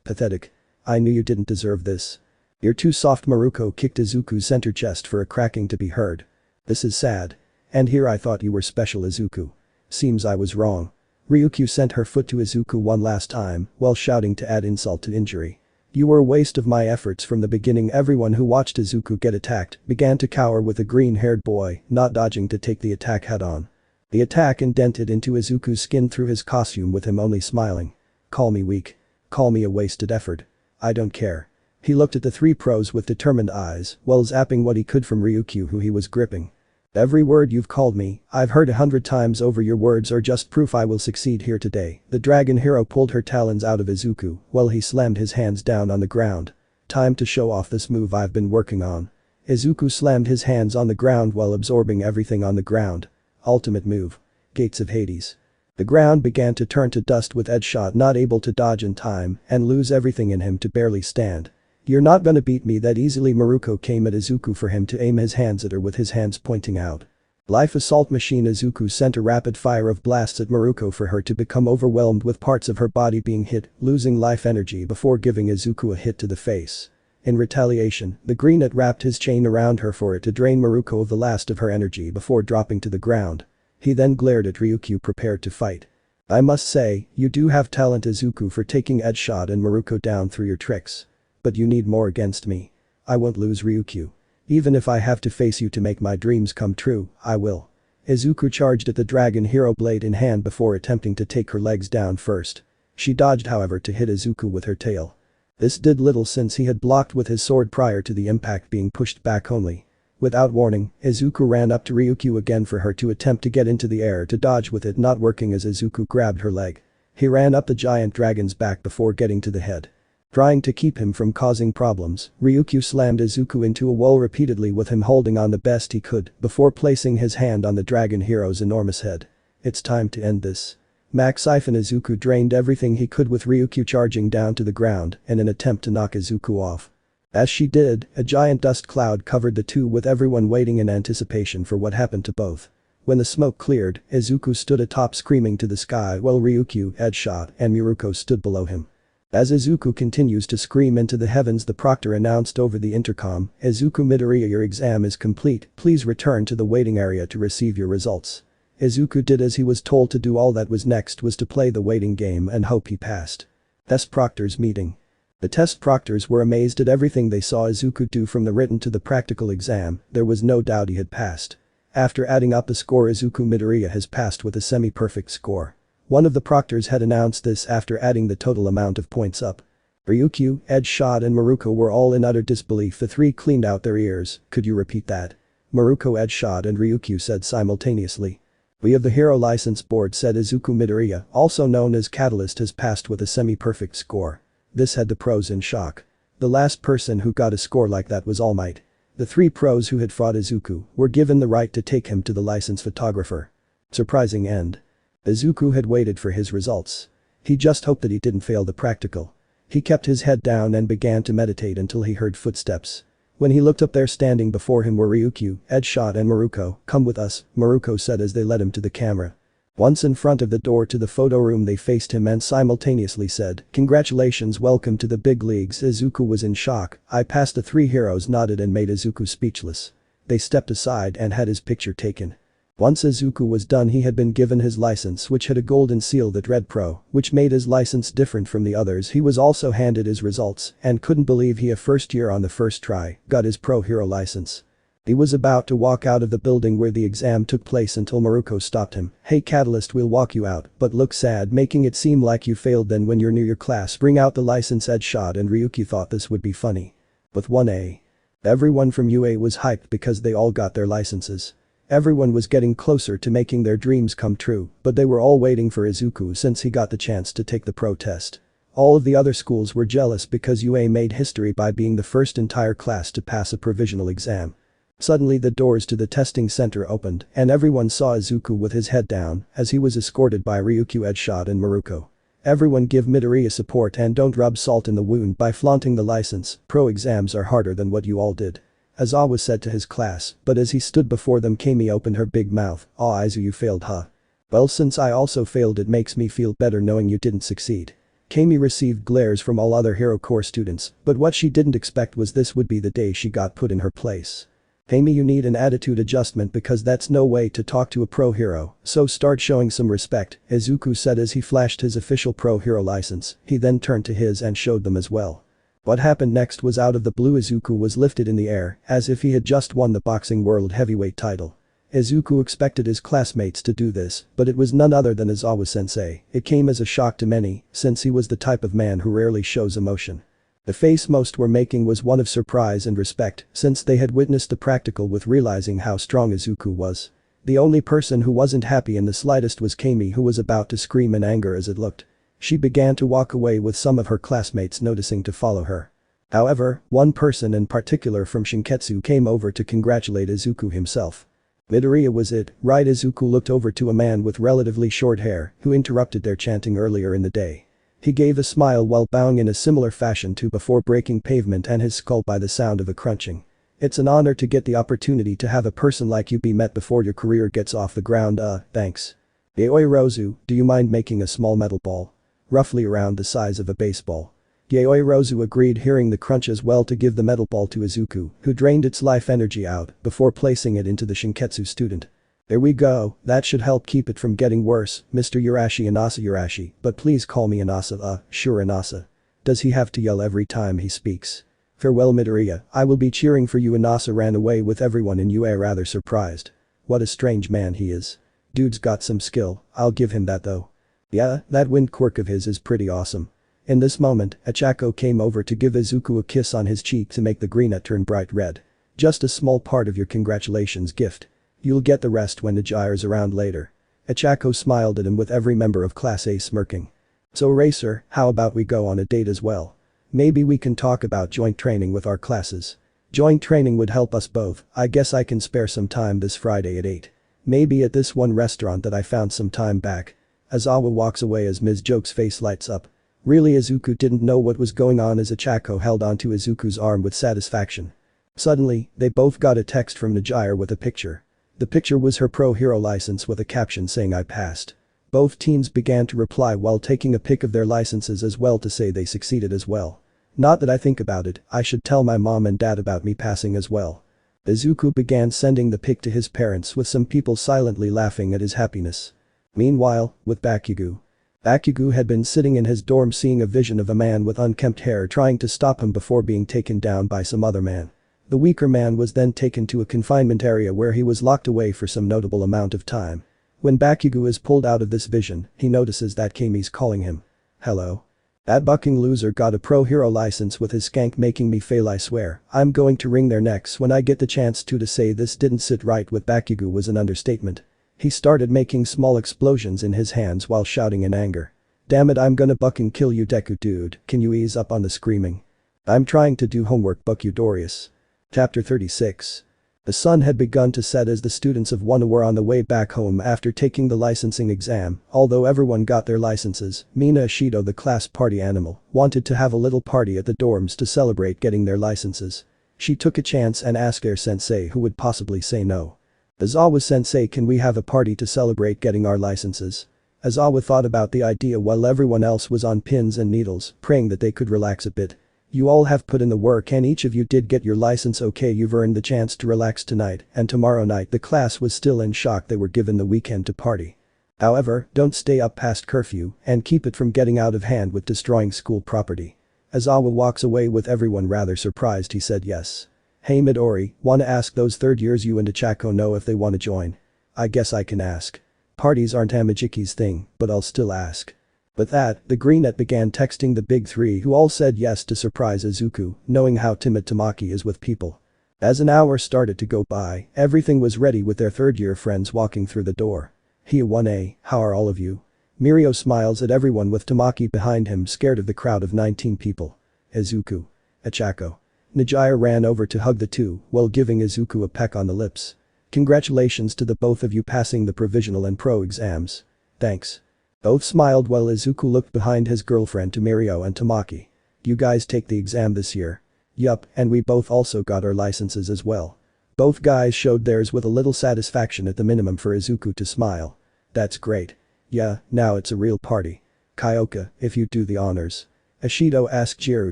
Pathetic. I knew you didn't deserve this. You're too soft. Maruko kicked Izuku's center chest for a cracking to be heard. This is sad. And here I thought you were special, Izuku. Seems I was wrong. Ryukyu sent her foot to Izuku one last time while shouting to add insult to injury. You were a waste of my efforts from the beginning. Everyone who watched Izuku get attacked began to cower with the green-haired boy not dodging to take the attack head-on. The attack indented into Izuku's skin through his costume with him only smiling. Call me weak. Call me a wasted effort. I don't care. He looked at the three pros with determined eyes while zapping what he could from Ryukyu, who he was gripping. Every word you've called me, I've heard 100 times over. Your words are just proof I will succeed here today. The dragon hero pulled her talons out of Izuku while he slammed his hands down on the ground. Time to show off this move I've been working on. Izuku slammed his hands on the ground while absorbing everything on the ground. Ultimate move. Gates of Hades. The ground began to turn to dust with Edshot not able to dodge in time and lose everything in him to barely stand. You're not gonna beat me that easily. Maruko came at Izuku for him to aim his hands at her with his hands pointing out. Life assault machine. Izuku sent a rapid fire of blasts at Maruko for her to become overwhelmed with parts of her body being hit, losing life energy before giving Izuku a hit to the face. In retaliation, the greenet wrapped his chain around her for it to drain Maruko of the last of her energy before dropping to the ground. He then glared at Ryukyu prepared to fight. I must say, you do have talent, Izuku, for taking Edshot and Maruko down through your tricks. But you need more against me. I won't lose, Ryukyu. Even if I have to face you to make my dreams come true, I will. Izuku charged at the dragon hero blade in hand before attempting to take her legs down first. She dodged, however, to hit Izuku with her tail. This did little since he had blocked with his sword prior to the impact being pushed back only. Without warning, Izuku ran up to Ryukyu again for her to attempt to get into the air to dodge, with it not working as Izuku grabbed her leg. He ran up the giant dragon's back before getting to the head. Trying to keep him from causing problems, Ryukyu slammed Izuku into a wall repeatedly with him holding on the best he could before placing his hand on the dragon hero's enormous head. It's time to end this. Max Siphon. Izuku drained everything he could with Ryukyu charging down to the ground in an attempt to knock Izuku off. As she did, a giant dust cloud covered the two with everyone waiting in anticipation for what happened to both. When the smoke cleared, Izuku stood atop screaming to the sky while Ryukyu, Edshot, and Maruko stood below him. As Izuku continues to scream into the heavens, the proctor announced over the intercom, Izuku Midoriya, your exam is complete, please return to the waiting area to receive your results. Izuku did as he was told to do. All that was next was to play the waiting game and hope he passed. Test proctors meeting. The test proctors were amazed at everything they saw Izuku do from the written to the practical exam. There was no doubt he had passed. After adding up the score, Izuku Midoriya has passed with a semi-perfect score. One of the proctors had announced this after adding the total amount of points up. Ryukyu, Edshot, and Maruko were all in utter disbelief. The three cleaned out their ears. Could you repeat that? Maruko, Edshot, and Ryukyu said simultaneously. We of the Hero License Board, said Izuku Midoriya, also known as Catalyst, has passed with a semi-perfect score. This had the pros in shock. The last person who got a score like that was All Might. The three pros who had fought Izuku were given the right to take him to the licensed photographer. Surprising end. Izuku had waited for his results. He just hoped that he didn't fail the practical. He kept his head down and began to meditate until he heard footsteps. When he looked up, there standing before him were Ryukyu, Edshot, and Maruko. Come with us, Maruko said as they led him to the camera. Once in front of the door to the photo room, they faced him and simultaneously said, congratulations, welcome to the big leagues. Izuku was in shock. I passed. The three heroes nodded and made Izuku speechless. They stepped aside and had his picture taken. Once Izuku was done, he had been given his license, which had a golden seal that read Pro, which made his license different from the others. He was also handed his results and couldn't believe he, a first year on the first try, got his Pro Hero license. He was about to walk out of the building where the exam took place until Maruko stopped him. "Hey Catalyst, we'll walk you out, but look sad, making it seem like you failed. Then when you're near your class, bring out the license headshot." And Ryuki thought this would be funny. With 1A. Everyone from UA was hyped because they all got their licenses. Everyone was getting closer to making their dreams come true, but they were all waiting for Izuku since he got the chance to take the pro test. All of the other schools were jealous because UA made history by being the first entire class to pass a provisional exam. Suddenly the doors to the testing center opened and everyone saw Izuku with his head down as he was escorted by Ryukyu, Edshot and Maruko. Everyone give Midoriya support and don't rub salt in the wound by flaunting the license. Pro exams are harder than what you all did. Aizawa said to his class, but as he stood before them, Camine opened her big mouth. "Aw Aizu, you failed, huh? Well, since I also failed, it makes me feel better knowing you didn't succeed." Camine received glares from all other Hero Corps students, but what she didn't expect was this would be the day she got put in her place. "Camine, you need an attitude adjustment because that's no way to talk to a pro hero, so start showing some respect," Izuku said as he flashed his official pro hero license. He then turned to his and showed them as well. What happened next was out of the blue Izuku was lifted in the air as if he had just won the boxing world heavyweight title. Izuku expected his classmates to do this, but it was none other than Aizawa-sensei. It came as a shock to many, since he was the type of man who rarely shows emotion. The face most were making was one of surprise and respect, since they had witnessed the practical with realizing how strong Izuku was. The only person who wasn't happy in the slightest was Camine, who was about to scream in anger as it looked. She began to walk away with some of her classmates noticing to follow her. However, one person in particular from Shinketsu came over to congratulate Izuku himself. Midoriya was it, right? Izuku looked over to a man with relatively short hair who interrupted their chanting earlier in the day. He gave a smile while bowing in a similar fashion to before breaking pavement and his skull by the sound of a crunching. "It's an honor to get the opportunity to have a person like you be met before your career gets off the ground. Thanks. Yaoi Rozu, do you mind making a small metal ball? Roughly around the size of a baseball." Yaoi Rozu agreed, hearing the crunch as well, to give the metal ball to Izuku, who drained its life energy out before placing it into the Shinketsu student. "There we go, that should help keep it from getting worse, Mr. Urashi Inasa Urashi, but please call me Inasa." Sure Inasa. Does he have to yell every time he speaks? "Farewell Midoriya, I will be cheering for you." Inasa ran away with everyone in UA rather surprised. What a strange man he is. Dude's got some skill, I'll give him that though. Yeah, that wind quirk of his is pretty awesome. In this moment, Achako came over to give Izuku a kiss on his cheek to make the greenette turn bright red. "Just a small part of your congratulations gift. You'll get the rest when Nijire's around later." Achako smiled at him with every member of Class A smirking. "So Racer, how about we go on a date as well? Maybe we can talk about joint training with our classes. Joint training would help us both. I guess I can spare some time this Friday at 8. Maybe at this one restaurant that I found some time back." Aizawa walks away as Ms. Joke's face lights up. Really, Izuku didn't know what was going on as Achako held onto Izuku's arm with satisfaction. Suddenly, they both got a text from Nijire with a picture. The picture was her pro hero license with a caption saying "I passed." Both teens began to reply while taking a pic of their licenses as well to say they succeeded as well. "Not that I think about it, I should tell my mom and dad about me passing as well." Izuku began sending the pic to his parents, with some people silently laughing at his happiness. Meanwhile, with Bakugo. Bakugo had been sitting in his dorm seeing a vision of a man with unkempt hair trying to stop him before being taken down by some other man. The weaker man was then taken to a confinement area where he was locked away for some notable amount of time. When Bakugo is pulled out of this vision, he notices that Kami's calling him. "Hello? That bucking loser got a pro hero license with his skank making me fail. I swear, I'm going to wring their necks when I get the chance to say this didn't sit right with Bakugo was an understatement. He started making small explosions in his hands while shouting in anger. "Damn it, I'm gonna bucking kill you Deku dude, can you ease up on the screaming? I'm trying to do homework Buck Dorius." Chapter 36. The sun had begun to set as the students of Wano were on the way back home after taking the licensing exam. Although everyone got their licenses, Mina Ashido, the class party animal, wanted to have a little party at the dorms to celebrate getting their licenses. She took a chance and asked their sensei, who would possibly say no. "Aizawa-sensei, can we have a party to celebrate getting our licenses?" Aizawa thought about the idea while everyone else was on pins and needles, praying that they could relax a bit. You all have put in the work and each of you did get your license. Okay, you've earned the chance to relax tonight and tomorrow night. The class was still in shock. They were given the weekend to party. However, don't stay up past curfew and keep it from getting out of hand with destroying school property. Aizawa walks away with everyone rather surprised. He said yes. Hey Midori, wanna ask those third years you and Ichako know if they wanna join? I guess I can ask. Parties aren't Amajiki's thing, but I'll still ask. With that, the greenette began texting the big three who all said yes to surprise Izuku, knowing how timid Tamaki is with people. As an hour started to go by, everything was ready with their third-year friends walking through the door. Hey 1A, how are all of you? Mirio smiles at everyone with Tamaki behind him, scared of the crowd of 19 people. Izuku. Ichako. Nijaya ran over to hug the two while giving Izuku a peck on the lips. Congratulations to the both of you passing the provisional and pro exams. Thanks. Both smiled while Izuku looked behind his girlfriend to Mirio and Tamaki. You guys take the exam this year? Yup, and we both also got our licenses as well. Both guys showed theirs with a little satisfaction, at the minimum for Izuku to smile. That's great. Yeah, now it's a real party. Kyoka, if you do the honors. Ashido asked Jiro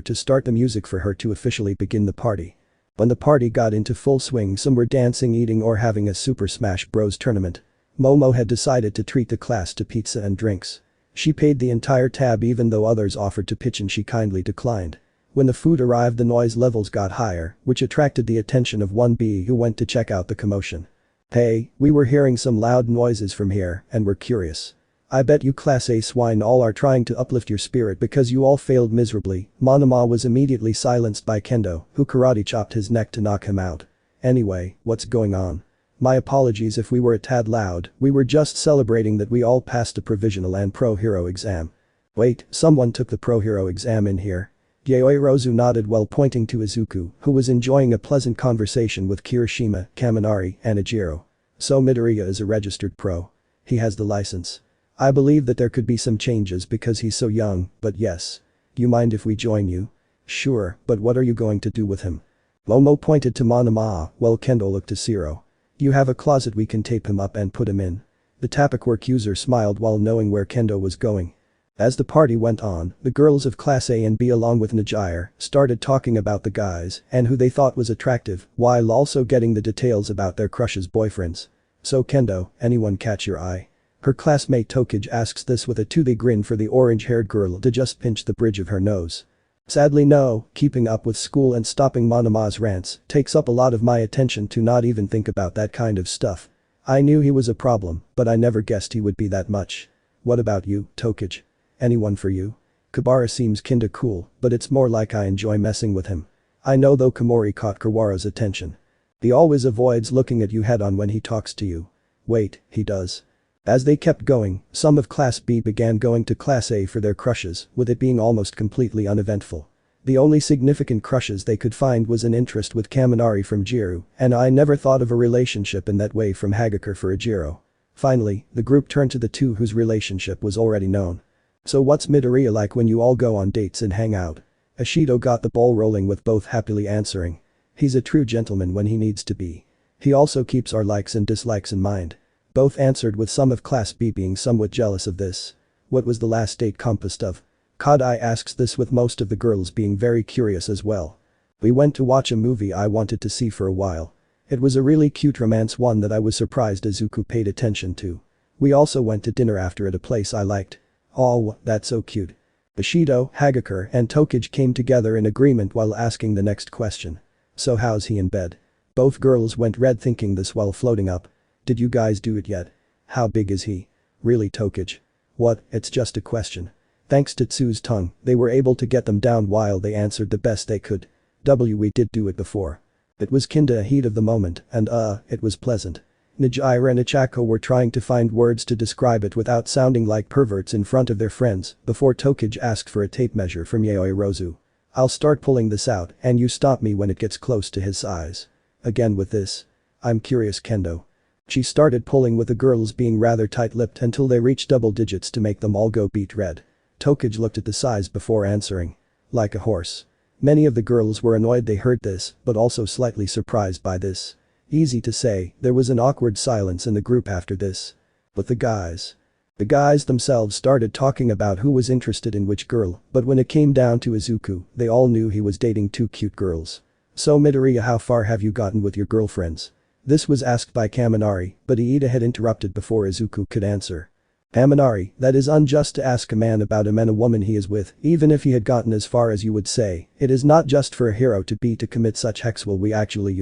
to start the music for her to officially begin the party. When the party got into full swing, some were dancing, eating, or having a Super Smash Bros tournament. Momo had decided to treat the class to pizza and drinks. She paid the entire tab even though others offered to pitch and she kindly declined. When the food arrived, the noise levels got higher, which attracted the attention of 1B, who went to check out the commotion. Hey, we were hearing some loud noises from here and we're curious. I bet you Class A swine all are trying to uplift your spirit because you all failed miserably. Monoma was immediately silenced by Kendo, who karate chopped his neck to knock him out. Anyway, what's going on? My apologies if we were a tad loud, we were just celebrating that we all passed a provisional and pro hero exam. Wait, someone took the pro hero exam in here? Yayoi Rozu nodded while pointing to Izuku, who was enjoying a pleasant conversation with Kirishima, Kaminari, and Ijiro. So Midoriya is a registered pro. He has the license. I believe that there could be some changes because he's so young, but yes. You mind if we join you? Sure, but what are you going to do with him? Momo pointed to Monoma, while Kendo looked to Zero. You have a closet, we can tape him up and put him in. The Tapaquirk user smiled while knowing where Kendo was going. As the party went on, the girls of Class A and B along with Nijire started talking about the guys and who they thought was attractive, while also getting the details about their crushes' boyfriends. So Kendo, anyone catch your eye? Her classmate Tokage asks this with a toothy grin for the orange-haired girl to just pinch the bridge of her nose. Sadly no, keeping up with school and stopping Monoma's rants takes up a lot of my attention to not even think about that kind of stuff. I knew he was a problem, but I never guessed he would be that much. What about you, Tokage? Anyone for you? Kabara seems kinda cool, but it's more like I enjoy messing with him. I know though Komori caught Kawara's attention. He always avoids looking at you head on when he talks to you. Wait, he does. As they kept going, some of Class B began going to Class A for their crushes, with it being almost completely uneventful. The only significant crushes they could find was an interest with Kaminari from Jiro, and I never thought of a relationship in that way from Hagakure for Ijiro. Finally, the group turned to the two whose relationship was already known. So what's Midoriya like when you all go on dates and hang out? Ashido got the ball rolling with both happily answering. He's a true gentleman when he needs to be. He also keeps our likes and dislikes in mind. Both answered with some of Class B being somewhat jealous of this. What was the last date composed of? Kadai asks this with most of the girls being very curious as well. We went to watch a movie I wanted to see for a while. It was a really cute romance, one that I was surprised Izuku paid attention to. We also went to dinner after at a place I liked. Oh, that's so cute. Bushido, Hagakure, and Tokage came together in agreement while asking the next question. So how's he in bed? Both girls went red thinking this while floating up. Did you guys do it yet? How big is he? Really, Tokage? What, it's just a question. Thanks to Tsu's tongue, they were able to get them down while they answered the best they could. We did do it before. It was kinda a heat of the moment and it was pleasant. Nijire and Ichako were trying to find words to describe it without sounding like perverts in front of their friends before Tokage asked for a tape measure from Yayoi Rozu. I'll start pulling this out and you stop me when it gets close to his size. Again with this. I'm curious, Kendo. She started pulling with the girls being rather tight-lipped until they reached double digits to make them all go beet red. Tokage looked at the size before answering. Like a horse. Many of the girls were annoyed they heard this, but also slightly surprised by this. Easy to say, there was an awkward silence in the group after this. But the guys. The guys themselves started talking about who was interested in which girl, but when it came down to Izuku, they all knew he was dating two cute girls. "So Midoriya, how far have you gotten with your girlfriends?" This was asked by Kaminari, but Iida had interrupted before Izuku could answer. "Kaminari, that is unjust to ask a man about him and a woman he is with, even if he had gotten as far as you would say. It is not just for a hero to be to commit such acts. Will we actually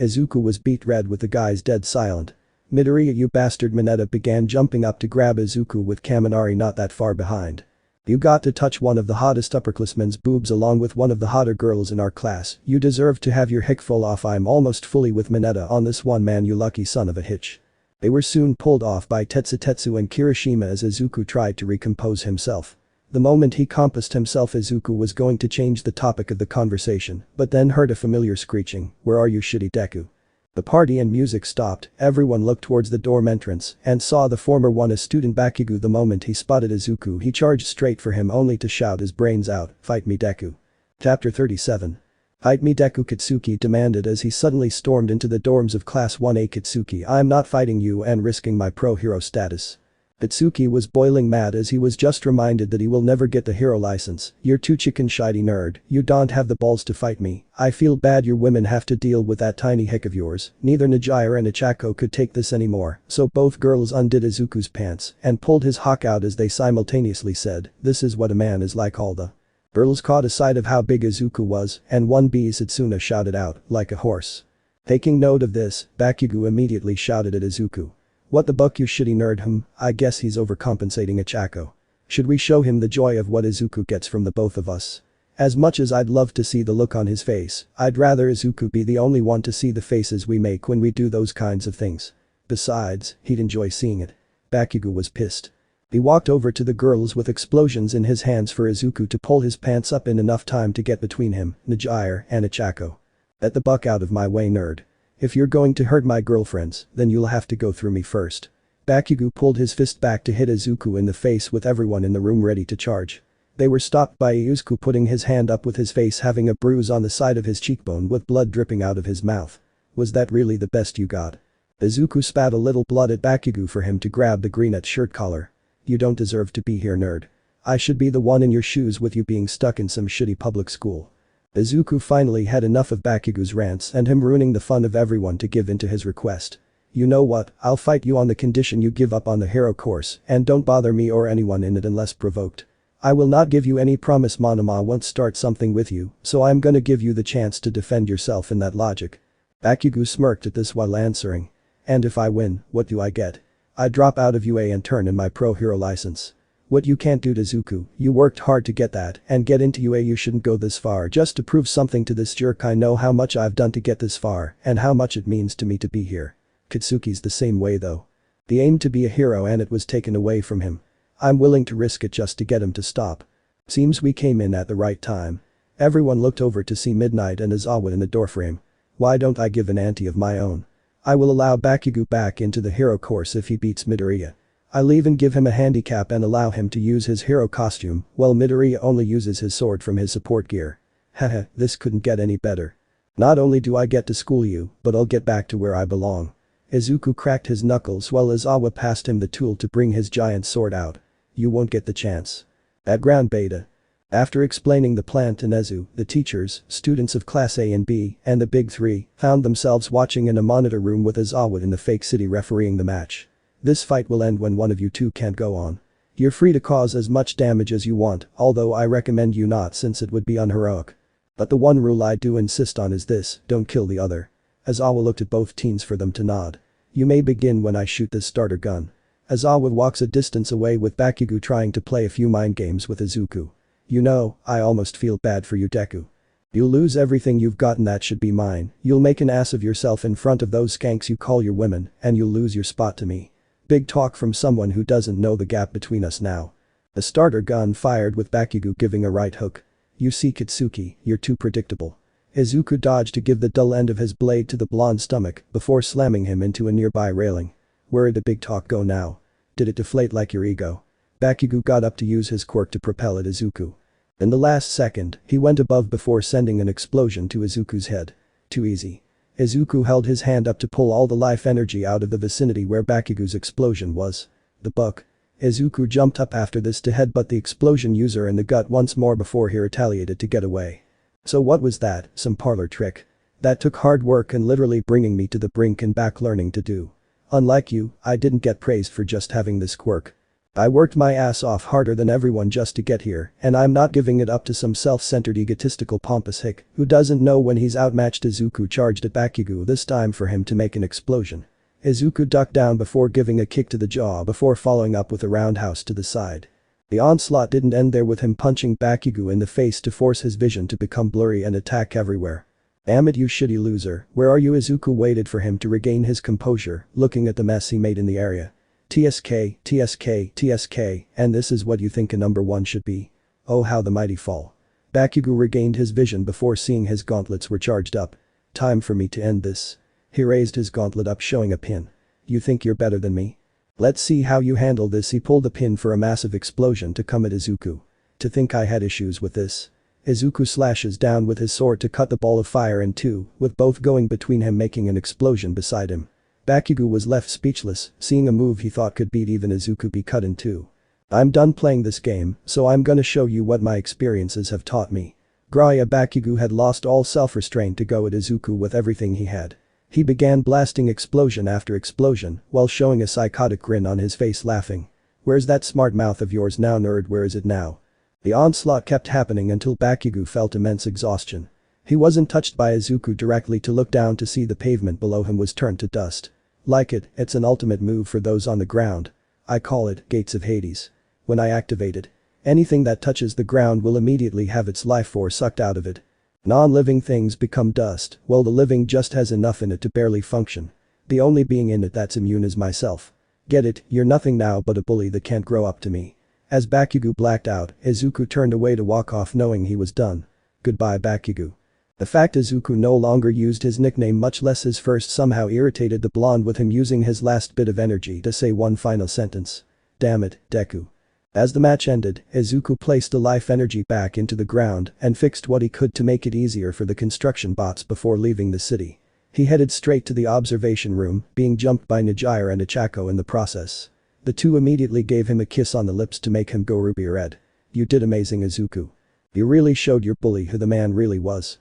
Izuku was beet red with the guys dead silent. "Midoriya, you bastard!" Mineta began jumping up to grab Izuku with Kaminari not that far behind. "You got to touch one of the hottest upperclassmen's boobs along with one of the hotter girls in our class. You deserve to have your hick full off. I'm almost fully with Mineta on this one, man, you lucky son of a hitch." They were soon pulled off by Tetsutetsu and Kirishima as Izuku tried to recompose himself. The moment he composed himself, Izuku was going to change the topic of the conversation, but then heard a familiar screeching, "Where are you, shitty Deku?" The party and music stopped, everyone looked towards the dorm entrance and saw the former one, a student Bakugo. The moment he spotted Izuku, he charged straight for him only to shout his brains out, "Fight me, Deku." Chapter 37. "Fight me, Deku," Kitsuki demanded as he suddenly stormed into the dorms of Class 1A. "Kitsuki, I'm not fighting you and risking my pro-hero status." Kitsuki was boiling mad as he was just reminded that he will never get the hero license. "You're too chicken shitey nerd, you don't have the balls to fight me. I feel bad your women have to deal with that tiny hick of yours." Neither Najire and Ichako could take this anymore, so both girls undid Izuku's pants and pulled his hock out as they simultaneously said, "This is what a man is like." All the girls caught a sight of how big Izuku was, and one B Setsuna shouted out, "Like a horse." Taking note of this, Bakugo immediately shouted at Izuku, "What the buck, you shitty nerd? I guess he's overcompensating." Ichako, "Should we show him the joy of what Izuku gets from the both of us?" As much as I'd love to see the look on his face, I'd rather Izuku be the only one to see the faces we make when we do those kinds of things. Besides, he'd enjoy seeing it. Bakugo was pissed. He walked over to the girls with explosions in his hands for Izuku to pull his pants up in enough time to get between him, Najire, and Ichako. "Get the buck out of my way, nerd. If you're going to hurt my girlfriends, then you'll have to go through me first." Bakugo pulled his fist back to hit Izuku in the face with everyone in the room ready to charge. They were stopped by Izuku putting his hand up with his face having a bruise on the side of his cheekbone with blood dripping out of his mouth. "Was that really the best you got?" Izuku spat a little blood at Bakugo for him to grab the green-net shirt collar. "You don't deserve to be here, nerd. I should be the one in your shoes with you being stuck in some shitty public school." Izuku finally had enough of Bakugo's rants and him ruining the fun of everyone to give in to his request. "You know what, I'll fight you on the condition you give up on the hero course and don't bother me or anyone in it unless provoked. I will not give you any promise. Monoma won't start something with you, so I'm gonna give you the chance to defend yourself in that logic." Bakugo smirked at this while answering. "And if I win, what do I get? I drop out of UA and turn in my pro-hero license." "What you can't do, Izuku, you worked hard to get that and get into UA. You shouldn't go this far just to prove something to this jerk. I know how much I've done to get this far and how much it means to me to be here." Kitsuki's the same way though. He aimed to be a hero and it was taken away from him. "I'm willing to risk it just to get him to stop." Seems we came in at the right time. Everyone looked over to see Midnight and Izawa in the doorframe. "Why don't I give an ante of my own? I will allow Bakugo back into the hero course if he beats Midoriya. I'll even give him a handicap and allow him to use his hero costume while Midoriya only uses his sword from his support gear. Haha, this couldn't get any better. Not only do I get to school you, but I'll get back to where I belong." Izuku cracked his knuckles while Izawa passed him the tool to bring his giant sword out. "You won't get the chance." At ground beta. After explaining the plan to Nezu, the teachers, students of Class A and B, and the Big Three found themselves watching in a monitor room with Izawa in the fake city refereeing the match. "This fight will end when one of you two can't go on. You're free to cause as much damage as you want, although I recommend you not since it would be unheroic. But the one rule I do insist on is this, don't kill the other." Izawa looked at both teens for them to nod. "You may begin when I shoot this starter gun." Izawa walks a distance away with Bakugo trying to play a few mind games with Izuku. "You know, I almost feel bad for you, Deku. You'll lose everything you've gotten that should be mine. You'll make an ass of yourself in front of those skanks you call your women, and you'll lose your spot to me." Big talk from someone who doesn't know the gap between us now. The starter gun fired with Bakugo giving a right hook. "You see, Kitsuki, you're too predictable." Izuku dodged to give the dull end of his blade to the blonde stomach before slamming him into a nearby railing. "Where'd the big talk go now? Did it deflate like your ego?" Bakugo got up to use his quirk to propel at Izuku. In the last second, he went above before sending an explosion to Izuku's head. Too easy. Izuku held his hand up to pull all the life energy out of the vicinity where Bakugo's explosion was. "The buck." Izuku jumped up after this to headbutt the explosion user in the gut once more before he retaliated to get away. So what was that, some parlor trick? That took hard work and literally bringing me to the brink and back learning to do. Unlike you, I didn't get praised for just having this quirk. I worked my ass off harder than everyone just to get here, and I'm not giving it up to some self-centered egotistical pompous hick who doesn't know when he's outmatched. Izuku charged at Bakugo, this time for him to make an explosion. Izuku ducked down before giving a kick to the jaw before following up with a roundhouse to the side. The onslaught didn't end there with him punching Bakugo in the face to force his vision to become blurry and attack everywhere. Damn it, you shitty loser, where are you? Izuku waited for him to regain his composure, looking at the mess he made in the area. TSK, TSK, TSK, and this is what you think a number 1 should be? Oh, how the mighty fall. Bakugo regained his vision before seeing his gauntlets were charged up. Time for me to end this. He raised his gauntlet up showing a pin. You think you're better than me? Let's see how you handle this. He pulled the pin for a massive explosion to come at Izuku. To think I had issues with this. Izuku slashes down with his sword to cut the ball of fire in two, with both going between him making an explosion beside him. Bakugo was left speechless, seeing a move he thought could beat even Izuku be cut in two. I'm done playing this game, so I'm gonna show you what my experiences have taught me. Graya. Bakugo had lost all self-restraint to go at Izuku with everything he had. He began blasting explosion after explosion while showing a psychotic grin on his face, laughing. Where's that smart mouth of yours now, nerd? Where is it now? The onslaught kept happening until Bakugo felt immense exhaustion. He wasn't touched by Izuku directly to look down to see the pavement below him was turned to dust. Like it, it's an ultimate move for those on the ground. I call it Gates of Hades. When I activate it, anything that touches the ground will immediately have its life force sucked out of it. Non-living things become dust, while the living just has enough in it to barely function. The only being in it that's immune is myself. Get it? You're nothing now but a bully that can't grow up to me. As Bakugo blacked out, Izuku turned away to walk off knowing he was done. Goodbye, Bakugo. The fact Izuku no longer used his nickname, much less his first, somehow irritated the blonde, with him using his last bit of energy to say one final sentence. Damn it, Deku. As the match ended, Izuku placed the life energy back into the ground and fixed what he could to make it easier for the construction bots before leaving the city. He headed straight to the observation room, being jumped by Nijira and Ichako in the process. The two immediately gave him a kiss on the lips to make him go ruby red. You did amazing, Izuku. You really showed your bully who the man really was.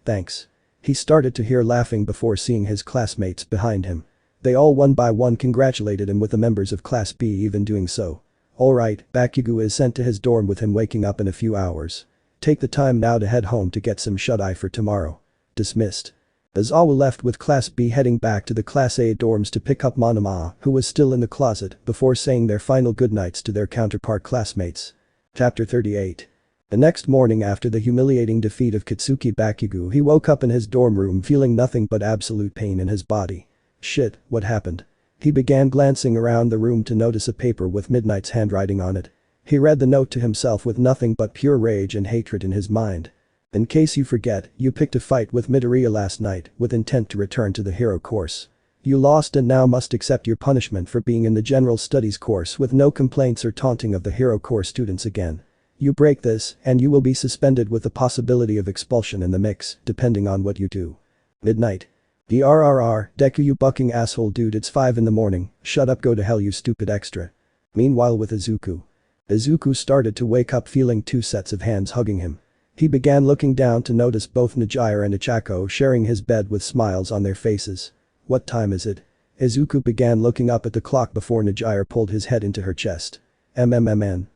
Thanks. He started to hear laughing before seeing his classmates behind him. They all one by one congratulated him, with the members of Class B even doing so. Alright, Bakugo is sent to his dorm with him waking up in a few hours. Take the time now to head home to get some shut-eye for tomorrow. Dismissed. Aizawa left with Class B heading back to the Class A dorms to pick up Monoma, who was still in the closet, before saying their final goodnights to their counterpart classmates. Chapter 38. The next morning, after the humiliating defeat of Katsuki Bakugo, he woke up in his dorm room feeling nothing but absolute pain in his body. Shit, what happened? He began glancing around the room to notice a paper with Midnight's handwriting on it. He read the note to himself with nothing but pure rage and hatred in his mind. In case you forget, you picked a fight with Midoriya last night with intent to return to the hero course. You lost and now must accept your punishment for being in the general studies course with no complaints or taunting of the hero course students again. You break this and you will be suspended with the possibility of expulsion in the mix, depending on what you do. Midnight. DRRR, Deku, you bucking asshole dude, it's 5 in the morning, shut up, go to hell you stupid extra. Meanwhile with Izuku. Izuku started to wake up feeling two sets of hands hugging him. He began looking down to notice both Nijira and Ichako sharing his bed with smiles on their faces. What time is it? Izuku began looking up at the clock before Nijira pulled his head into her chest.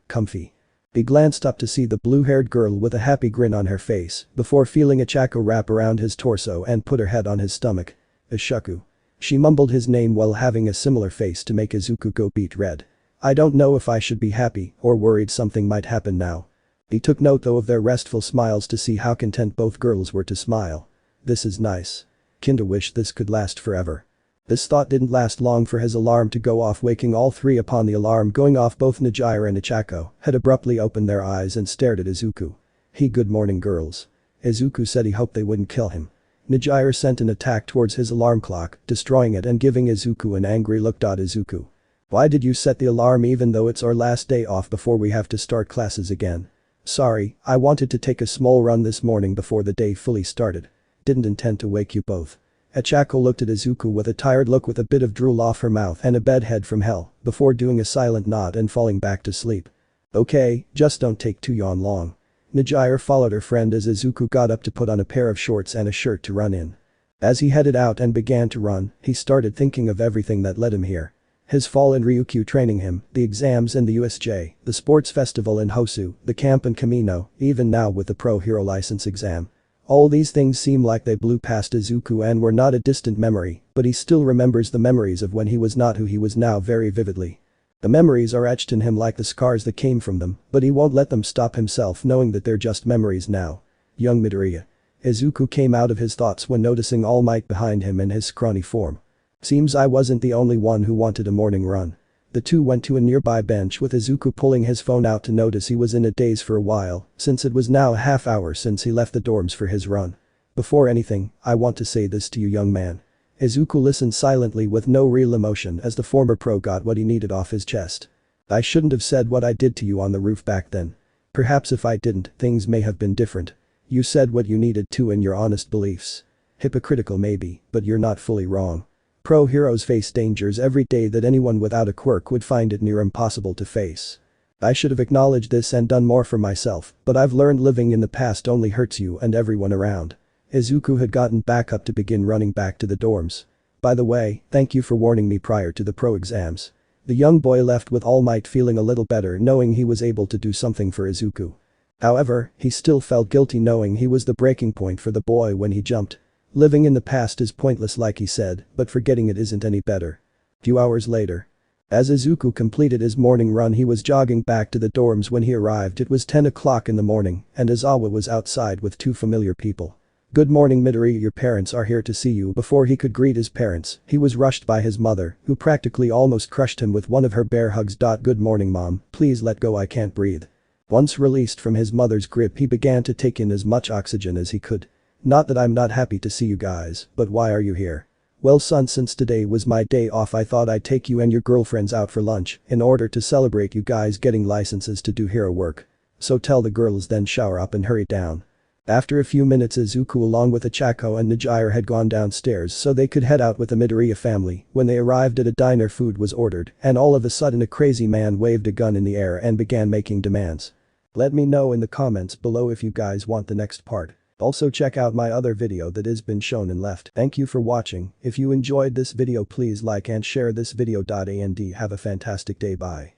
Comfy. He glanced up to see the blue-haired girl with a happy grin on her face before feeling Ichako wrap around his torso and put her head on his stomach. Ishaku. She mumbled his name while having a similar face to make Izuku go beet red. I don't know if I should be happy or worried something might happen now. He took note though of their restful smiles to see how content both girls were to smile. This is nice. Kinda wish this could last forever. This thought didn't last long for his alarm to go off, waking all three. Upon the alarm going off, both Nijira and Ichako had abruptly opened their eyes and stared at Izuku. Good morning, girls. Izuku said he hoped they wouldn't kill him. Nijira sent an attack towards his alarm clock, destroying it and giving Izuku an angry look. Izuku. Why did you set the alarm even though it's our last day off before we have to start classes again? Sorry, I wanted to take a small run this morning before the day fully started. Didn't intend to wake you both. Hachako looked at Izuku with a tired look with a bit of drool off her mouth and a bedhead from hell, before doing a silent nod and falling back to sleep. Okay, just don't take too long. Midoriya followed her friend as Izuku got up to put on a pair of shorts and a shirt to run in. As he headed out and began to run, he started thinking of everything that led him here. His fall in Ryukyu training him, the exams in the USJ, the sports festival in Hosu, the camp in Camino, even now with the pro hero license exam. All these things seem like they blew past Izuku and were not a distant memory, but he still remembers the memories of when he was not who he was now very vividly. The memories are etched in him like the scars that came from them, but he won't let them stop himself knowing that they're just memories now. Young Midoriya. Izuku came out of his thoughts when noticing All Might behind him in his scrawny form. Seems I wasn't the only one who wanted a morning run. The two went to a nearby bench with Izuku pulling his phone out to notice he was in a daze for a while, since it was now a half hour since he left the dorms for his run. Before anything, I want to say this to you, young man. Izuku listened silently with no real emotion as the former pro got what he needed off his chest. I shouldn't have said what I did to you on the roof back then. Perhaps if I didn't, things may have been different. You said what you needed to in your honest beliefs. Hypocritical maybe, but you're not fully wrong. Pro heroes face dangers every day that anyone without a quirk would find it near impossible to face. I should have acknowledged this and done more for myself, but I've learned living in the past only hurts you and everyone around. Izuku had gotten back up to begin running back to the dorms. By the way, thank you for warning me prior to the pro exams. The young boy left with All Might feeling a little better knowing he was able to do something for Izuku. However, he still felt guilty knowing he was the breaking point for the boy when he jumped. Living in the past is pointless like he said, but forgetting it isn't any better. Few hours later. As Izuku completed his morning run he was jogging back to the dorms when he arrived. It was 10 o'clock in the morning, and Izawa was outside with two familiar people. Good morning Midoriya, your parents are here to see you. Before he could greet his parents, he was rushed by his mother, who practically almost crushed him with one of her bear hugs. Good morning mom, please let go, I can't breathe. Once released from his mother's grip he began to take in as much oxygen as he could. Not that I'm not happy to see you guys, but why are you here? Well son, since today was my day off I thought I'd take you and your girlfriends out for lunch in order to celebrate you guys getting licenses to do hero work. So tell the girls, then shower up and hurry down. After a few minutes Izuku along with Hachako and Midoriya had gone downstairs so they could head out with the Midoriya family. When they arrived at a diner food was ordered and all of a sudden a crazy man waved a gun in the air and began making demands. Let me know in the comments below if you guys want the next part. Also check out my other video that has been shown and left. Thank you for watching. If you enjoyed this video please like and share this video. And have a fantastic day. Bye.